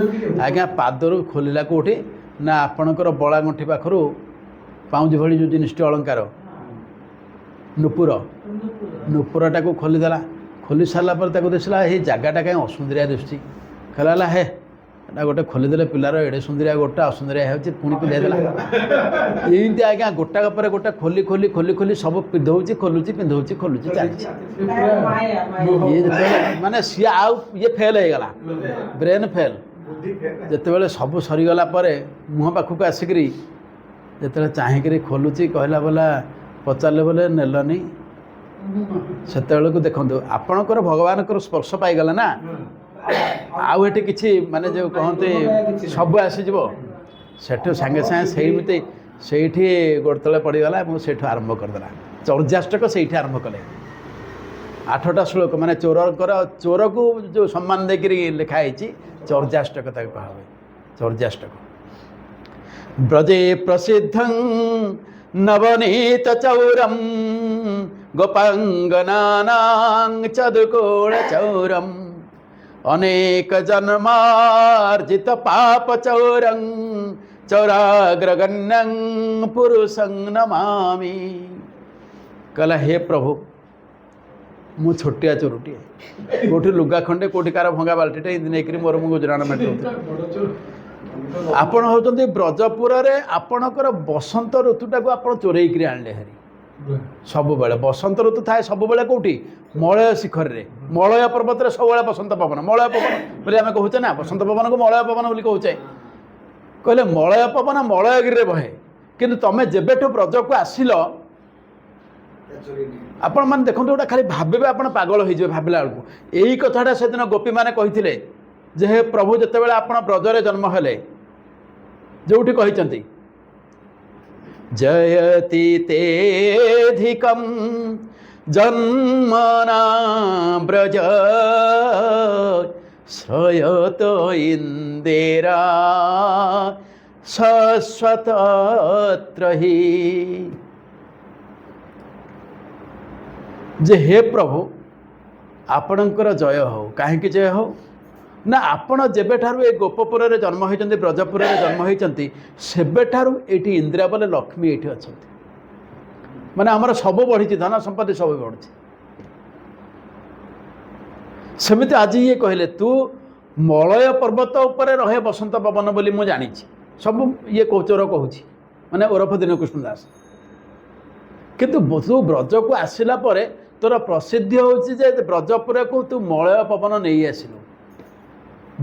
ଆଜ୍ଞା ପାଦରୁ ଖୋଲିଲା କେଉଁଠି ନା ଆପଣଙ୍କର ବଳାଗଣ୍ଠି ପାଖରୁ ପାଉଁଜି ଭଳି ଯେଉଁ ଜିନିଷଟି ଅଳଙ୍କାର ନୂପୁରଟାକୁ ଖୋଲିଦେଲା ଖୋଲି ସାରିଲା ପରେ ତାକୁ ଦେଖିଲା ଏଇ ଜାଗାଟା କାହିଁ ଅସୁନ୍ଦରିଆ ଦିଶୁଛି କହିଲା ହେଲା ହେ ଏଇଟା ଗୋଟେ ଖୋଲିଦେଲେ ପିଲାର ଏଡ଼େ ସୁନ୍ଦରିଆ ଗୋଟା ଅସୁନ୍ଦରିଆ ହେଉଛି ପୁଣି ପିନ୍ଧାଇ ଦେଲା ଏମିତି ଆଜ୍ଞା ଗୋଟାକ ପରେ ଗୋଟେ ଖୋଲି ସବୁ ପିନ୍ଧଉଛି ଖୋଲୁଛି ଚାଲିଛି ଇଏ ଯେତେବେଳେ ମାନେ ସିଏ ଆଉ ଇଏ ଫେଲ୍ ହେଇଗଲା ବ୍ରେନ୍ ଫେଲ୍ ଯେତେବେଳେ ସବୁ ସରିଗଲା ପରେ ମୁହଁ ପାଖକୁ ଆସିକିରି ଯେତେବେଳେ ଚାହିଁକିରି ଖୋଲୁଛି କହିଲା ବୋଲା ପଚାରିଲେ ବୋଲେ ନେଲନି ସେତେବେଳକୁ ଦେଖନ୍ତୁ ଆପଣଙ୍କର ଭଗବାନଙ୍କର ସ୍ପର୍ଶ ପାଇଗଲା ନା ଆଉ ଏଠି କିଛି ମାନେ ଯେଉଁ କହନ୍ତି ସବୁ ଆସିଯିବ ସେଠୁ ସାଙ୍ଗେ ସେଇଠି ଗୋଡ଼ ତଳେ ପଡ଼ିଗଲା ଏବଂ ସେଇଠୁ ଆରମ୍ଭ କରିଦେଲା ଚର୍ଯାଷ୍ଟକ ସେଇଠି ଆରମ୍ଭ କଲେ 8ଟା ଶ୍ଲୋକ ମାନେ ଚୋରକୁ ଯେଉଁ ସମ୍ମାନ ଦେଇକରି ଲେଖା ହେଇଛି ଚର୍ଯ୍ୟାଷ୍ଟକ ତାକୁ କୁହା ହୁଏ ଚର୍ଯ୍ୟାଷ୍ଟକ। ବ୍ରଜେ ପ୍ରସିଦ୍ଧଂ ନବନୀତ ଚୌରମ୍ ଗୋପାଙ୍ଗନାନାଂ ଚଦୁକୋଣ ଚୌରମ୍ ଅନେକ ଜନ୍ମାର୍ଜିତ ପାପ ଚୌରଂ ଚୌରାଗ୍ରଗଣ୍ୟଂ ପୁରୁଷଂ ନମାମି। କହିଲା ହେ ପ୍ରଭୁ ମୁଁ ଛୋଟିଆ ଚୋରଟିଏ, କେଉଁଠି ଲୁଗା ଖଣ୍ଡେ କେଉଁଠି କାହାର ଭଙ୍ଗା ବାଲ୍ଟିଟେ ଏମିତି ନେଇକରି ମୋର ମୁଁ ଗୁଜୁରାଣ ମେଣ୍ଟାଉଥିଲି। ଆପଣ ହେଉଛନ୍ତି ବ୍ରଜପୁରରେ ଆପଣଙ୍କର ବସନ୍ତ ଋତୁଟାକୁ ଆପଣ ଚୋରେଇକିରି ଆଣିଲେ ହାରି। ସବୁବେଳେ ବସନ୍ତ ଋତୁ ଥାଏ ସବୁବେଳେ କେଉଁଠି? ମଳୟ ଶିଖରରେ, ମଳୟ ପର୍ବତରେ ସବୁବେଳେ ବସନ୍ତ ପବନ। ମଳୟ ପବନ ବୋଲି ଆମେ କହୁଛେ ନା, ବସନ୍ତ ପବନକୁ ମଳୟ ପବନ ବୋଲି କହୁଛେ। କହିଲେ ମଳୟ ପବନ ମଳୟଗିରିରେ ବହେ, କିନ୍ତୁ ତମେ ଯେବେଠୁ ବ୍ରଜକୁ ଆସିଲ ଆପଣମାନେ ଦେଖନ୍ତୁ ଗୋଟେ ଖାଲି ଭାବିବେ ଆପଣ ପାଗଳ ହେଇଯିବେ ଭାବିଲା ବେଳକୁ। ଏଇ କଥାଟା ସେଦିନ ଗୋପୀମାନେ କହିଥିଲେ ଯେ ହେ ପ୍ରଭୁ ଯେତେବେଳେ ଆପଣ ବ୍ରଜରେ ଜନ୍ମ ହେଲେ, ଯେଉଁଠି କହିଛନ୍ତି ଜୟତି ତେଧିକଂ ଜନ୍ମନା ବ୍ରଜ ଶ୍ରୟତ ଇନ୍ଦିରା ଶଶ୍ୱତତ୍ର ହି। ଯେ ହେ ପ୍ରଭୁ ଆପଣଙ୍କର ଜୟ ହେଉ। କାହିଁକି ଜୟ ହେଉ ନା ଆପଣ ଯେବେଠାରୁ ଏ ଗୋପପୁରରେ ଜନ୍ମ ହୋଇଛନ୍ତି, ବ୍ରଜପୁରରେ ଜନ୍ମ ହୋଇଛନ୍ତି, ସେବେଠାରୁ ଏଇଠି ଇନ୍ଦିରା ବୋଲେ ଲକ୍ଷ୍ମୀ ଏଇଠି ଅଛନ୍ତି। ମାନେ ଆମର ସବୁ ବଢ଼ିଛି, ଧନ ସମ୍ପତ୍ତି ସବୁ ବଢ଼ୁଛି। ସେମିତି ଆଜି ଇଏ କହିଲେ ତୁ ମଳୟ ପର୍ବତ ଉପରେ ରହେ ବସନ୍ତ ପବନ ବୋଲି ମୁଁ ଜାଣିଛି, ସବୁ ଇଏ ଚୋର କହୁଛି, ମାନେ ଓରଫ ଦୀନକୃଷ୍ଣ ଦାସ। କିନ୍ତୁ ତୁ ବ୍ରଜକୁ ଆସିଲା ପରେ ତୋର ପ୍ରସିଦ୍ଧି ହେଉଛି ଯେ ବ୍ରଜପୁରକୁ ତୁ ମଳୟ ପବନ ନେଇ ଆସିଲୁ।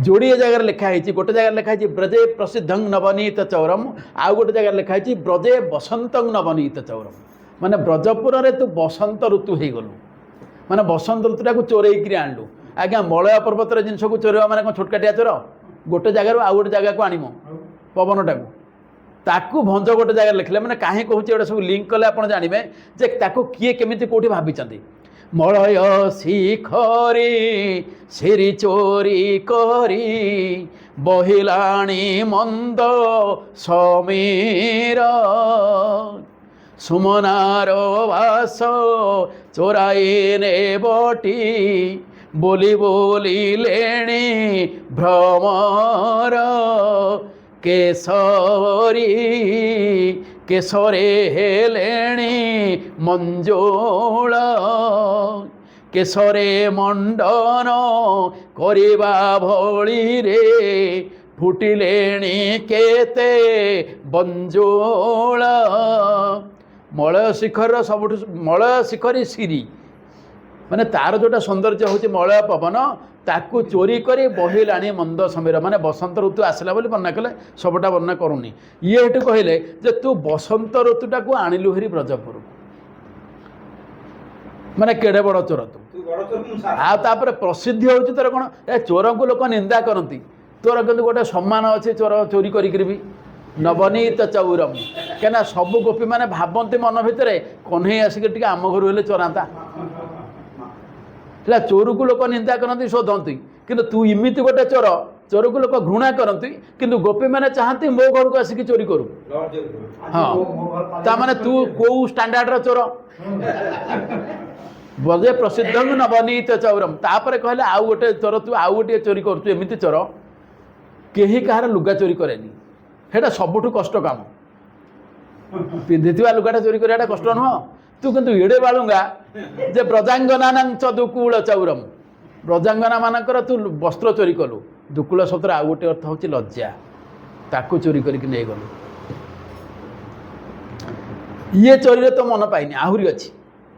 ଯୋଡ଼ିଏ ଜାଗାରେ ଲେଖା ହେଇଛି, ଗୋଟେ ଜାଗାରେ ଲେଖା ହେଇଛି ବ୍ରଜେ ପ୍ରସିଦ୍ଧଂ ନବନୀତ ଚୌରମ୍, ଆଉ ଗୋଟେ ଜାଗାରେ ଲେଖା ହେଇଛି ବ୍ରଜେ ବସନ୍ତଂ ନବନୀତ ଚୌରମ୍। ମାନେ ବ୍ରଜପୁରରେ ତୁ ବସନ୍ତ ଋତୁ ହେଇଗଲୁ, ମାନେ ବସନ୍ତ ଋତୁଟାକୁ ଚୋରେଇକିରି ଆଣିଲୁ। ଆଜ୍ଞା ମଳୟ ପର୍ବତର ଜିନିଷକୁ ଚୋରେଇବା ମାନେ କ'ଣ ଛୋଟକାଟିଆ ଚୋର? ଗୋଟେ ଜାଗାରୁ ଆଉ ଗୋଟେ ଜାଗାକୁ ଆଣିବ ପବନଟାକୁ, ତାକୁ ଭଞ୍ଜ ଗୋଟେ ଜାଗାରେ ଲେଖିଲେ। ମାନେ କାହିଁ କହୁଛି ଏଗୁଡ଼ା ସବୁ ଲିଙ୍କ କଲେ ଆପଣ ଜାଣିବେ ଯେ ତାକୁ କିଏ କେମିତି କେଉଁଠି ଭାବିଛନ୍ତି। ମଳୟ ଶିଖରେ ସିରି ଚୋରି କରି ବହିଲାଣି ମନ୍ଦ ସମୀର ସୁମନାର ବାସ ଚୋରାଇ ନେବଟି ବୋଲି ବୋଲିଲେଣି ଭ୍ରମର କେଶରୀ କେଶରେ ହେଲେଣି ମଞ୍ଜୁଳ କେଶରେ ମଣ୍ଡନ କରିବା ଭଳିରେ ଫୁଟିଲେଣି କେତେ ବଞ୍ଜୁଳ। ମଳୟ ଶିଖରର ସବୁଠୁ ମଳୟ ଶିଖରୀ ସିରି, ମାନେ ତାର ଯେଉଁଟା ସୌନ୍ଦର୍ଯ୍ୟ ହେଉଛି ମଳୟ ପବନ, ତାକୁ ଚୋରି କରି ବହିଲାଣି ମନ୍ଦ ସମୀର। ମାନେ ବସନ୍ତ ଋତୁ ଆସିଲା ବୋଲି ବର୍ଣ୍ଣନା କଲେ, ସବୁଟା ବର୍ଣ୍ଣନା କରୁନି। ଇଏ ଏଠୁ କହିଲେ ଯେ ତୁ ବସନ୍ତ ଋତୁଟାକୁ ଆଣିଲୁ ହେରି ବ୍ରଜପୁରକୁ, ମାନେ କେଡ଼େ ବଡ଼ ଚୋର ତୁ। ଆଉ ତାପରେ ପ୍ରସିଦ୍ଧି ହେଉଛି ତୋର କ'ଣ? ଏ ଚୋରଙ୍କୁ ଲୋକ ନିନ୍ଦା କରନ୍ତି, ତୋର କିନ୍ତୁ ଗୋଟେ ସମ୍ମାନ ଅଛି ଚୋର ଚୋରି କରିକିରି ବି। ନବନୀତ ଚୌରମ୍, କାହିଁକିନା ସବୁ ଗୋପୀମାନେ ଭାବନ୍ତି ମନ ଭିତରେ କହ୍ନେଇ ଆସିକି ଟିକେ ଆମ ଘରୁ ହେଲେ ଚୋରାନ୍ତା। ହେଲା ଚୋରକୁ ଲୋକ ନିନ୍ଦା କରନ୍ତି, ଶୋଧନ୍ତି, କିନ୍ତୁ ତୁ ଏମିତି ଗୋଟେ ଚୋର, ଚୋରକୁ ଲୋକ ଘୃଣା କରନ୍ତି, କିନ୍ତୁ ଗୋପୀମାନେ ଚାହାନ୍ତି ମୋ ଘରକୁ ଆସିକି ଚୋରି କରୁ। ହଁ, ତାମାନେ ତୁ କୋଉ ଷ୍ଟାଣ୍ଡାର୍ଡର ଚୋର? ବୋଧେ ପ୍ରସିଦ୍ଧ ନବନୀତ ଚୌରମ୍। ତାପରେ କହିଲେ ଆଉ ଗୋଟେ ଚୋର, ତୁ ଆଉ ଗୋଟିଏ ଚୋରି କରୁଛୁ, ଏମିତି ଚୋର କେହି କାହାର ଲୁଗା ଚୋରି କରେନି। ସେଇଟା ସବୁଠୁ କଷ୍ଟ କାମ। ପିନ୍ଧିଥିବା ଲୁଗାଟା ଚୋରି କରିବାଟା କଷ୍ଟ ନୁହଁ। ତୁ କିନ୍ତୁ ଏଡ଼େ ବାଳୁଙ୍ଗା ଯେ ବ୍ରଜାଙ୍ଗନାନାଂ ଚ ଦୁକୁଳ ଚୌରମ୍, ବ୍ରଜାଙ୍ଗନା ମାନଙ୍କର ତୁ ବସ୍ତ୍ର ଚୋରି କଲୁ। ଦୁକୁଳ ଶବ୍ଦର ଆଉ ଗୋଟେ ଅର୍ଥ ହେଉଛି ଲଜ୍ଜା, ତାକୁ ଚୋରି କରିକି ନେଇଗଲୁ। ଇଏ ଚୋରିରେ ତ ମନ ପାଇନି, ଆହୁରି ଅଛି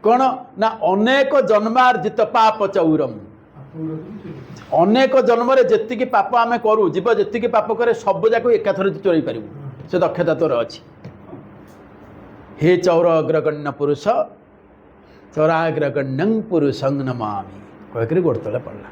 କ'ଣ ନା ଅନେକ ଜନ୍ମାର୍ଜିତ ପାପ ଚୌରମ୍। ଅନେକ ଜନ୍ମରେ ଯେତିକି ପାପ ଆମେ କରୁ, ଜୀବ ଯେତିକି ପାପ କରେ ସବୁ ଯାକ ଏକାଥରେ ଚୋରେଇ ପାରିବୁ, ସେ ଦକ୍ଷତା ତୋର ଅଛି। ହେ ଚୌର ଅଗ୍ରଗଣ୍ୟ ପୁରୁଷ ଚୌରାଗ୍ରଗଣ୍ୟଂ ପୁରୁଷଂ ନମାମି କହିକରି ଗୋଡ଼ ତଳେ ପଡ଼ିଲା।